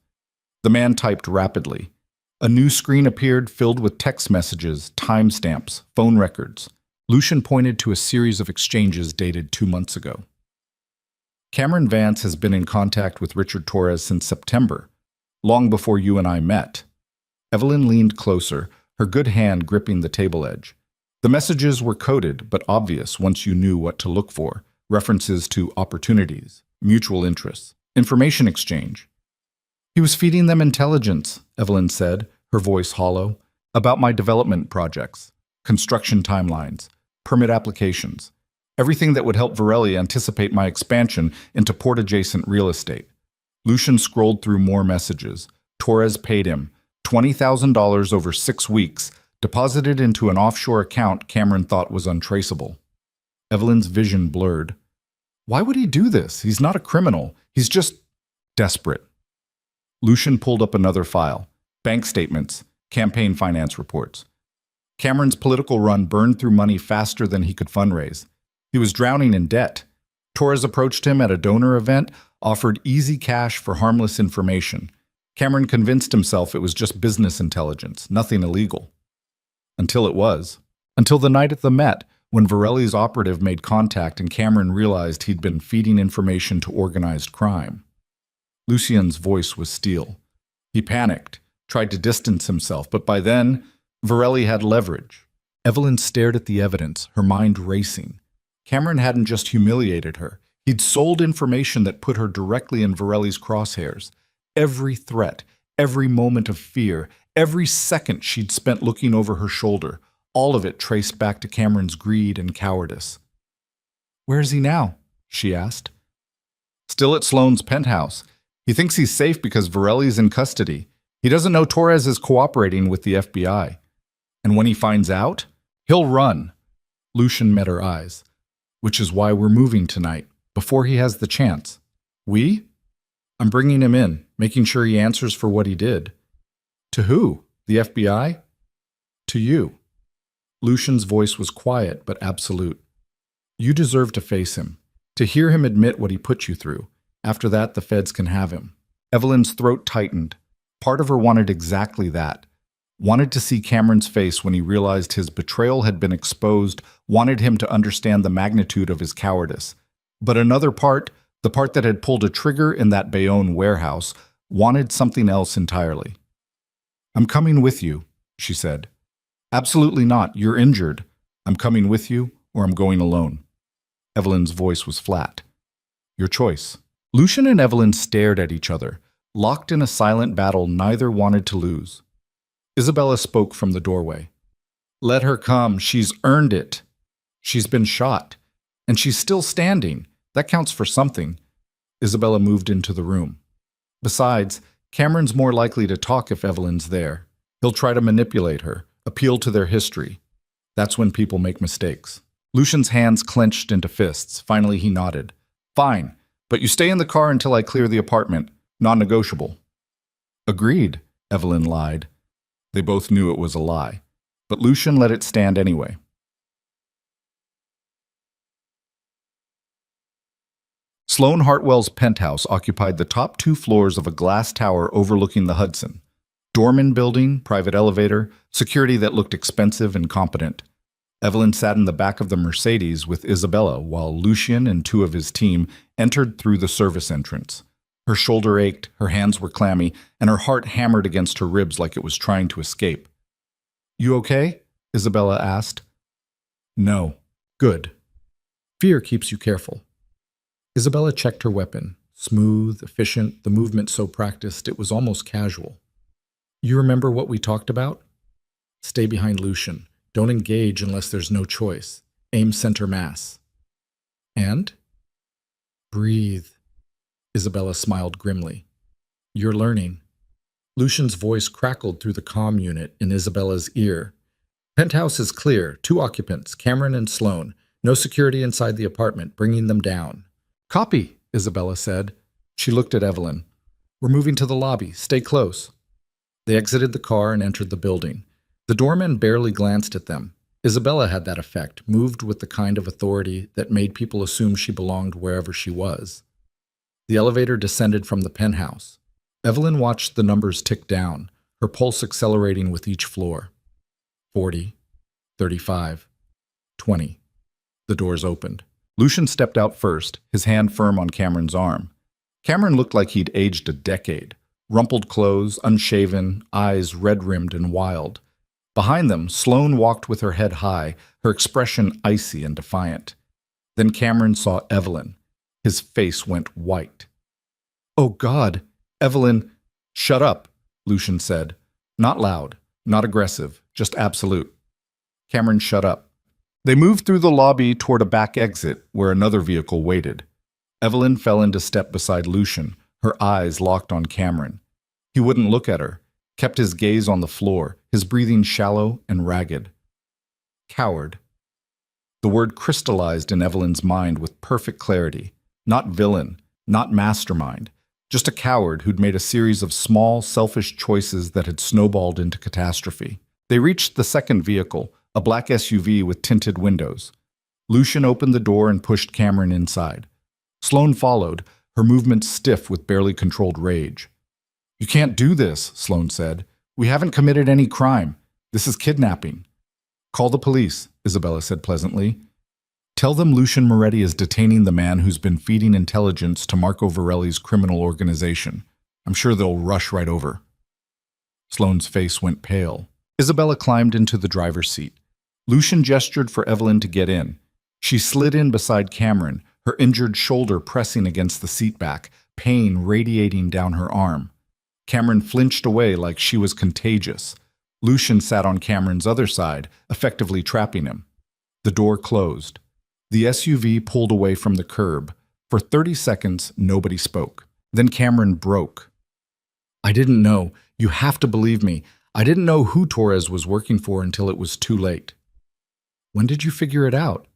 The man typed rapidly. A new screen appeared filled with text messages, timestamps, phone records. Lucian pointed to a series of exchanges dated 2 months ago. Cameron Vance has been in contact with Richard Torres since September, long before you and I met. Evelyn leaned closer, her good hand gripping the table edge. The messages were coded, but obvious once you knew what to look for. References to opportunities, mutual interests, information exchange. He was feeding them intelligence, Evelyn said, her voice hollow, about my development projects, construction timelines, permit applications, everything that would help Varelli anticipate my expansion into port-adjacent real estate. Lucian scrolled through more messages. Torres paid him $20,000 over 6 weeks, deposited into an offshore account Cameron thought was untraceable. Evelyn's vision blurred. Why would he do this? He's not a criminal. He's just desperate. Lucian pulled up another file. Bank statements, campaign finance reports. Cameron's political run burned through money faster than he could fundraise. He was drowning in debt. Torres approached him at a donor event, offered easy cash for harmless information. Cameron convinced himself it was just business intelligence, nothing illegal. Until it was. Until the night at the Met, when Varelli's operative made contact and Cameron realized he'd been feeding information to organized crime. Lucian's voice was steel. He panicked, tried to distance himself, but by then, Varelli had leverage. Evelyn stared at the evidence, her mind racing. Cameron hadn't just humiliated her. He'd sold information that put her directly in Varelli's crosshairs. Every threat, every moment of fear, every second she'd spent looking over her shoulder, all of it traced back to Cameron's greed and cowardice. "Where is he now?" she asked. "Still at Sloane's penthouse. He thinks he's safe because Varelli's in custody. He doesn't know Torres is cooperating with the FBI. And when he finds out, he'll run." Lucian met her eyes. "Which is why we're moving tonight, before he has the chance." "We?" "I'm bringing him in, making sure he answers for what he did." "To who? The FBI?" "To you." Lucian's voice was quiet but absolute. "You deserve to face him, to hear him admit what he put you through. After that, the feds can have him." Evelyn's throat tightened. Part of her wanted exactly that. Wanted to see Cameron's face when he realized his betrayal had been exposed, wanted him to understand the magnitude of his cowardice. But another part, the part that had pulled a trigger in that Bayonne warehouse, wanted something else entirely. "I'm coming with you," she said. "Absolutely not. You're injured. I'm coming with you, or I'm going alone." Evelyn's voice was flat. "Your choice." Lucian and Evelyn stared at each other, locked in a silent battle neither wanted to lose. Isabella spoke from the doorway. "Let her come. She's earned it. She's been shot. And she's still standing. That counts for something." Isabella moved into the room. "Besides, Cameron's more likely to talk if Evelyn's there. He'll try to manipulate her, appeal to their history. That's when people make mistakes." Lucian's hands clenched into fists. Finally, he nodded. "Fine, but you stay in the car until I clear the apartment. Non-negotiable." "Agreed," Evelyn lied. They both knew it was a lie, but Lucian let it stand anyway. Sloane Hartwell's penthouse occupied the top 2 floors of a glass tower overlooking the Hudson. Doorman building, private elevator, security that looked expensive and competent. Evelyn sat in the back of the Mercedes with Isabella while Lucian and 2 of his team entered through the service entrance. Her shoulder ached, her hands were clammy, and her heart hammered against her ribs like it was trying to escape. "You okay?" Isabella asked. "No." "Good. Fear keeps you careful." Isabella checked her weapon. Smooth, efficient, the movement so practiced it was almost casual. "You remember what we talked about?" "Stay behind Lucian. Don't engage unless there's no choice. Aim center mass." "And?" "Breathe." Isabella smiled grimly. "You're learning." Lucian's voice crackled through the comm unit in Isabella's ear. "Penthouse is clear. 2 occupants, Cameron and Sloane. No security inside the apartment, bringing them down." "Copy," Isabella said. She looked at Evelyn. "We're moving to the lobby. Stay close." They exited the car and entered the building. The doorman barely glanced at them. Isabella had that effect, moved with the kind of authority that made people assume she belonged wherever she was. The elevator descended from the penthouse. Evelyn watched the numbers tick down, her pulse accelerating with each floor. 40, 35, 20. The doors opened. Lucian stepped out first, his hand firm on Cameron's arm. Cameron looked like he'd aged a decade. Rumpled clothes, unshaven, eyes red-rimmed and wild. Behind them, Sloane walked with her head high, her expression icy and defiant. Then Cameron saw Evelyn. His face went white. "Oh, God, Evelyn." "Shut up," Lucian said. Not loud, not aggressive, just absolute. Cameron shut up. They moved through the lobby toward a back exit where another vehicle waited. Evelyn fell into step beside Lucian, her eyes locked on Cameron. He wouldn't look at her, kept his gaze on the floor, his breathing shallow and ragged. Coward. The word crystallized in Evelyn's mind with perfect clarity. Not villain, not mastermind, just a coward who'd made a series of small, selfish choices that had snowballed into catastrophe. They reached the second vehicle, a black SUV with tinted windows. Lucian opened the door and pushed Cameron inside. Sloane followed, her movements stiff with barely controlled rage. "You can't do this," Sloane said. "We haven't committed any crime. This is kidnapping." "Call the police," Isabella said pleasantly. "Tell them Lucian Moretti is detaining the man who's been feeding intelligence to Marco Varelli's criminal organization. I'm sure they'll rush right over." Sloane's face went pale. Isabella climbed into the driver's seat. Lucian gestured for Evelyn to get in. She slid in beside Cameron, her injured shoulder pressing against the seat back, pain radiating down her arm. Cameron flinched away like she was contagious. Lucian sat on Cameron's other side, effectively trapping him. The door closed. The SUV pulled away from the curb. For 30 seconds, nobody spoke. Then Cameron broke. "I didn't know. You have to believe me. I didn't know who Torres was working for until it was too late." "When did you figure it out?"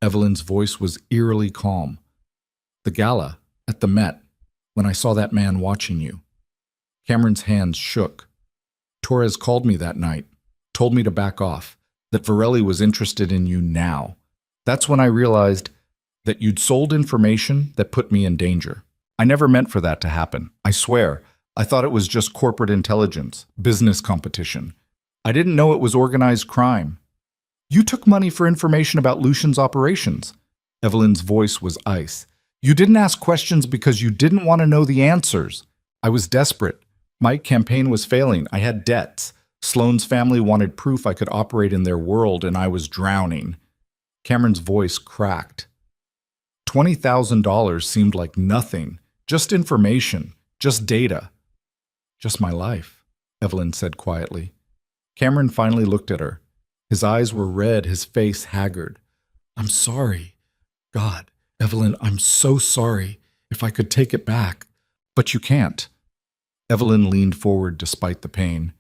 Evelyn's voice was eerily calm. "The gala, at the Met, when I saw that man watching you." Cameron's hands shook. "Torres called me that night, told me to back off, that Varelli was interested in you now. That's when I realized that you'd sold information that put me in danger. I never meant for that to happen. I swear, I thought it was just corporate intelligence, business competition. I didn't know it was organized crime. You took money for information about Lucian's operations." Evelyn's voice was ice. "You didn't ask questions because you didn't want to know the answers. I was desperate. My campaign was failing. I had debts. Sloane's family wanted proof I could operate in their world, and I was drowning." Cameron's voice cracked. $20,000 seemed like nothing. Just information. Just data. "Just my life," Evelyn said quietly. Cameron finally looked at her. His eyes were red, his face haggard. "I'm sorry. God, Evelyn, I'm so sorry. If I could take it back. But you can't." Evelyn leaned forward despite the pain.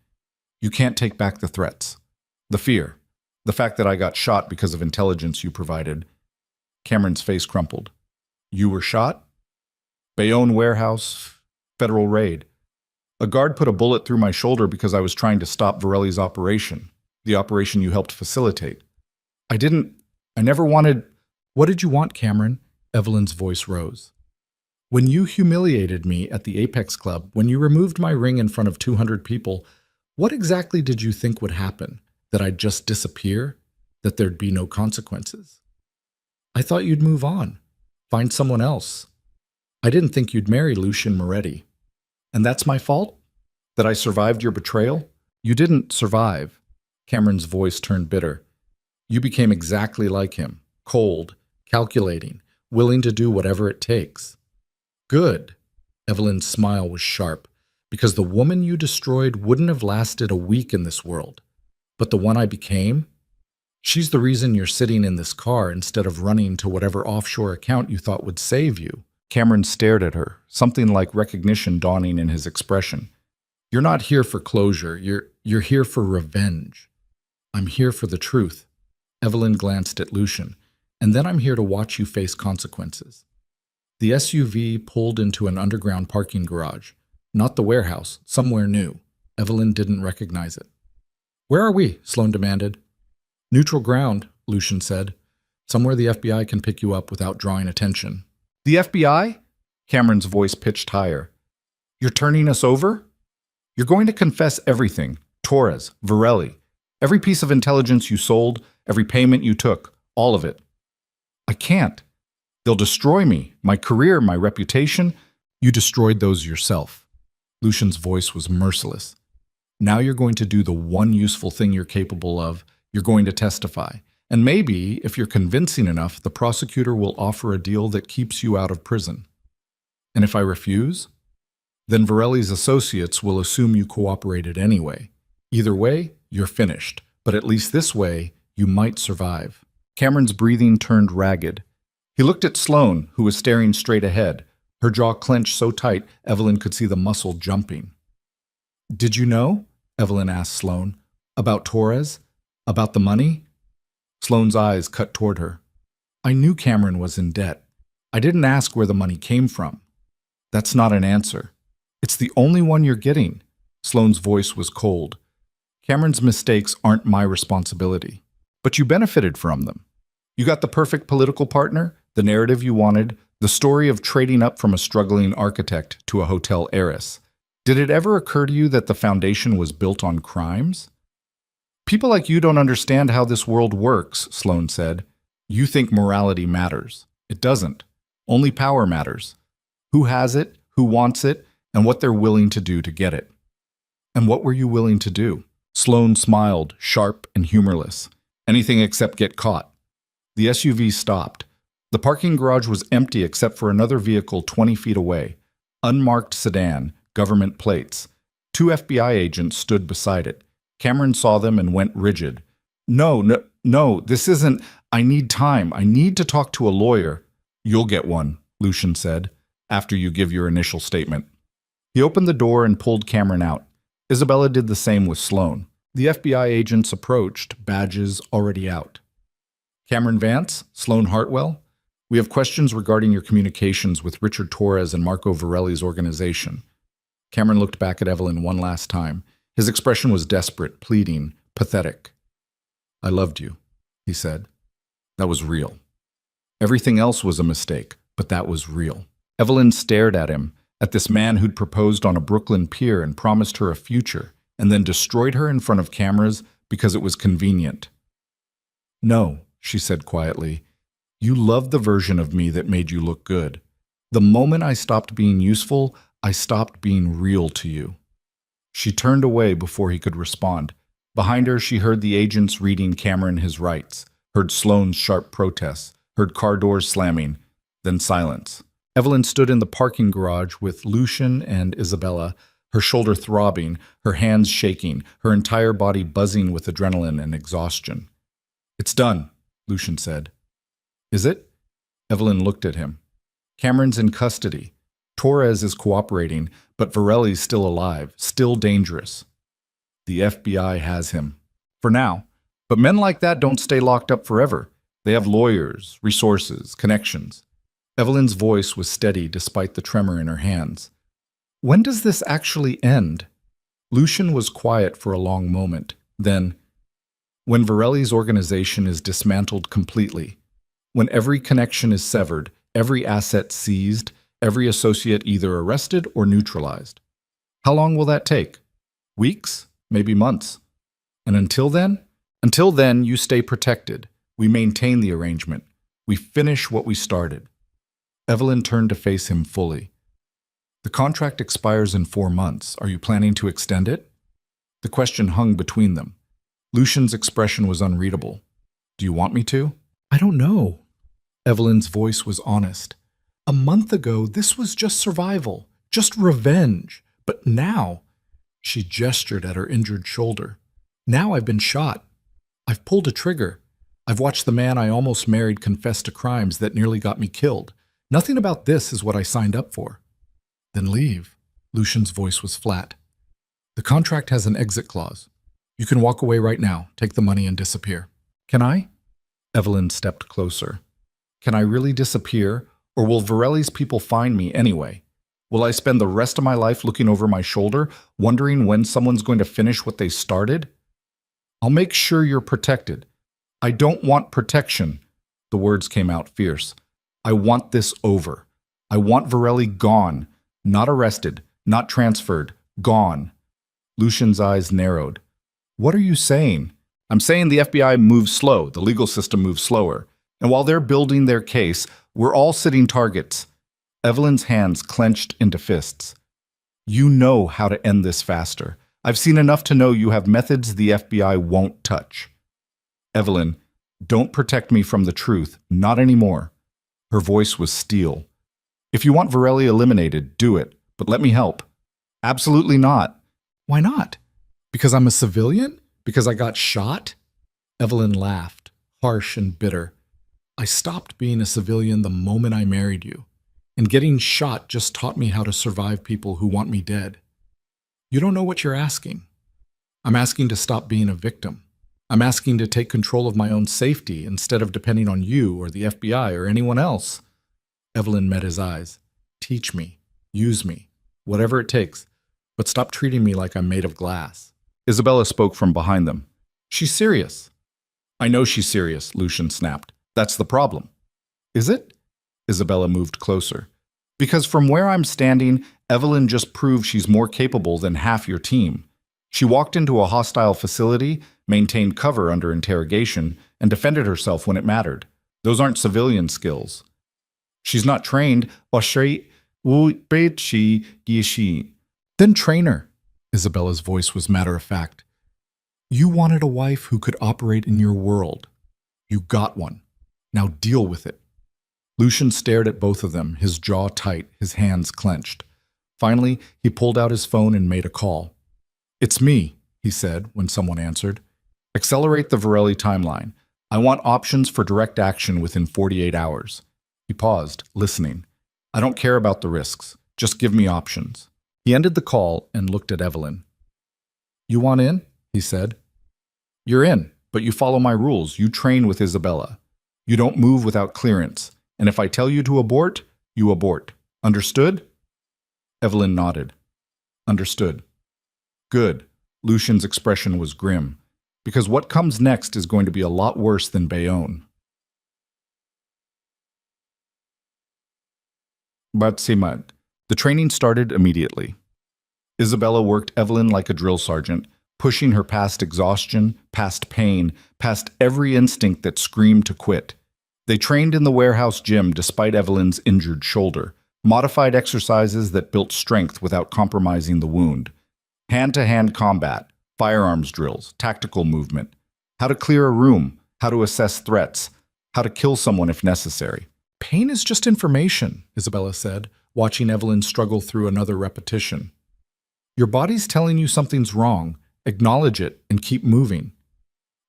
"You can't take back the threats. The fear. The fact that I got shot because of intelligence you provided." Cameron's face crumpled. "You were shot?" "Bayonne warehouse, federal raid. A guard put a bullet through my shoulder because I was trying to stop Varelli's operation, the operation you helped facilitate. I never wanted—" "What did you want, Cameron?" Evelyn's voice rose. "When you humiliated me at the Apex Club, when you removed my ring in front of 200 people, what exactly did you think would happen? That I'd just disappear? That there'd be no consequences? I thought you'd move on, find someone else. I didn't think you'd marry Lucian Moretti. And that's my fault? That I survived your betrayal?" "You didn't survive." Cameron's voice turned bitter. "You became exactly like him, cold, calculating, willing to do whatever it takes." "Good." Evelyn's smile was sharp. "Because the woman you destroyed wouldn't have lasted a week in this world. But the one I became? She's the reason you're sitting in this car instead of running to whatever offshore account you thought would save you." Cameron stared at her, something like recognition dawning in his expression. "You're not here for closure. You're here for revenge." "I'm here for the truth." Evelyn glanced at Lucian. "And then I'm here to watch you face consequences." The SUV pulled into an underground parking garage. Not the warehouse, somewhere new. Evelyn didn't recognize it. "Where are we?" Sloane demanded. "Neutral ground," Lucian said. "Somewhere the FBI can pick you up without drawing attention." "The FBI?" Cameron's voice pitched higher. "You're turning us over? You're going to confess everything. Torres, Varelli, every piece of intelligence you sold, every payment you took, all of it." "I can't. They'll destroy me, my career, my reputation." "You destroyed those yourself." Lucian's voice was merciless. "Now you're going to do the one useful thing you're capable of. You're going to testify. And maybe, if you're convincing enough, the prosecutor will offer a deal that keeps you out of prison. And if I refuse, then Varelli's associates will assume you cooperated anyway. Either way, you're finished. But at least this way, you might survive." Cameron's breathing turned ragged. He looked at Sloane, who was staring straight ahead. Her jaw clenched so tight, Evelyn could see the muscle jumping. "Did you know?" Evelyn asked Sloane. "About Torres? About the money?" Sloane's eyes cut toward her. "I knew Cameron was in debt. I didn't ask where the money came from." "That's not an answer. It's the only one you're getting." Sloane's voice was cold. "Cameron's mistakes aren't my responsibility. But you benefited from them. You got the perfect political partner, the narrative you wanted, the story of trading up from a struggling architect to a hotel heiress. Did it ever occur to you that the foundation was built on crimes?" "People like you don't understand how this world works," Sloane said. "You think morality matters. It doesn't. Only power matters. Who has it, who wants it, and what they're willing to do to get it." "And what were you willing to do?" Sloane smiled, sharp and humorless. Anything except get caught. The SUV stopped. The parking garage was empty except for another vehicle 20 feet away. Unmarked sedan, government plates. 2 FBI agents stood beside it. Cameron saw them and went rigid. No, this isn't. I need time. I need to talk to a lawyer. You'll get one, Lucian said, after you give your initial statement. He opened the door and pulled Cameron out. Isabella did the same with Sloane. The FBI agents approached, badges already out. Cameron Vance, Sloane Hartwell, we have questions regarding your communications with Richard Torres and Marco Varelli's organization. Cameron looked back at Evelyn one last time. His expression was desperate, pleading, pathetic. I loved you, he said. That was real. Everything else was a mistake, but that was real. Evelyn stared at him, at this man who'd proposed on a Brooklyn pier and promised her a future, and then destroyed her in front of cameras because it was convenient. No, she said quietly. You loved the version of me that made you look good. The moment I stopped being useful, I stopped being real to you. She turned away before he could respond. Behind her, she heard the agents reading Cameron his rights, heard Sloane's sharp protests, heard car doors slamming, then silence. Evelyn stood in the parking garage with Lucian and Isabella, her shoulder throbbing, her hands shaking, her entire body buzzing with adrenaline and exhaustion. It's done, Lucian said. Is it? Evelyn looked at him. Cameron's in custody. Torres is cooperating, but Varelli's still alive, still dangerous. The FBI has him. For now. But men like that don't stay locked up forever. They have lawyers, resources, connections. Evelyn's voice was steady despite the tremor in her hands. When does this actually end? Lucian was quiet for a long moment. Then, when Varelli's organization is dismantled completely, when every connection is severed, every asset seized, every associate either arrested or neutralized. How long will that take? Weeks? Maybe months. And until then? Until then, you stay protected. We maintain the arrangement. We finish what we started. Evelyn turned to face him fully. The contract expires in 4 months. Are you planning to extend it? The question hung between them. Lucian's expression was unreadable. Do you want me to? I don't know. Evelyn's voice was honest. A month ago, this was just survival, just revenge. But now, she gestured at her injured shoulder. Now I've been shot. I've pulled a trigger. I've watched the man I almost married confess to crimes that nearly got me killed. Nothing about this is what I signed up for. Then leave. Lucian's voice was flat. The contract has an exit clause. You can walk away right now, take the money and disappear. Can I? Evelyn stepped closer. Can I really disappear, or will Varelli's people find me anyway? Will I spend the rest of my life looking over my shoulder, wondering when someone's going to finish what they started? I'll make sure you're protected. I don't want protection. The words came out fierce. I want this over. I want Varelli gone. Not arrested, not transferred, gone. Lucian's eyes narrowed. What are you saying? I'm saying the FBI moves slow, the legal system moves slower. And while they're building their case, we're all sitting targets. Evelyn's hands clenched into fists. You know how to end this faster. I've seen enough to know you have methods the FBI won't touch. Evelyn, don't protect me from the truth, not anymore. Her voice was steel. If you want Varelli eliminated, do it, but let me help. Absolutely not. Why not? Because I'm a civilian? Because I got shot? Evelyn laughed, harsh and bitter. I stopped being a civilian the moment I married you, and getting shot just taught me how to survive people who want me dead. You don't know what you're asking. I'm asking to stop being a victim. I'm asking to take control of my own safety instead of depending on you or the FBI or anyone else. Evelyn met his eyes. Teach me. Use me. Whatever it takes. But stop treating me like I'm made of glass. Isabella spoke from behind them. She's serious. I know she's serious, Lucian snapped. That's the problem. Is it? Isabella moved closer. Because from where I'm standing, Evelyn just proved she's more capable than half your team. She walked into a hostile facility, maintained cover under interrogation, and defended herself when it mattered. Those aren't civilian skills. She's not trained. Then train her. Isabella's voice was matter-of-fact. You wanted a wife who could operate in your world. You got one. Now deal with it. Lucian stared at both of them, his jaw tight, his hands clenched. Finally, he pulled out his phone and made a call. "It's me," he said when someone answered. "Accelerate the Varelli timeline. I want options for direct action within 48 hours. He paused, listening. "I don't care about the risks. Just give me options." He ended the call and looked at Evelyn. "You want in?" he said. "You're in, but you follow my rules. You train with Isabella. You don't move without clearance. And if I tell you to abort, you abort. Understood?" Evelyn nodded. "Understood." "Good." Lucian's expression was grim. "Because what comes next is going to be a lot worse than Bayonne." Batsimad. The training started immediately. Isabella worked Evelyn like a drill sergeant, pushing her past exhaustion, past pain, past every instinct that screamed to quit. They trained in the warehouse gym despite Evelyn's injured shoulder, modified exercises that built strength without compromising the wound. Hand-to-hand combat, firearms drills, tactical movement, how to clear a room, how to assess threats, how to kill someone if necessary. "Pain is just information," Isabella said, watching Evelyn struggle through another repetition. "Your body's telling you something's wrong. Acknowledge it and keep moving."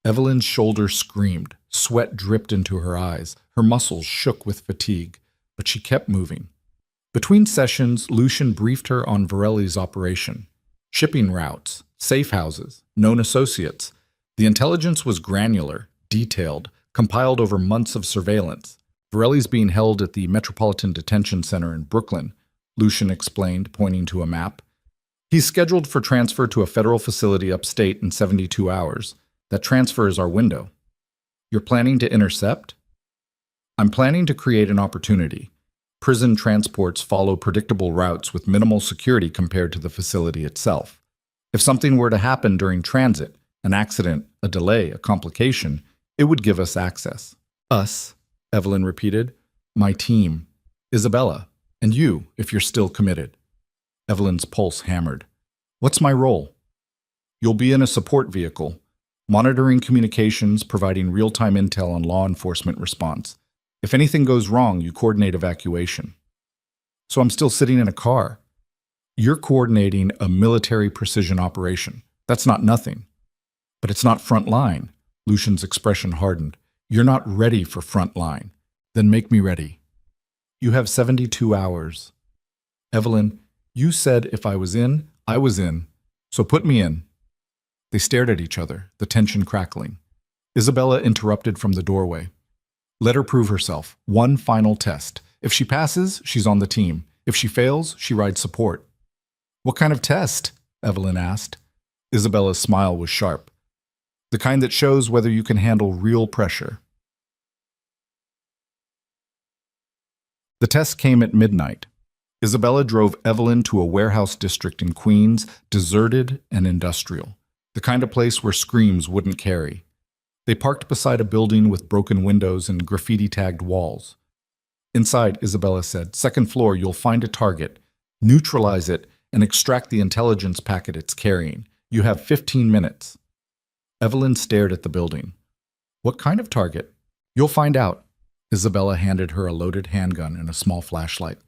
Evelyn's shoulder screamed. Sweat dripped into her eyes. Her muscles shook with fatigue, but she kept moving. Between sessions, Lucian briefed her on Varelli's operation. Shipping routes, safe houses, known associates. The intelligence was granular, detailed, compiled over months of surveillance. "Varelli's being held at the Metropolitan Detention Center in Brooklyn," Lucian explained, pointing to a map. "He's scheduled for transfer to a federal facility upstate in 72 hours. That transfer is our window." "You're planning to intercept?" "I'm planning to create an opportunity. Prison transports follow predictable routes with minimal security compared to the facility itself. If something were to happen during transit, an accident, a delay, a complication, it would give us access." "Us," Evelyn repeated. "My team. Isabella. And you, if you're still committed." Evelyn's pulse hammered. "What's my role?" "You'll be in a support vehicle, monitoring communications, providing real-time intel on law enforcement response. If anything goes wrong, you coordinate evacuation." "So I'm still sitting in a car." "You're coordinating a military precision operation. That's not nothing." "But it's not front line." Lucian's expression hardened. "You're not ready for front line. Then make me ready." "You have 72 hours. "Evelyn, you said if I was in, I was in. So put me in." They stared at each other, the tension crackling. Isabella interrupted from the doorway. "Let her prove herself. One final test. If she passes, she's on the team. If she fails, she rides support." "What kind of test?" Evelyn asked. Isabella's smile was sharp. "The kind that shows whether you can handle real pressure." The test came at midnight. Isabella drove Evelyn to a warehouse district in Queens, deserted and industrial. The kind of place where screams wouldn't carry. They parked beside a building with broken windows and graffiti-tagged walls. Inside, Isabella said, "Second floor, you'll find a target. Neutralize it and extract the intelligence packet it's carrying. You have 15 minutes." Evelyn stared at the building. "What kind of target?" "You'll find out." Isabella handed her a loaded handgun and a small flashlight.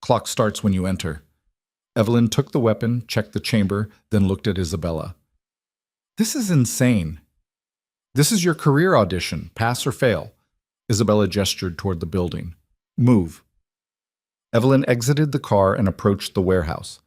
"Clock starts when you enter." Evelyn took the weapon, checked the chamber, then looked at Isabella. "This is insane." "This is your career audition, pass or fail." Isabella gestured toward the building. "Move." Evelyn exited the car and approached the warehouse.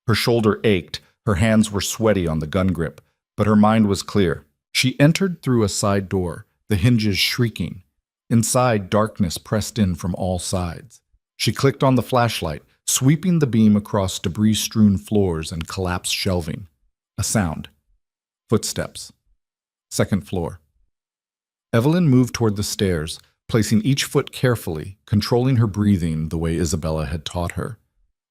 Her shoulder ached, her hands were sweaty on the gun grip, but her mind was clear. She entered through a side door, the hinges shrieking. Inside, darkness pressed in from all sides. She clicked on the flashlight, sweeping the beam across debris-strewn floors and collapsed shelving. A sound. Footsteps. Second floor. Evelyn moved toward the stairs, placing each foot carefully, controlling her breathing the way Isabella had taught her.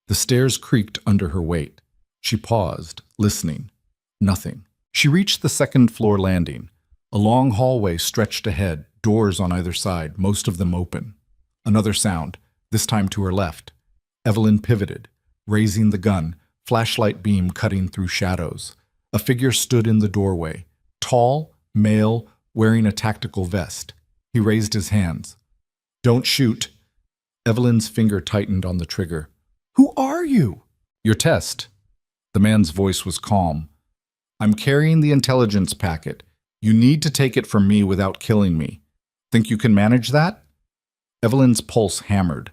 The stairs creaked under her weight. She paused, listening. Nothing. She reached the second-floor landing. A long hallway stretched ahead, doors on either side, most of them open. Another sound, this time to her left. Evelyn pivoted, raising the gun, flashlight beam cutting through shadows. A figure stood in the doorway, Tall, male, wearing a tactical vest. He raised his hands. "Don't shoot." Evelyn's finger tightened on the trigger. "Who are you?" "Your test." The man's voice was calm. "I'm carrying the intelligence packet. You need to take it from me without killing me. Think you can manage that?" Evelyn's pulse hammered.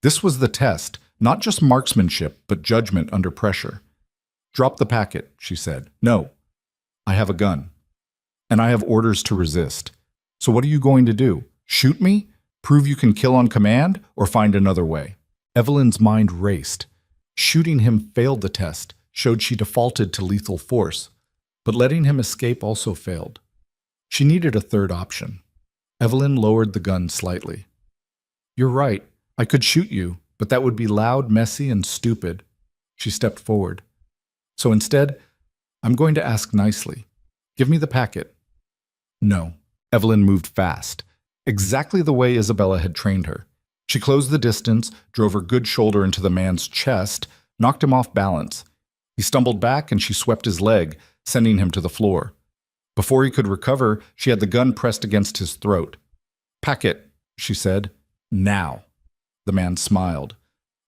This was the test, not just marksmanship, but judgment under pressure. "Drop the packet," she said. "No. I have a gun. And I have orders to resist. So what are you going to do? Shoot me? Prove you can kill on command? Or find another way?" Evelyn's mind raced. Shooting him failed the test, showed she defaulted to lethal force. But letting him escape also failed. She needed a third option. Evelyn lowered the gun slightly. "You're right. I could shoot you, but that would be loud, messy, and stupid." She stepped forward. "So instead, I'm going to ask nicely. Give me the packet." "No." Evelyn moved fast, exactly the way Isabella had trained her. She closed the distance, drove her good shoulder into the man's chest, knocked him off balance. He stumbled back and she swept his leg, sending him to the floor. Before he could recover, she had the gun pressed against his throat. "Packet," she said. "Now." The man smiled.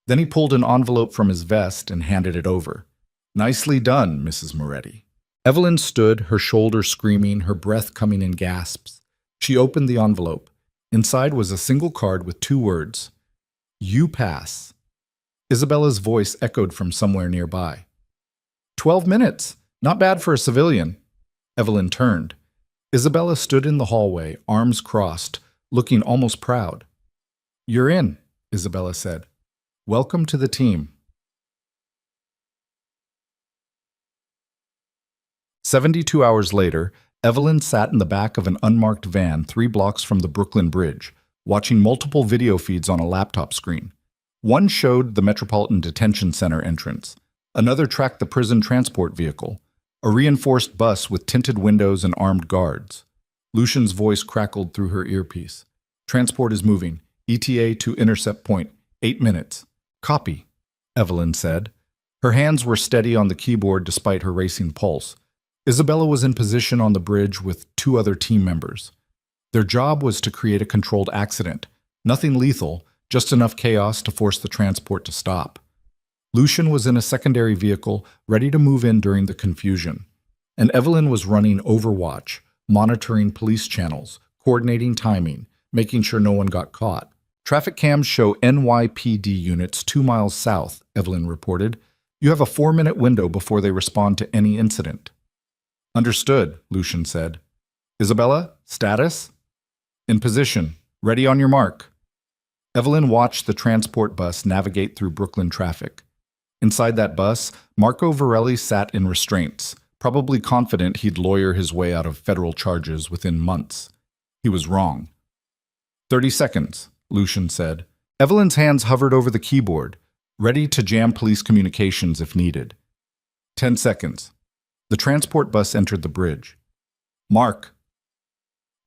Then he pulled an envelope from his vest and handed it over. "Nicely done, Mrs. Moretti." Evelyn stood, her shoulders screaming, her breath coming in gasps. She opened the envelope. Inside was a single card with 2 words. "You pass." Isabella's voice echoed from somewhere nearby. 12 minutes. Not bad for a civilian." Evelyn turned. Isabella stood in the hallway, arms crossed, looking almost proud. "You're in," Isabella said. "Welcome to the team." 72 hours later, Evelyn sat in the back of an unmarked van 3 blocks from the Brooklyn Bridge, watching multiple video feeds on a laptop screen. One showed the Metropolitan Detention Center entrance. Another tracked the prison transport vehicle, a reinforced bus with tinted windows and armed guards. Lucian's voice crackled through her earpiece. "Transport is moving. ETA to intercept point. 8 minutes." "Copy," Evelyn said. Her hands were steady on the keyboard despite her racing pulse. Isabella was in position on the bridge with 2 other team members. Their job was to create a controlled accident. Nothing lethal, just enough chaos to force the transport to stop. Lucian was in a secondary vehicle, ready to move in during the confusion. And Evelyn was running Overwatch, monitoring police channels, coordinating timing, making sure no one got caught. "Traffic cams show NYPD units 2 miles south," Evelyn reported. "You have a 4-minute window before they respond to any incident." "Understood," Lucian said. "Isabella, status?" "In position. Ready on your mark." Evelyn watched the transport bus navigate through Brooklyn traffic. Inside that bus, Marco Varelli sat in restraints, probably confident he'd lawyer his way out of federal charges within months. He was wrong. 30 seconds, Lucian said. Evelyn's hands hovered over the keyboard, ready to jam police communications if needed. 10 seconds. The transport bus entered the bridge. "Mark."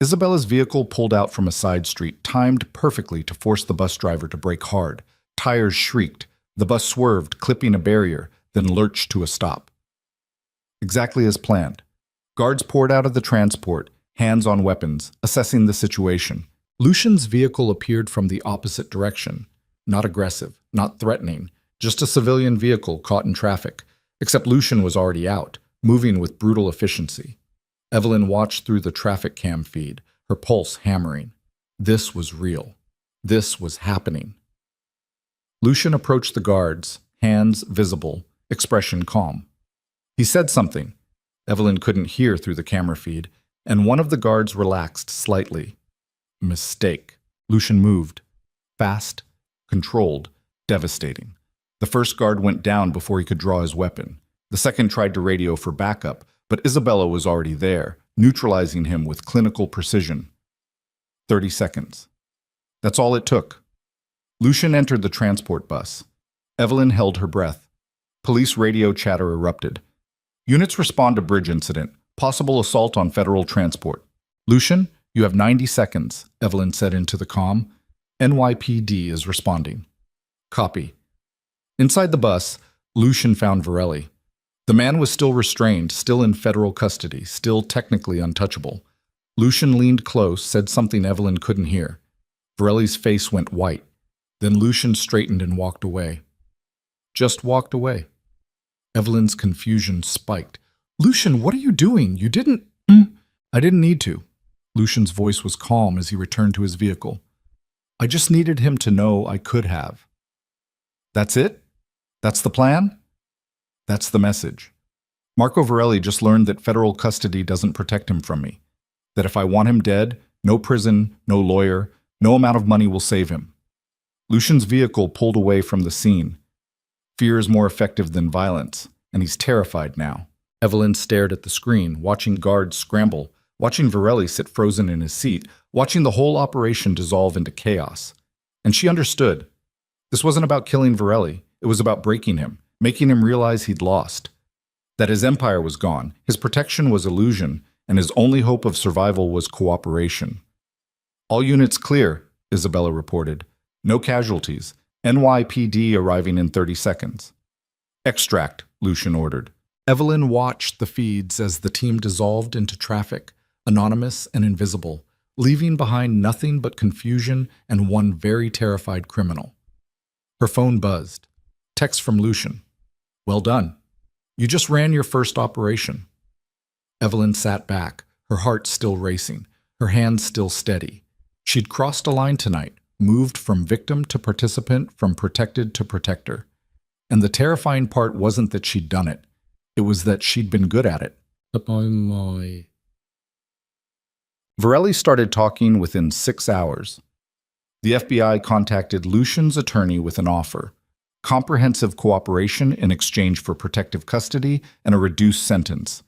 Isabella's vehicle pulled out from a side street, timed perfectly to force the bus driver to brake hard. Tires shrieked. The bus swerved, clipping a barrier, then lurched to a stop. Exactly as planned. Guards poured out of the transport, hands on weapons, assessing the situation. Lucian's vehicle appeared from the opposite direction. Not aggressive, not threatening, just a civilian vehicle caught in traffic, except Lucian was already out, moving with brutal efficiency. Evelyn watched through the traffic cam feed, her pulse hammering. This was real. This was happening. Lucian approached the guards, hands visible, expression calm. He said something. Evelyn couldn't hear through the camera feed, and one of the guards relaxed slightly. Mistake. Lucian moved. Fast, controlled, devastating. The first guard went down before he could draw his weapon. The second tried to radio for backup, but Isabella was already there, neutralizing him with clinical precision. 30 seconds. That's all it took. Lucian entered the transport bus. Evelyn held her breath. Police radio chatter erupted. Units respond to bridge incident. Possible assault on federal transport. Lucian, you have 90 seconds, Evelyn said into the comm. NYPD is responding. Copy. Inside the bus, Lucian found Varelli. The man was still restrained, still in federal custody, still technically untouchable. Lucian leaned close, said something Evelyn couldn't hear. Varelli's face went white. Then Lucian straightened and walked away. Just walked away. Evelyn's confusion spiked. "Lucian, what are you doing? You didn't—" "I didn't need to." Lucian's voice was calm as he returned to his vehicle. "I just needed him to know I could have." "That's it? That's the plan?" "That's the message. Marco Varelli just learned that federal custody doesn't protect him from me. That if I want him dead, no prison, no lawyer, no amount of money will save him." Lucian's vehicle pulled away from the scene. Fear is more effective than violence, and he's terrified now. Evelyn stared at the screen, watching guards scramble, watching Varelli sit frozen in his seat, watching the whole operation dissolve into chaos. And she understood. This wasn't about killing Varelli. It was about breaking him, making him realize he'd lost. That his empire was gone, his protection was illusion, and his only hope of survival was cooperation. "All units clear," Isabella reported. "No casualties. NYPD arriving in 30 seconds. "Extract," Lucian ordered. Evelyn watched the feeds as the team dissolved into traffic, anonymous and invisible, leaving behind nothing but confusion and one very terrified criminal. Her phone buzzed. Text from Lucian. "Well done. You just ran your first operation." Evelyn sat back, her heart still racing, her hands still steady. She'd crossed a line tonight, moved from victim to participant, from protected to protector. And the terrifying part wasn't that she'd done it. It was that she'd been good at it. Varelli started talking within 6 hours. The FBI contacted Lucian's attorney with an offer: comprehensive cooperation in exchange for protective custody and a reduced sentence.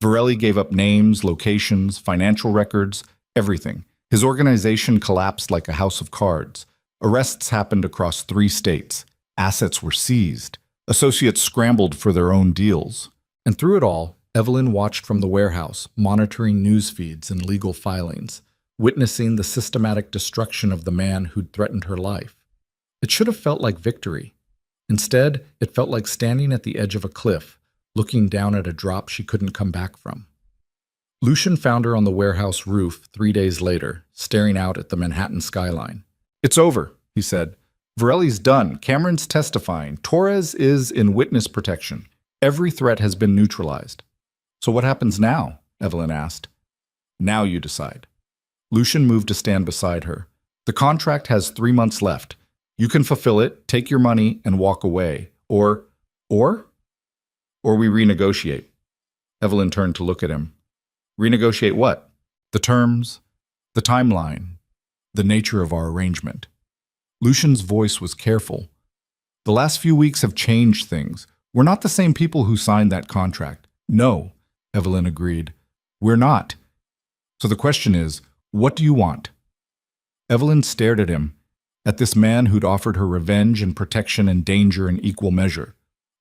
Varelli gave up names, locations, financial records, everything. His organization collapsed like a house of cards. Arrests happened across 3 states. Assets were seized. Associates scrambled for their own deals. And through it all, Evelyn watched from the warehouse, monitoring news feeds and legal filings, witnessing the systematic destruction of the man who'd threatened her life. It should have felt like victory. Instead, it felt like standing at the edge of a cliff, looking down at a drop she couldn't come back from. Lucian found her on the warehouse roof 3 days later, staring out at the Manhattan skyline. "It's over," he said. "Varelli's done. Cameron's testifying. Torres is in witness protection. Every threat has been neutralized." "So what happens now?" Evelyn asked. "Now you decide." Lucian moved to stand beside her. "The contract has 3 months left. You can fulfill it, take your money, and walk away. Or we renegotiate." Evelyn turned to look at him. "Renegotiate what?" "The terms, the timeline, the nature of our arrangement." Lucian's voice was careful. "The last few weeks have changed things. We're not the same people who signed that contract." "No," Evelyn agreed. "We're not. So the question is, what do you want?" Evelyn stared at him, at this man who'd offered her revenge and protection and danger in equal measure,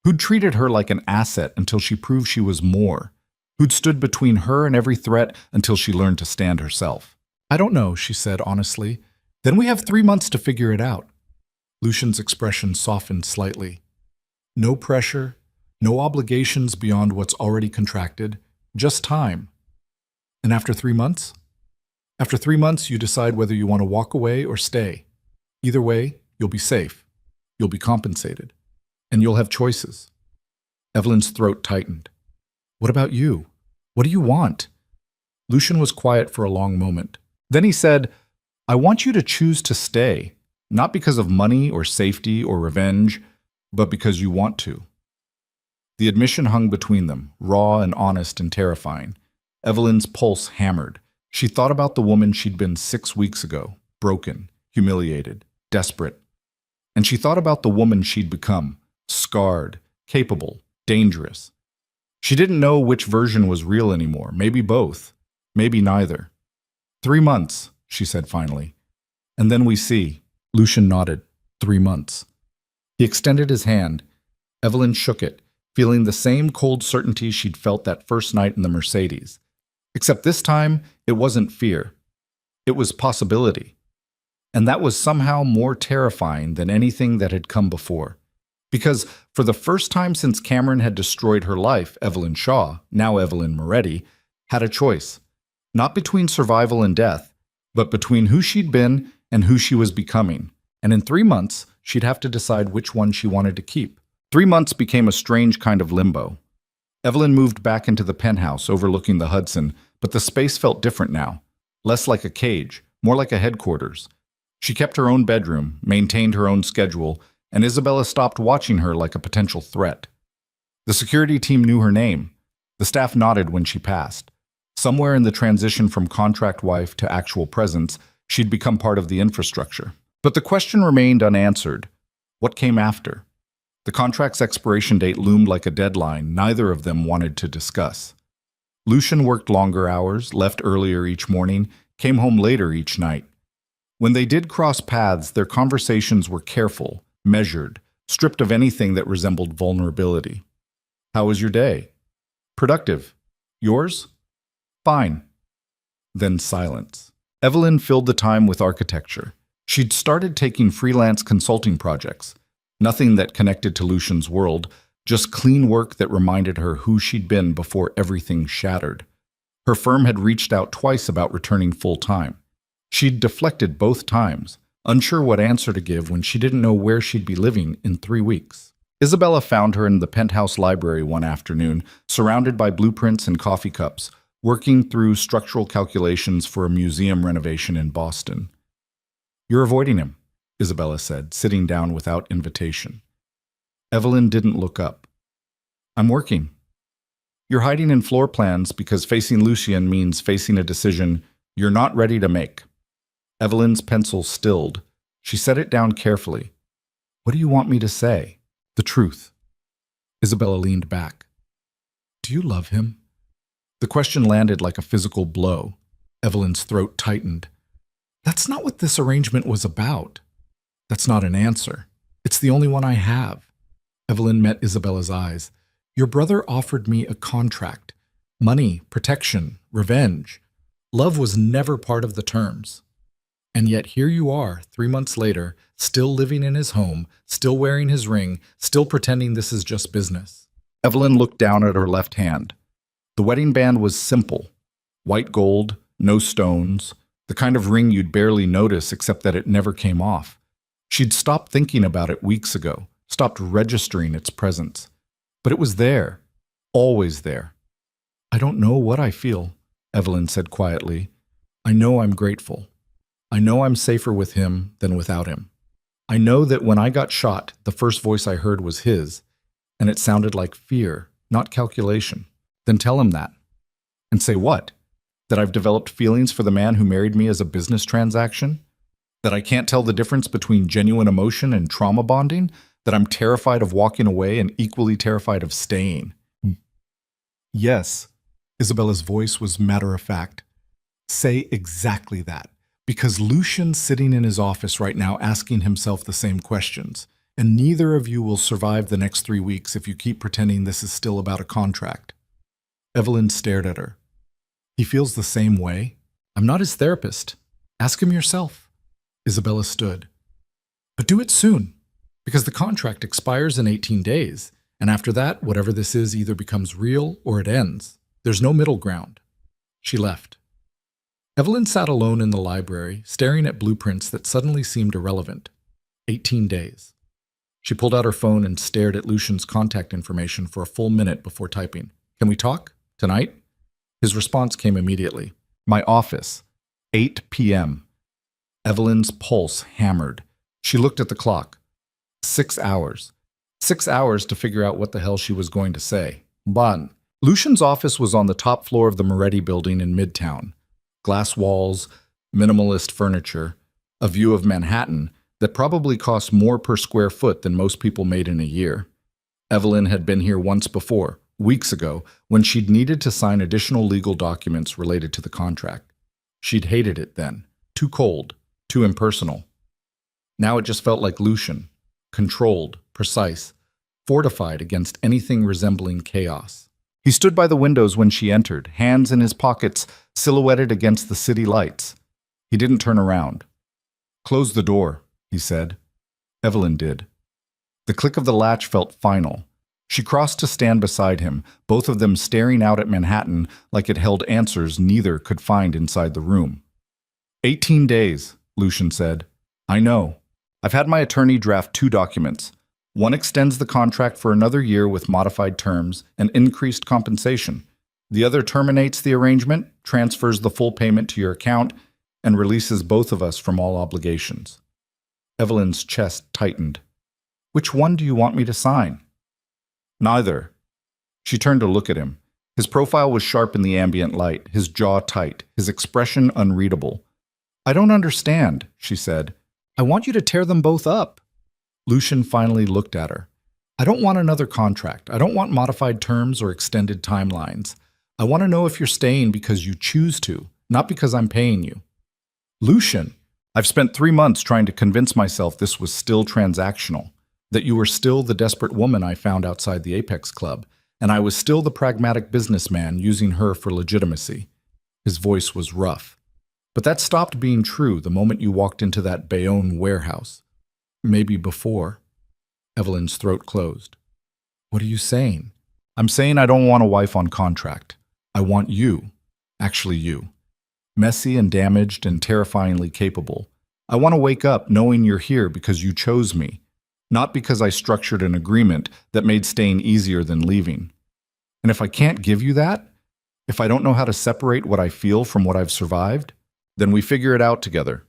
who'd treated her like an asset until she proved she was more, who'd stood between her and every threat until she learned to stand herself. "I don't know," she said honestly. "Then we have 3 months to figure it out." Lucian's expression softened slightly. No pressure, no obligations beyond what's already contracted, just time. "And after 3 months?" "After 3 months, you decide whether you want to walk away or stay. Either way, you'll be safe. You'll be compensated. And you'll have choices." Evelyn's throat tightened. "What about you? What do you want?" Lucian was quiet for a long moment. Then he said, "I want you to choose to stay, not because of money or safety or revenge, but because you want to." The admission hung between them, raw and honest and terrifying. Evelyn's pulse hammered. She thought about the woman she'd been 6 weeks ago, broken, humiliated, desperate. And she thought about the woman she'd become, scarred, capable, dangerous. She didn't know which version was real anymore, maybe both, maybe neither. 3 months, she said finally. "And then we see." Lucian nodded. 3 months. He extended his hand. Evelyn shook it, feeling the same cold certainty she'd felt that first night in the Mercedes. Except this time, it wasn't fear. It was possibility. And that was somehow more terrifying than anything that had come before. Because for the first time since Cameron had destroyed her life, Evelyn Shaw, now Evelyn Moretti, had a choice. Not between survival and death, but between who she'd been and who she was becoming. And in 3 months, she'd have to decide which one she wanted to keep. 3 months became a strange kind of limbo. Evelyn moved back into the penthouse overlooking the Hudson, but the space felt different now. Less like a cage, more like a headquarters. She kept her own bedroom, maintained her own schedule, and Isabella stopped watching her like a potential threat. The security team knew her name. The staff nodded when she passed. Somewhere in the transition from contract wife to actual presence, she'd become part of the infrastructure. But the question remained unanswered. What came after? The contract's expiration date loomed like a deadline neither of them wanted to discuss. Lucian worked longer hours, left earlier each morning, came home later each night. When they did cross paths, their conversations were careful, measured, stripped of anything that resembled vulnerability. How was your day? Productive. Yours? Fine. Then silence. Evelyn filled the time with architecture. She'd started taking freelance consulting projects. Nothing that connected to Lucian's world, just clean work that reminded her who she'd been before everything shattered. Her firm had reached out twice about returning full-time. She'd deflected both times, unsure what answer to give when she didn't know where she'd be living in 3 weeks. Isabella found her in the penthouse library one afternoon, surrounded by blueprints and coffee cups, working through structural calculations for a museum renovation in Boston. "You're avoiding him," Isabella said, sitting down without invitation. Evelyn didn't look up. "I'm working." "You're hiding in floor plans because facing Lucian means facing a decision you're not ready to make." Evelyn's pencil stilled. She set it down carefully. "What do you want me to say?" "The truth." Isabella leaned back. "Do you love him?" The question landed like a physical blow. Evelyn's throat tightened. "That's not what this arrangement was about." "That's not an answer. It's the only one I have." Evelyn met Isabella's eyes. "Your brother offered me a contract. Money, protection, revenge. Love was never part of the terms. And yet here you are, 3 months later, still living in his home, still wearing his ring, still pretending this is just business." Evelyn looked down at her left hand. The wedding band was simple. White gold, no stones, the kind of ring you'd barely notice except that it never came off. She'd stopped thinking about it weeks ago, stopped registering its presence. But it was there, always there. "I don't know what I feel," Evelyn said quietly. "I know I'm grateful. I know I'm safer with him than without him. I know that when I got shot, the first voice I heard was his, and it sounded like fear, not calculation." "Then tell him that." "And say what? That I've developed feelings for the man who married me as a business transaction? That I can't tell the difference between genuine emotion and trauma bonding? That I'm terrified of walking away and equally terrified of staying?" "Yes." Isabella's voice was matter-of-fact. "Say exactly that. Because Lucian's sitting in his office right now asking himself the same questions, and neither of you will survive the next 3 weeks if you keep pretending this is still about a contract." Evelyn stared at her. "He feels the same way? I'm not his therapist. Ask him yourself." Isabella stood. "But do it soon, because the contract expires in 18 days, and after that, whatever this is either becomes real or it ends. There's no middle ground." She left. Evelyn sat alone in the library, staring at blueprints that suddenly seemed irrelevant. 18 days. She pulled out her phone and stared at Lucian's contact information for a full minute before typing. "Can we talk? Tonight?" His response came immediately. "My office. 8 p.m. Evelyn's pulse hammered. She looked at the clock. 6 hours. 6 hours to figure out what the hell she was going to say. Ban. Lucian's office was on the top floor of the Moretti building in Midtown. Glass walls, minimalist furniture, a view of Manhattan that probably cost more per square foot than most people made in a year. Evelyn had been here once before, weeks ago, when she'd needed to sign additional legal documents related to the contract. She'd hated it then. Too cold, too impersonal. Now it just felt like Lucian, controlled, precise, fortified against anything resembling chaos. He stood by the windows when she entered, hands in his pockets, silhouetted against the city lights. He didn't turn around. "Close the door," he said. Evelyn did. The click of the latch felt final. She crossed to stand beside him, both of them staring out at Manhattan like it held answers neither could find inside the room. 18 days, Lucian said. I know. I've had my attorney draft 2 documents. One extends the contract for another year with modified terms and increased compensation. The other terminates the arrangement, transfers the full payment to your account, and releases both of us from all obligations. Evelyn's chest tightened. Which one do you want me to sign? Neither. She turned to look at him. His profile was sharp in the ambient light, his jaw tight, his expression unreadable. I don't understand, she said. I want you to tear them both up. Lucian finally looked at her. I don't want another contract. I don't want modified terms or extended timelines. I want to know if you're staying because you choose to, not because I'm paying you. Lucian, I've spent 3 months trying to convince myself this was still transactional, that you were still the desperate woman I found outside the Apex Club, and I was still the pragmatic businessman using her for legitimacy. His voice was rough. But that stopped being true the moment you walked into that Bayonne warehouse. Maybe before. Evelyn's throat closed. What are you saying? I'm saying I don't want a wife on contract. I want you. Actually you. Messy and damaged and terrifyingly capable. I want to wake up knowing you're here because you chose me, not because I structured an agreement that made staying easier than leaving. And if I can't give you that, if I don't know how to separate what I feel from what I've survived, then we figure it out together.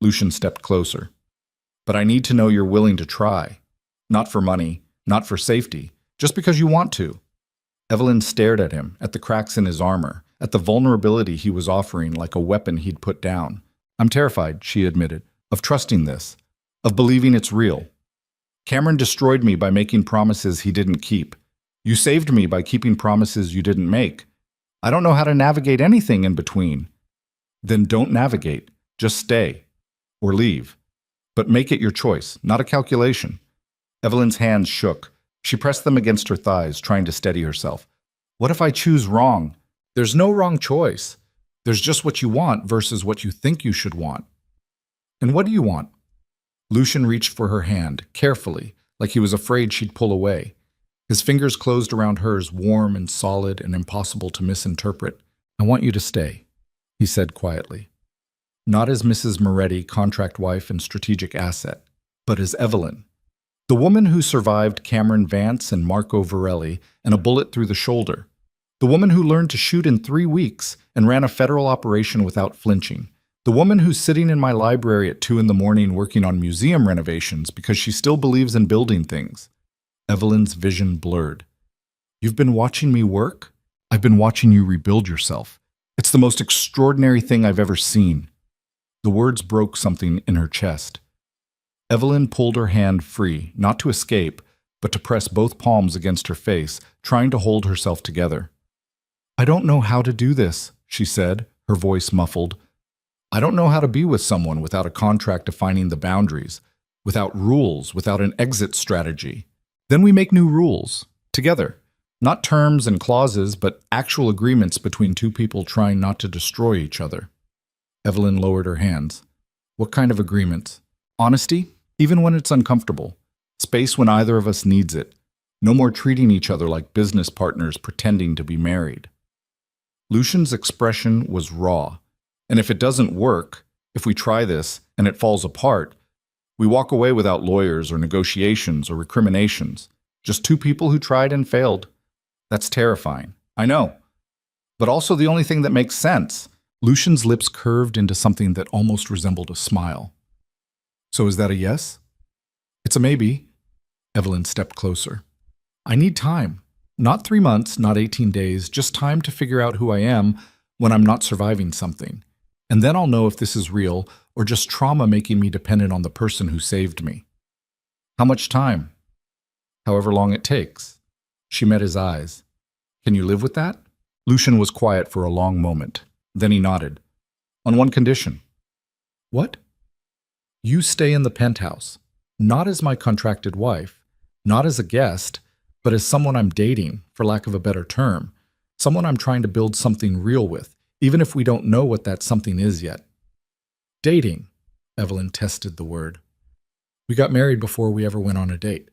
Lucian stepped closer. But I need to know you're willing to try. Not for money, not for safety, just because you want to. Evelyn stared at him, at the cracks in his armor, at the vulnerability he was offering like a weapon he'd put down. I'm terrified, she admitted, of trusting this, of believing it's real. Cameron destroyed me by making promises he didn't keep. You saved me by keeping promises you didn't make. I don't know how to navigate anything in between. Then don't navigate. Just stay. Or leave. But make it your choice, not a calculation. Evelyn's hands shook. She pressed them against her thighs, trying to steady herself. What if I choose wrong? There's no wrong choice. There's just what you want versus what you think you should want. And what do you want? Lucian reached for her hand, carefully, like he was afraid she'd pull away. His fingers closed around hers, warm and solid and impossible to misinterpret. I want you to stay, he said quietly. Not as Mrs. Moretti, contract wife and strategic asset, but as Evelyn. The woman who survived Cameron Vance and Marco Varelli and a bullet through the shoulder. The woman who learned to shoot in 3 weeks and ran a federal operation without flinching. The woman who's sitting in my library at 2 a.m. working on museum renovations because she still believes in building things. Evelyn's vision blurred. You've been watching me work? I've been watching you rebuild yourself. It's the most extraordinary thing I've ever seen. The words broke something in her chest. Evelyn pulled her hand free, not to escape, but to press both palms against her face, trying to hold herself together. I don't know how to do this, she said, her voice muffled. I don't know how to be with someone without a contract defining the boundaries, without rules, without an exit strategy. Then we make new rules, together. Not terms and clauses, but actual agreements between 2 people trying not to destroy each other. Evelyn lowered her hands. What kind of agreements? Honesty, even when it's uncomfortable. Space when either of us needs it. No more treating each other like business partners pretending to be married. Lucian's expression was raw. And if it doesn't work, if we try this and it falls apart, we walk away without lawyers or negotiations or recriminations. Just 2 people who tried and failed. That's terrifying. I know. But also the only thing that makes sense. Lucian's lips curved into something that almost resembled a smile. So is that a yes? It's a maybe. Evelyn stepped closer. I need time. Not 3 months, not 18 days, just time to figure out who I am when I'm not surviving something. And then I'll know if this is real or just trauma making me dependent on the person who saved me. How much time? However long it takes. She met his eyes. Can you live with that? Lucian was quiet for a long moment. Then he nodded. On one condition. What? You stay in the penthouse, not as my contracted wife, not as a guest, but as someone I'm dating, for lack of a better term, someone I'm trying to build something real with, even if we don't know what that something is yet. Dating, Evelyn tested the word. We got married before we ever went on a date.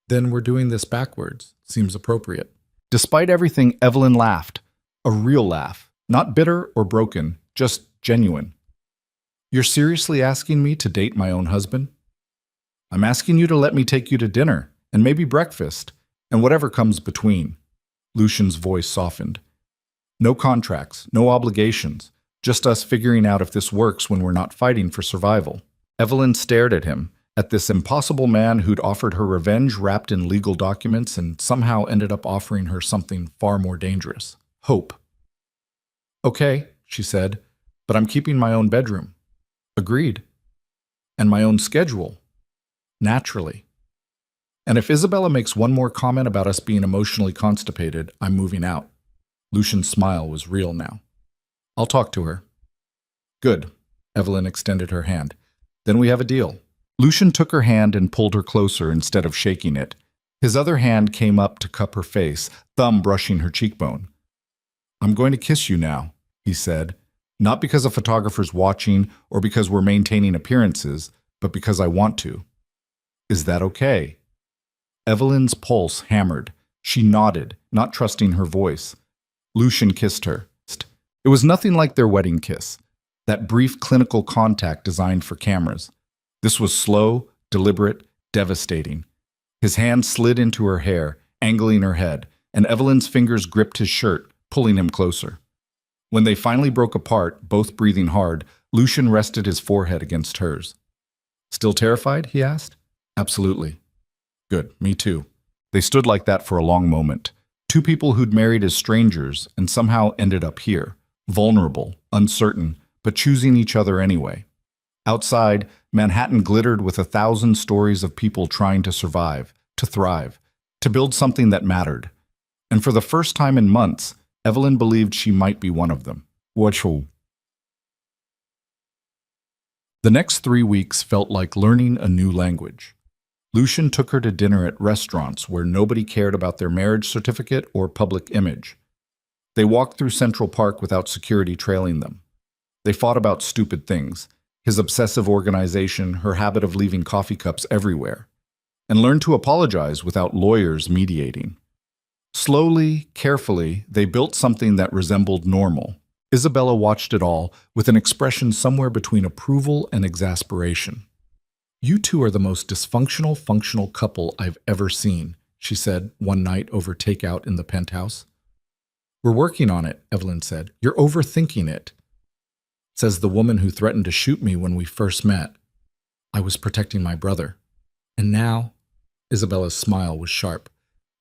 Then we're doing this backwards. Seems appropriate. Despite everything, Evelyn laughed. A real laugh. Not bitter or broken, just genuine. You're seriously asking me to date my own husband? I'm asking you to let me take you to dinner, and maybe breakfast, and whatever comes between. Lucian's voice softened. No contracts, no obligations, just us figuring out if this works when we're not fighting for survival. Evelyn stared at him, at this impossible man who'd offered her revenge wrapped in legal documents and somehow ended up offering her something far more dangerous. Hope. Okay, she said, but I'm keeping my own bedroom. Agreed. And my own schedule. Naturally. And if Isabella makes one more comment about us being emotionally constipated, I'm moving out. Lucian's smile was real now. I'll talk to her. Good. Evelyn extended her hand. Then we have a deal. Lucian took her hand and pulled her closer instead of shaking it. His other hand came up to cup her face, thumb brushing her cheekbone. I'm going to kiss you now, he said, not because a photographer's watching or because we're maintaining appearances, but because I want to. Is that okay? Evelyn's pulse hammered. She nodded, not trusting her voice. Lucian kissed her. It was nothing like their wedding kiss, that brief clinical contact designed for cameras. This was slow, deliberate, devastating. His hand slid into her hair, angling her head, and Evelyn's fingers gripped his shirt, pulling him closer. When they finally broke apart, both breathing hard, Lucian rested his forehead against hers. Still terrified? He asked. Absolutely. Good, me too. They stood like that for a long moment. Two people who'd married as strangers and somehow ended up here, vulnerable, uncertain, but choosing each other anyway. Outside, Manhattan glittered with 1,000 stories of people trying to survive, to thrive, to build something that mattered. And for the first time in months, Evelyn believed she might be one of them. The next 3 weeks felt like learning a new language. Lucian took her to dinner at restaurants where nobody cared about their marriage certificate or public image. They walked through Central Park without security trailing them. They fought about stupid things, his obsessive organization, her habit of leaving coffee cups everywhere, and learned to apologize without lawyers mediating. Slowly, carefully, they built something that resembled normal. Isabella watched it all with an expression somewhere between approval and exasperation. You two are the most dysfunctional, functional couple I've ever seen, she said one night over takeout in the penthouse. We're working on it, Evelyn said. You're overthinking it. Says the woman who threatened to shoot me when we first met. I was protecting my brother. And now, Isabella's smile was sharp.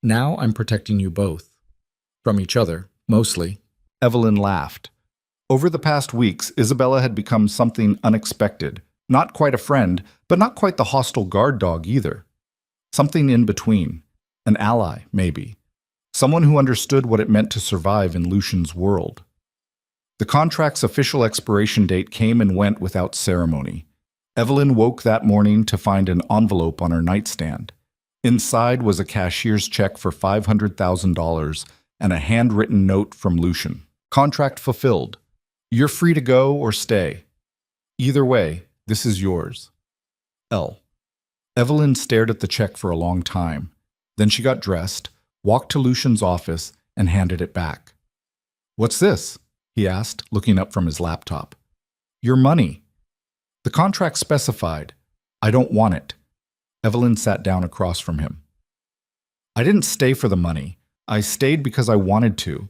Now I'm protecting you both. From each other, mostly. Evelyn laughed. Over the past weeks, Isabella had become something unexpected. Not quite a friend, but not quite the hostile guard dog either. Something in between. An ally, maybe. Someone who understood what it meant to survive in Lucian's world. The contract's official expiration date came and went without ceremony. Evelyn woke that morning to find an envelope on her nightstand. Inside was a cashier's check for $500,000 and a handwritten note from Lucian. Contract fulfilled. You're free to go or stay. Either way, this is yours. L. Evelyn stared at the check for a long time. Then she got dressed, walked to Lucian's office, and handed it back. What's this? He asked, looking up from his laptop. Your money. The contract specified. I don't want it. Evelyn sat down across from him. I didn't stay for the money. I stayed because I wanted to.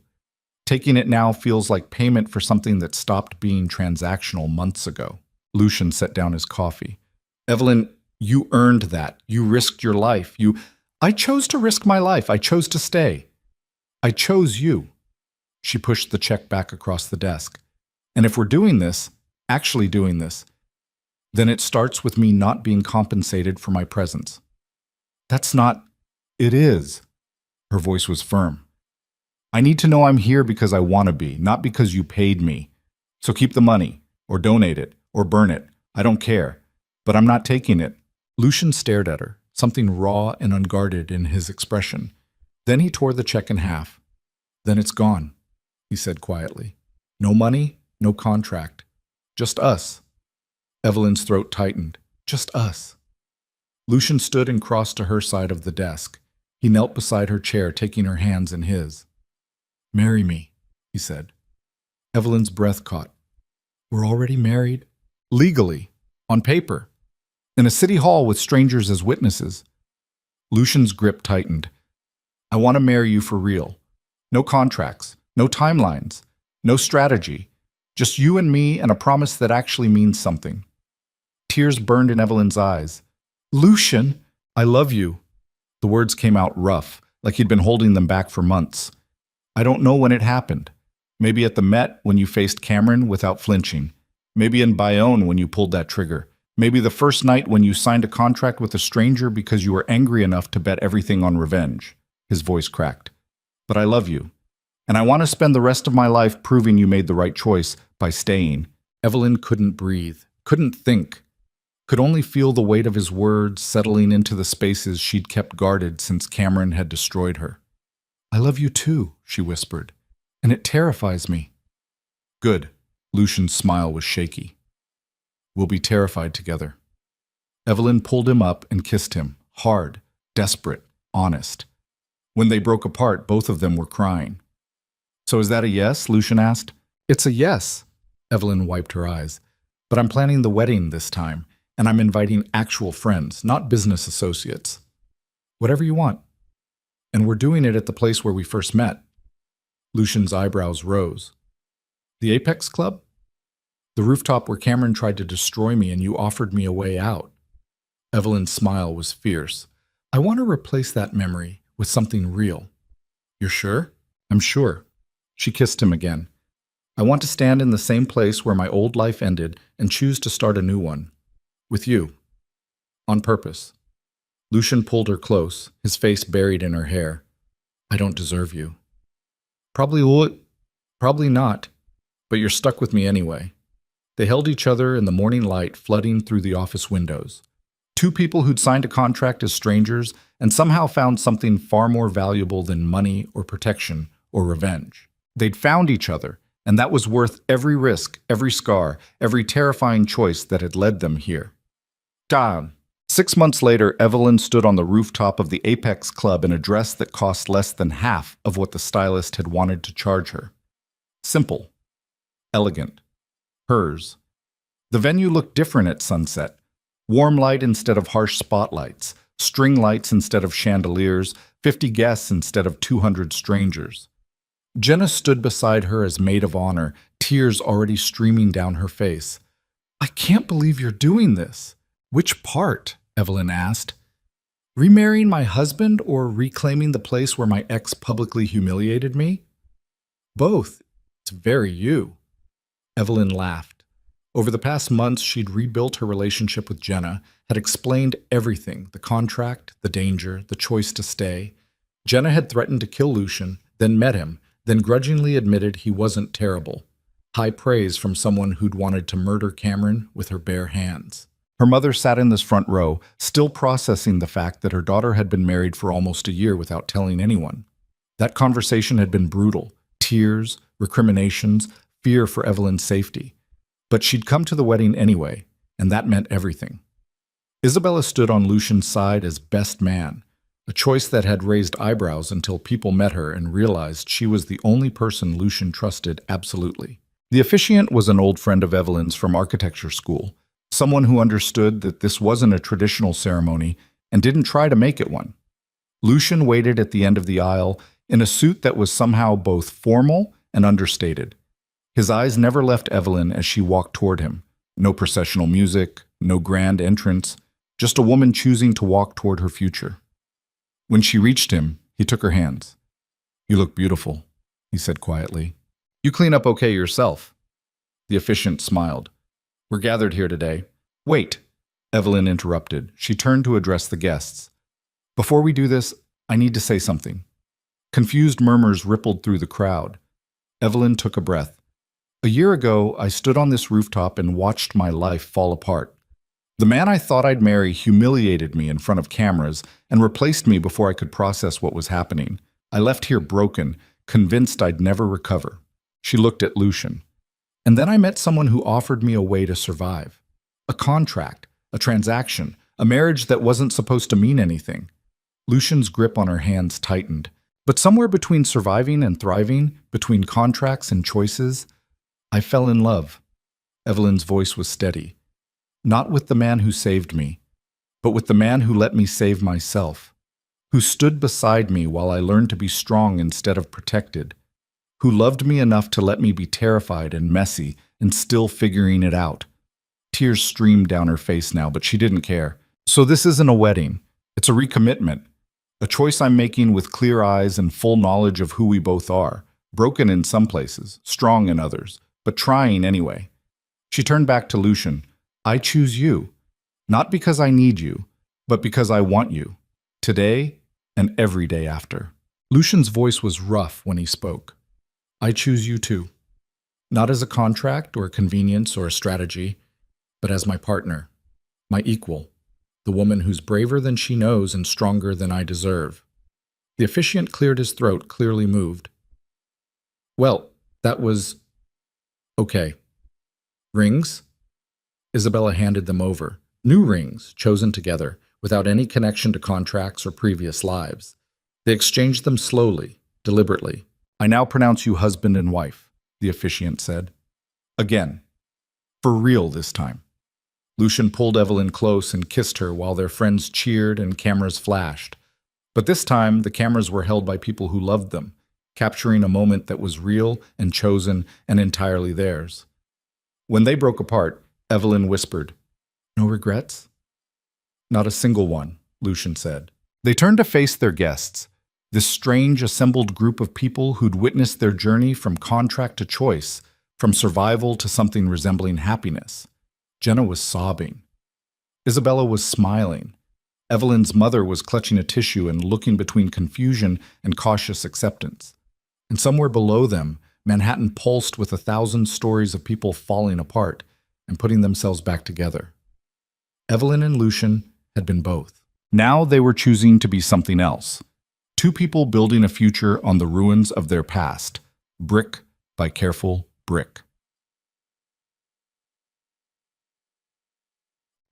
Taking it now feels like payment for something that stopped being transactional months ago. Lucian set down his coffee. Evelyn, you earned that. You risked your life. I chose to risk my life. I chose to stay. I chose you. She pushed the check back across the desk. And if we're doing this, actually doing this, then it starts with me not being compensated for my presence. That's not... It is. Her voice was firm. I need to know I'm here because I want to be, not because you paid me. So keep the money, or donate it, or burn it. I don't care. But I'm not taking it. Lucian stared at her, something raw and unguarded in his expression. Then he tore the check in half. Then it's gone, he said quietly. No money, no contract. Just us. Evelyn's throat tightened. Just us. Lucian stood and crossed to her side of the desk. He knelt beside her chair, taking her hands in his. "Marry me," he said. Evelyn's breath caught. "We're already married?" "Legally. On paper. In a city hall with strangers as witnesses." Lucian's grip tightened. "I want to marry you for real. No contracts, no timelines, no strategy. Just you and me and a promise that actually means something." Tears burned in Evelyn's eyes. "Lucian, I love you." The words came out rough, like he'd been holding them back for months. "I don't know when it happened. Maybe at the Met when you faced Cameron without flinching. Maybe in Bayonne when you pulled that trigger. Maybe the first night when you signed a contract with a stranger because you were angry enough to bet everything on revenge." His voice cracked. "But I love you. And I want to spend the rest of my life proving you made the right choice by staying." Evelyn couldn't breathe, couldn't think, could only feel the weight of his words settling into the spaces she'd kept guarded since Cameron had destroyed her. "I love you too," she whispered, "and it terrifies me." "Good." Lucian's smile was shaky. "We'll be terrified together." Evelyn pulled him up and kissed him, hard, desperate, honest. When they broke apart, both of them were crying. "So is that a yes?" Lucian asked. "It's a yes." Evelyn wiped her eyes. "But I'm planning the wedding this time, and I'm inviting actual friends, not business associates. Whatever you want. And we're doing it at the place where we first met." Lucian's eyebrows rose. "The Apex Club? The rooftop where Cameron tried to destroy me and you offered me a way out." Evelyn's smile was fierce. "I want to replace that memory with something real." "You're sure?" "I'm sure." She kissed him again. "I want to stand in the same place where my old life ended and choose to start a new one. With you. On purpose." Lucian pulled her close, his face buried in her hair. "I don't deserve you." "Probably would. Probably not. But you're stuck with me anyway." They held each other in the morning light flooding through the office windows. Two people who'd signed a contract as strangers and somehow found something far more valuable than money or protection or revenge. They'd found each other, and that was worth every risk, every scar, every terrifying choice that had led them here. Down. 6 months later, Evelyn stood on the rooftop of the Apex Club in a dress that cost less than half of what the stylist had wanted to charge her. Simple. Elegant. Hers. The venue looked different at sunset. Warm light instead of harsh spotlights, string lights instead of chandeliers, 50 guests instead of 200 strangers. Jenna stood beside her as maid of honor, tears already streaming down her face. "I can't believe you're doing this." "Which part?" Evelyn asked. "Remarrying my husband or reclaiming the place where my ex publicly humiliated me?" "Both. It's very you." Evelyn laughed. Over the past months, she'd rebuilt her relationship with Jenna, had explained everything, the contract, the danger, the choice to stay. Jenna had threatened to kill Lucian, then met him, then grudgingly admitted he wasn't terrible. High praise from someone who'd wanted to murder Cameron with her bare hands. Her mother sat in this front row, still processing the fact that her daughter had been married for almost a year without telling anyone. That conversation had been brutal. Tears, recriminations, fear for Evelyn's safety. But she'd come to the wedding anyway, and that meant everything. Isabella stood on Lucian's side as best man, a choice that had raised eyebrows until people met her and realized she was the only person Lucian trusted absolutely. The officiant was an old friend of Evelyn's from architecture school, someone who understood that this wasn't a traditional ceremony and didn't try to make it one. Lucian waited at the end of the aisle in a suit that was somehow both formal and understated. His eyes never left Evelyn as she walked toward him. No processional music, no grand entrance, just a woman choosing to walk toward her future. When she reached him, he took her hands. "You look beautiful," he said quietly. "You clean up okay yourself." The officiant smiled. "We're gathered here today." "Wait," Evelyn interrupted. She turned to address the guests. "Before we do this, I need to say something." Confused murmurs rippled through the crowd. Evelyn took a breath. "A year ago, I stood on this rooftop and watched my life fall apart. The man I thought I'd marry humiliated me in front of cameras and replaced me before I could process what was happening. I left here broken, convinced I'd never recover." She looked at Lucian. "And then I met someone who offered me a way to survive. A contract, a transaction, A marriage that wasn't supposed to mean anything. Lucian's grip on her hands tightened. But somewhere between surviving and thriving, between contracts and choices, I fell in love. Evelyn's voice was steady. Not with the man who saved me, but with the man who let me save myself, who stood beside me while I learned to be strong instead of protected, who loved me enough to let me be terrified and messy and still figuring it out. Tears streamed down her face now, but she didn't care. So this isn't a wedding. It's a recommitment. A choice I'm making with clear eyes and full knowledge of who we both are. Broken in some places, strong in others, but trying anyway. She turned back to Lucian. I choose you. Not because I need you, but because I want you. Today and every day after. Lucian's voice was rough when he spoke. I choose you too. Not as a contract or a convenience or a strategy, but as my partner, my equal, the woman who's braver than she knows and stronger than I deserve. The officiant cleared his throat, clearly moved. Well, that was... okay. Rings? Isabella handed them over. New rings, chosen together, without any connection to contracts or previous lives. They exchanged them slowly, deliberately. I now pronounce you husband and wife, the officiant said. Again. For real this time. Lucian pulled Evelyn close and kissed her while their friends cheered and cameras flashed. But this time, the cameras were held by people who loved them, capturing a moment that was real and chosen and entirely theirs. When they broke apart, Evelyn whispered, No regrets? Not a single one, Lucian said. They turned to face their guests, this strange assembled group of people who'd witnessed their journey from contract to choice, from survival to something resembling happiness. Jenna was sobbing. Isabella was smiling. Evelyn's mother was clutching a tissue and looking between confusion and cautious acceptance. And somewhere below them, Manhattan pulsed with 1,000 stories of people falling apart and putting themselves back together. Evelyn and Lucian had been both. Now they were choosing to be something else. Two people building a future on the ruins of their past, brick by careful brick.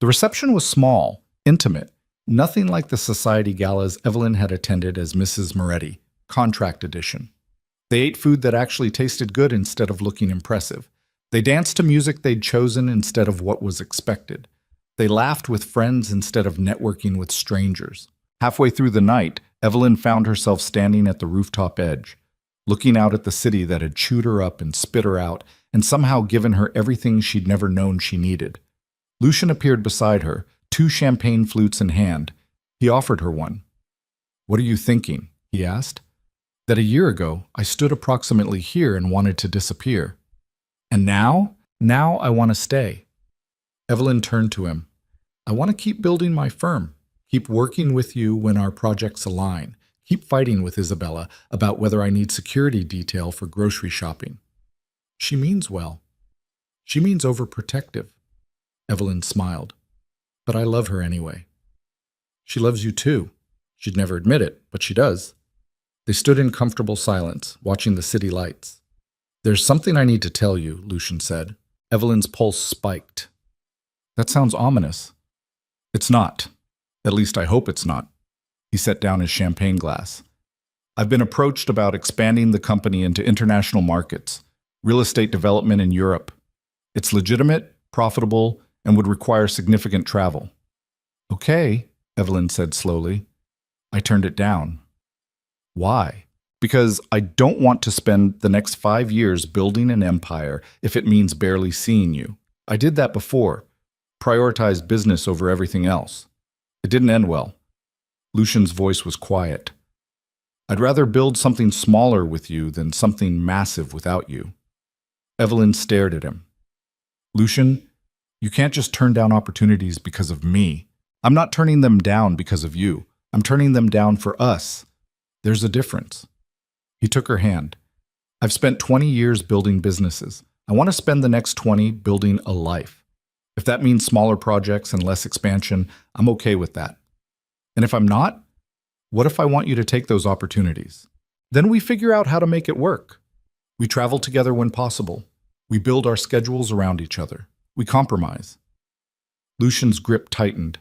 The reception was small, intimate, nothing like the society galas Evelyn had attended as Mrs. Moretti, contract edition. They ate food that actually tasted good instead of looking impressive. They danced to music they'd chosen instead of what was expected. They laughed with friends instead of networking with strangers. Halfway through the night, Evelyn found herself standing at the rooftop edge, looking out at the city that had chewed her up and spit her out and somehow given her everything she'd never known she needed. Lucian appeared beside her, 2 champagne flutes in hand. He offered her one. What are you thinking? He asked. That a year ago, I stood approximately here and wanted to disappear. And now? Now I want to stay. Evelyn turned to him. I want to keep building my firm, keep working with you when our projects align, keep fighting with Isabella about whether I need security detail for grocery shopping. She means well. She means overprotective. Evelyn smiled. But I love her anyway. She loves you too. She'd never admit it, but she does. They stood in comfortable silence, watching the city lights. There's something I need to tell you, Lucian said. Evelyn's pulse spiked. That sounds ominous. It's not. At least I hope it's not. He set down his champagne glass. I've been approached about expanding the company into international markets, real estate development in Europe. It's legitimate, profitable, and would require significant travel. Okay, Evelyn said slowly. I turned it down. Why? Because I don't want to spend the next 5 years building an empire if it means barely seeing you. I did that before, prioritized business over everything else. It didn't end well. Lucian's voice was quiet. I'd rather build something smaller with you than something massive without you. Evelyn stared at him. Lucian, you can't just turn down opportunities because of me. I'm not turning them down because of you. I'm turning them down for us. There's a difference. He took her hand. I've spent 20 years building businesses. I want to spend the next 20 building a life. If that means smaller projects and less expansion, I'm okay with that. And if I'm not, what if I want you to take those opportunities? Then we figure out how to make it work. We travel together when possible. We build our schedules around each other. We compromise. Lucian's grip tightened.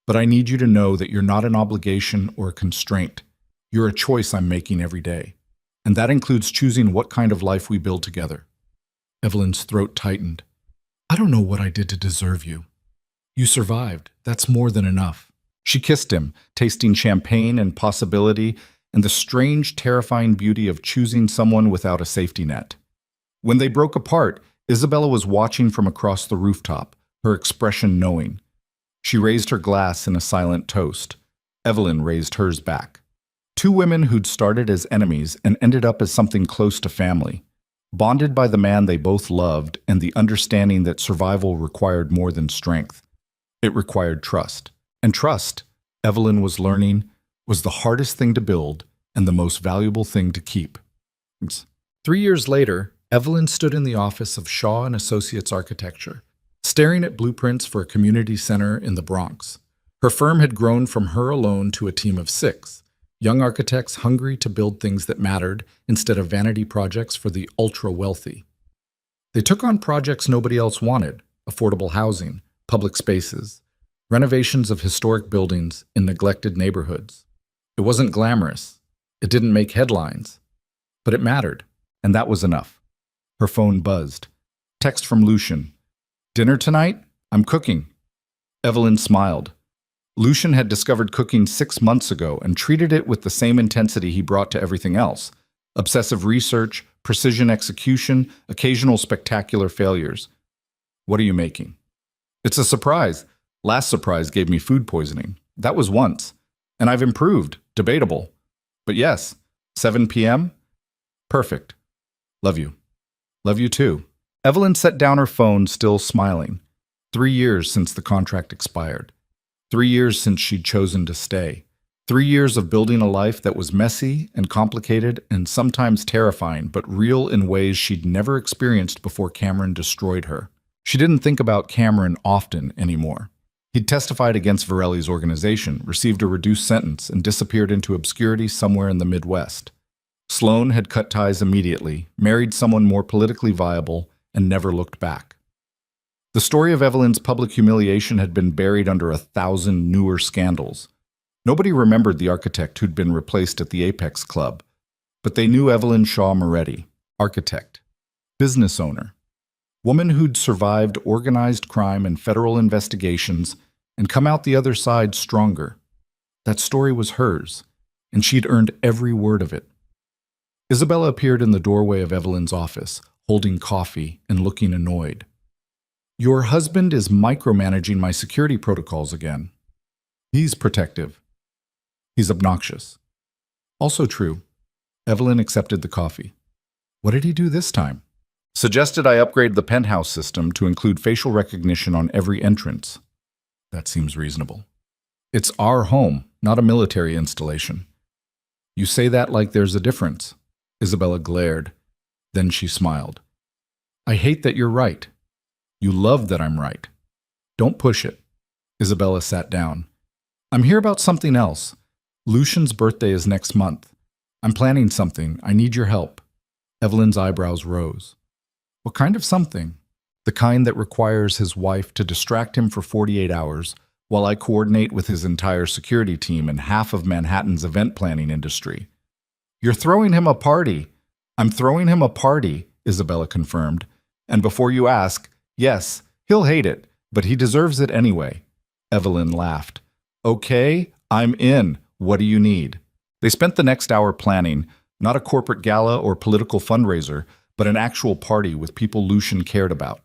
But I need you to know that you're not an obligation or a constraint. You're a choice I'm making every day. And that includes choosing what kind of life we build together. Evelyn's throat tightened. I don't know what I did to deserve you. You survived. That's more than enough. She kissed him, tasting champagne and possibility and the strange, terrifying beauty of choosing someone without a safety net. When they broke apart, Isabella was watching from across the rooftop, her expression knowing. She raised her glass in a silent toast. Evelyn raised hers back. Two women who'd started as enemies and ended up as something close to family, bonded by the man they both loved and the understanding that survival required more than strength. It required trust. And trust, Evelyn was learning, was the hardest thing to build and the most valuable thing to keep. 3 years later, Evelyn stood in the office of Shaw and Associates Architecture, staring at blueprints for a community center in the Bronx. Her firm had grown from her alone to a team of 6, young architects hungry to build things that mattered instead of vanity projects for the ultra-wealthy. They took on projects nobody else wanted: affordable housing, public spaces, renovations of historic buildings in neglected neighborhoods. It wasn't glamorous. It didn't make headlines. But it mattered, and that was enough. Her phone buzzed. Text from Lucian. Dinner tonight? I'm cooking. Evelyn smiled. Lucian had discovered cooking 6 months ago and treated it with the same intensity he brought to everything else. Obsessive research, precision execution, occasional spectacular failures. What are you making? It's a surprise. Last surprise gave me food poisoning. That was once. And I've improved. Debatable. But yes, 7 p.m.? Perfect. Love you. Love you too. Evelyn set down her phone, still smiling. 3 years since the contract expired. 3 years since she'd chosen to stay. 3 years of building a life that was messy and complicated and sometimes terrifying, but real in ways she'd never experienced before Cameron destroyed her. She didn't think about Cameron often anymore. He'd testified against Varelli's organization, received a reduced sentence, and disappeared into obscurity somewhere in the Midwest. Sloan had cut ties immediately, married someone more politically viable, and never looked back. The story of Evelyn's public humiliation had been buried under 1,000 newer scandals. Nobody remembered the architect who'd been replaced at the Apex Club, but they knew Evelyn Shaw Moretti, architect, business owner, woman who'd survived organized crime and federal investigations and come out the other side stronger. That story was hers, and she'd earned every word of it. Isabella appeared in the doorway of Evelyn's office, holding coffee and looking annoyed. Your husband is micromanaging my security protocols again. He's protective. He's obnoxious. Also true. Evelyn accepted the coffee. What did he do this time? Suggested I upgrade the penthouse system to include facial recognition on every entrance. That seems reasonable. It's our home, not a military installation. You say that like there's a difference. Isabella glared. Then she smiled. I hate that you're right. You love that I'm right. Don't push it. Isabella sat down. I'm here about something else. Lucian's birthday is next month. I'm planning something. I need your help. Evelyn's eyebrows rose. What kind of something? The kind that requires his wife to distract him for 48 hours while I coordinate with his entire security team and half of Manhattan's event planning industry. You're throwing him a party. I'm throwing him a party, Isabella confirmed. And before you ask, yes, he'll hate it, but he deserves it anyway. Evelyn laughed. Okay, I'm in. What do you need? They spent the next hour planning, not a corporate gala or political fundraiser, but an actual party with people Lucian cared about.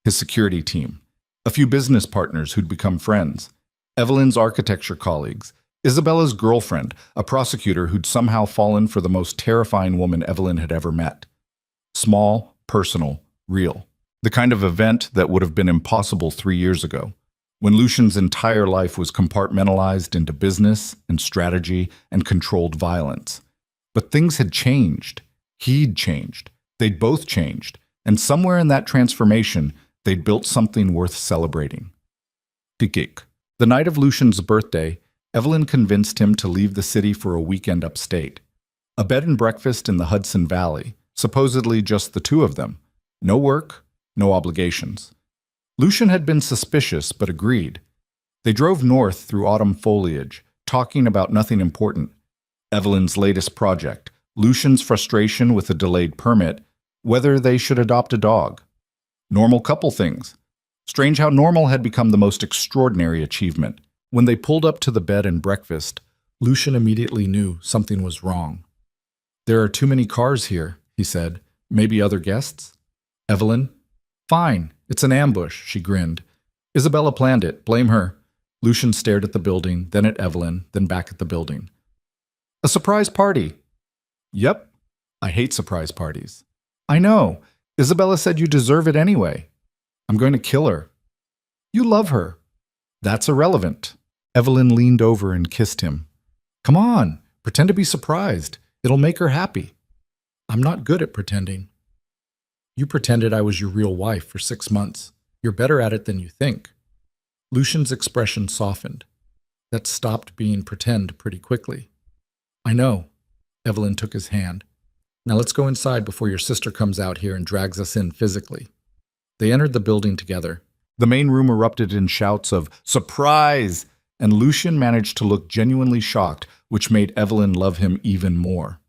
His security team, a few business partners who'd become friends, Evelyn's architecture colleagues, Isabella's girlfriend, a prosecutor who'd somehow fallen for the most terrifying woman Evelyn had ever met. Small, personal, real. The kind of event that would have been impossible 3 years ago, when Lucian's entire life was compartmentalized into business and strategy and controlled violence. But things had changed. He'd changed. They'd both changed. And somewhere in that transformation, they'd built something worth celebrating. Pikik. The night of Lucian's birthday, Evelyn convinced him to leave the city for a weekend upstate. A bed and breakfast in the Hudson Valley, supposedly just the two of them. No work, no obligations. Lucian had been suspicious, but agreed. They drove north through autumn foliage, talking about nothing important. Evelyn's latest project, Lucian's frustration with a delayed permit, whether they should adopt a dog. Normal couple things. Strange how normal had become the most extraordinary achievement. When they pulled up to the bed and breakfast, Lucian immediately knew something was wrong. "There are too many cars here," he said. "Maybe other guests?" Evelyn? "Fine, it's an ambush," she grinned. "Isabella planned it, blame her." Lucian stared at the building, then at Evelyn, then back at the building. "A surprise party." "Yep. I hate surprise parties." "I know. Isabella said you deserve it anyway." "I'm going to kill her." "You love her." "That's irrelevant." Evelyn leaned over and kissed him. "Come on, pretend to be surprised. It'll make her happy." "I'm not good at pretending." "You pretended I was your real wife for 6 months. You're better at it than you think." Lucian's expression softened. That stopped being pretend pretty quickly. "I know." Evelyn took his hand. "Now let's go inside before your sister comes out here and drags us in physically." They entered the building together. The main room erupted in shouts of "Surprise!" and Lucian managed to look genuinely shocked, which made Evelyn love him even more.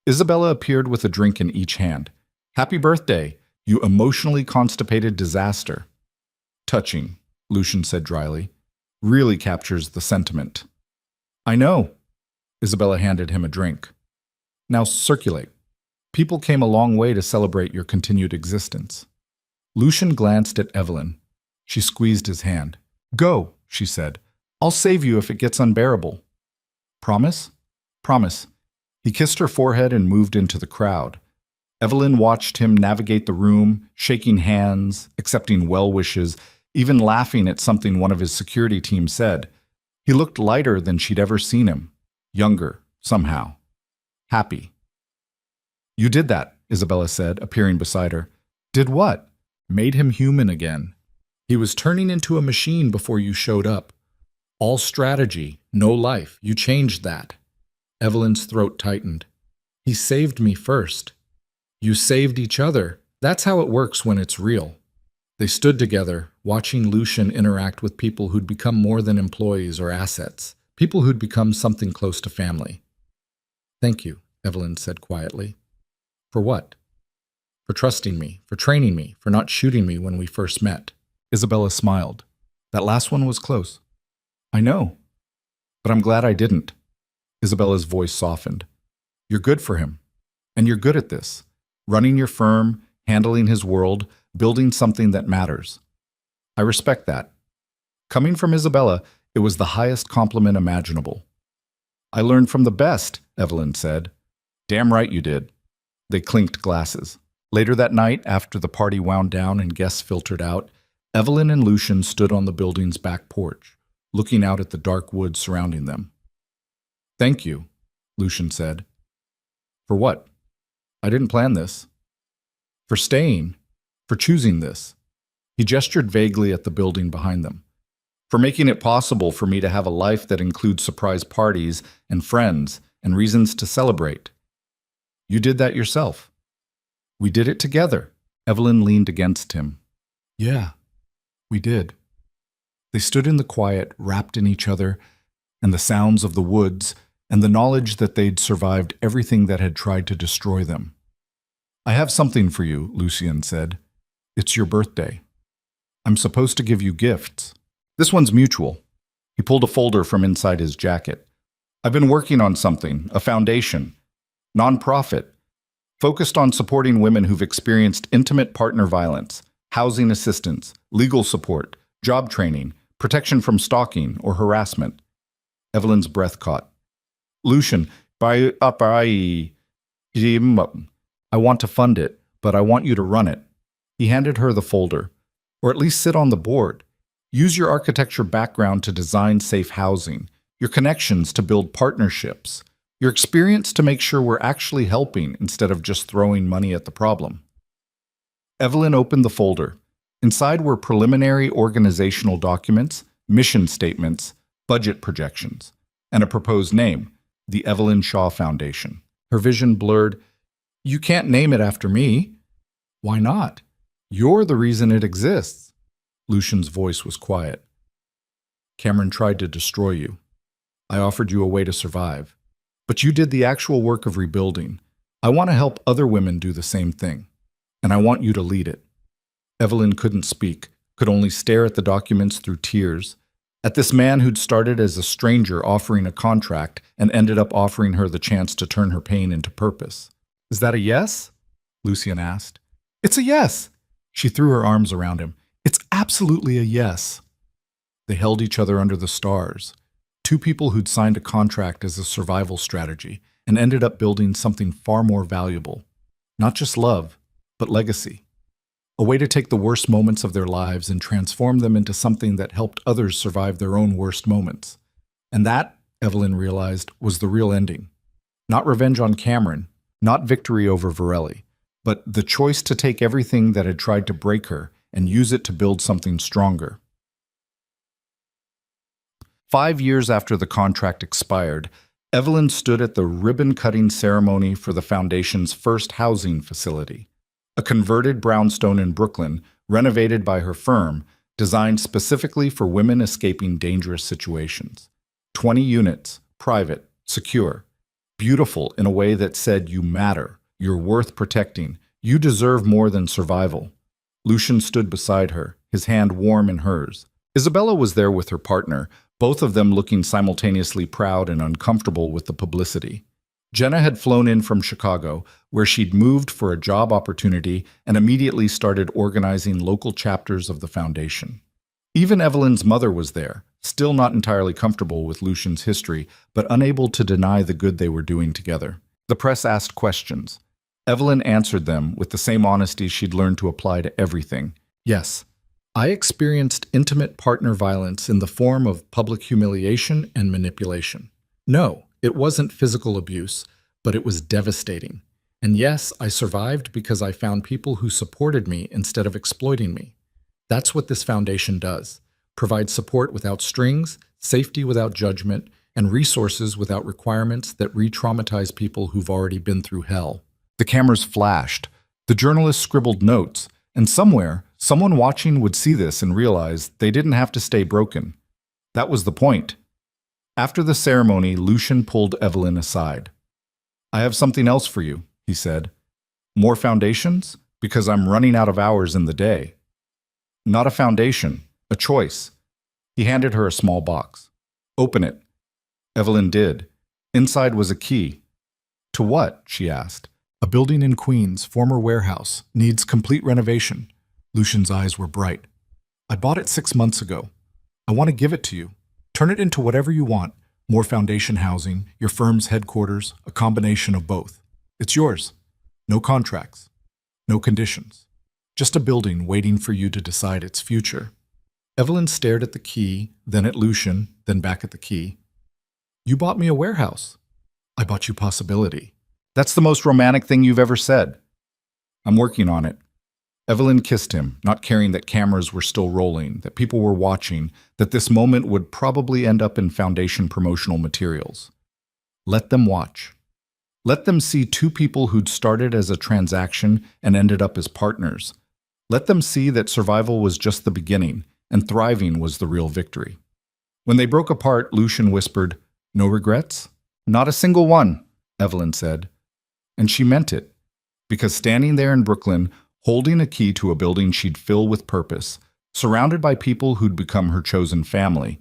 Isabella appeared with a drink in each hand. "Happy birthday, you emotionally constipated disaster." "Touching," Lucian said dryly. "Really captures the sentiment." "I know." Isabella handed him a drink. "Now circulate. People came a long way to celebrate your continued existence." Lucian glanced at Evelyn. She squeezed his hand. "Go," she said. "I'll save you if it gets unbearable." "Promise?" "Promise." He kissed her forehead and moved into the crowd. Evelyn watched him navigate the room, shaking hands, accepting well wishes, even laughing at something one of his security team said. He looked lighter than she'd ever seen him. Younger, somehow. Happy. "You did that," Isabella said, appearing beside her. "Did what?" "Made him human again. He was turning into a machine before you showed up. All strategy, no life. You changed that." Evelyn's throat tightened. "He saved me first." "You saved each other. That's how it works when it's real." They stood together, watching Lucian interact with people who'd become more than employees or assets, people who'd become something close to family. "Thank you," Evelyn said quietly. "For what?" "For trusting me, for training me, for not shooting me when we first met." Isabella smiled. "That last one was close." "I know. But I'm glad I didn't." Isabella's voice softened. "You're good for him. And you're good at this. Running your firm, handling his world, building something that matters. I respect that." Coming from Isabella, it was the highest compliment imaginable. "I learned from the best," Evelyn said. "Damn right you did." They clinked glasses. Later that night, after the party wound down and guests filtered out, Evelyn and Lucian stood on the building's back porch, looking out at the dark woods surrounding them. "Thank you," Lucian said. "For what?" "I didn't plan this." "For staying. For choosing this." He gestured vaguely at the building behind them. "For making it possible for me to have a life that includes surprise parties and friends and reasons to celebrate." "You did that yourself." "We did it together." Evelyn leaned against him. "Yeah, we did." They stood in the quiet, wrapped in each other, and the sounds of the woods, and the knowledge that they'd survived everything that had tried to destroy them. "I have something for you," Lucian said. "It's your birthday. I'm supposed to give you gifts. This one's mutual." He pulled a folder from inside his jacket. "I've been working on something, a foundation, nonprofit, focused on supporting women who've experienced intimate partner violence, housing assistance, legal support, job training, protection from stalking or harassment." Evelyn's breath caught. "Lucian, I want to fund it, but I want you to run it." He handed her the folder. "Or at least sit on the board. Use your architecture background to design safe housing, your connections to build partnerships, your experience to make sure we're actually helping instead of just throwing money at the problem." Evelyn opened the folder. Inside were preliminary organizational documents, mission statements, budget projections, and a proposed name, the Evelyn Shaw Foundation. Her vision blurred. "You can't name it after me." "Why not? You're the reason it exists." Lucian's voice was quiet. Cameron tried to destroy you. I offered you a way to survive. But you did the actual work of rebuilding. I want to help other women do the same thing. And I want you to lead it." Evelyn couldn't speak, could only stare at the documents through tears, at this man who'd started as a stranger offering a contract and ended up offering her the chance to turn her pain into purpose. "Is that a yes?" Lucian asked. "It's a yes." She threw her arms around him. "It's absolutely a yes." They held each other under the stars, two people who'd signed a contract as a survival strategy and ended up building something far more valuable. Not just love, but legacy. A way to take the worst moments of their lives and transform them into something that helped others survive their own worst moments. And that, Evelyn realized, was the real ending. Not revenge on Cameron, not victory over Varelli, but the choice to take everything that had tried to break her and use it to build something stronger. 5 years after the contract expired, Evelyn stood at the ribbon-cutting ceremony for the Foundation's first housing facility, a converted brownstone in Brooklyn, renovated by her firm, designed specifically for women escaping dangerous situations. 20 units, private, secure, beautiful in a way that said you matter, you're worth protecting, you deserve more than survival. Lucian stood beside her, his hand warm in hers. Isabella was there with her partner, both of them looking simultaneously proud and uncomfortable with the publicity. Jenna had flown in from Chicago, where she'd moved for a job opportunity and immediately started organizing local chapters of the foundation. Even Evelyn's mother was there, still not entirely comfortable with Lucian's history, but unable to deny the good they were doing together. The press asked questions. Evelyn answered them with the same honesty she'd learned to apply to everything. "Yes, I experienced intimate partner violence in the form of public humiliation and manipulation. No, it wasn't physical abuse, but it was devastating. And yes, I survived because I found people who supported me instead of exploiting me. That's what this foundation does. Provide support without strings, safety without judgment, and resources without requirements that re-traumatize people who've already been through hell." The cameras flashed. The journalists scribbled notes, and somewhere, someone watching would see this and realize they didn't have to stay broken. That was the point. After the ceremony, Lucian pulled Evelyn aside. "I have something else for you," he said. "More foundations? Because I'm running out of hours in the day." "Not a foundation, a choice." He handed her a small box. "Open it." Evelyn did. Inside was a key. "To what?" she asked. "A building in Queens, former warehouse, needs complete renovation." Lucian's eyes were bright. "I bought it 6 months ago. I want to give it to you. Turn it into whatever you want. More foundation housing, your firm's headquarters, a combination of both. It's yours. No contracts. No conditions. Just a building waiting for you to decide its future." Evelyn stared at the key, then at Lucian, then back at the key. "You bought me a warehouse." "I bought you possibility." "That's the most romantic thing you've ever said." "I'm working on it." Evelyn kissed him, not caring that cameras were still rolling, that people were watching, that this moment would probably end up in foundation promotional materials. Let them watch. Let them see two people who'd started as a transaction and ended up as partners. Let them see that survival was just the beginning, and thriving was the real victory. When they broke apart, Lucian whispered, "No regrets?" "Not a single one," Evelyn said. And she meant it, because standing there in Brooklyn, holding a key to a building she'd fill with purpose, surrounded by people who'd become her chosen family,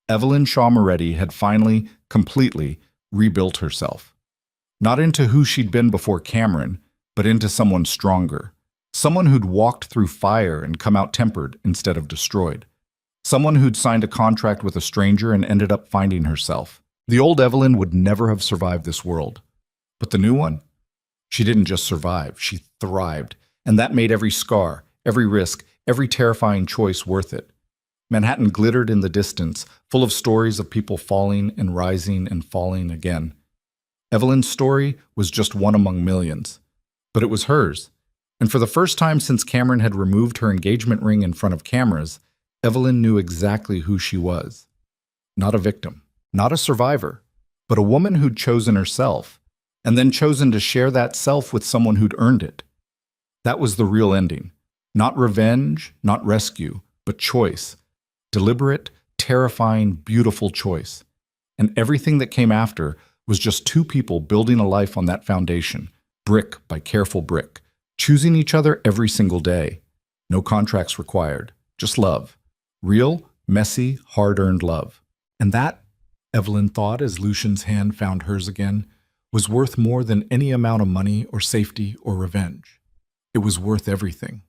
Evelyn Shaw Moretti had finally, completely, rebuilt herself. Not into who she'd been before Cameron, but into someone stronger. Someone who'd walked through fire and come out tempered instead of destroyed. Someone who'd signed a contract with a stranger and ended up finding herself. The old Evelyn would never have survived this world. But the new one? She didn't just survive, she thrived. And that made every scar, every risk, every terrifying choice worth it. Manhattan glittered in the distance, full of stories of people falling and rising and falling again. Evelyn's story was just one among millions. But it was hers. And for the first time since Cameron had removed her engagement ring in front of cameras, Evelyn knew exactly who she was. Not a victim, not a survivor, but a woman who'd chosen herself, and then chosen to share that self with someone who'd earned it. That was the real ending. Not revenge, not rescue, but choice. Deliberate, terrifying, beautiful choice. And everything that came after was just two people building a life on that foundation, brick by careful brick, choosing each other every single day. No contracts required, just love. Real, messy, hard-earned love. And that, Evelyn thought as Lucian's hand found hers again, was worth more than any amount of money or safety or revenge. It was worth everything.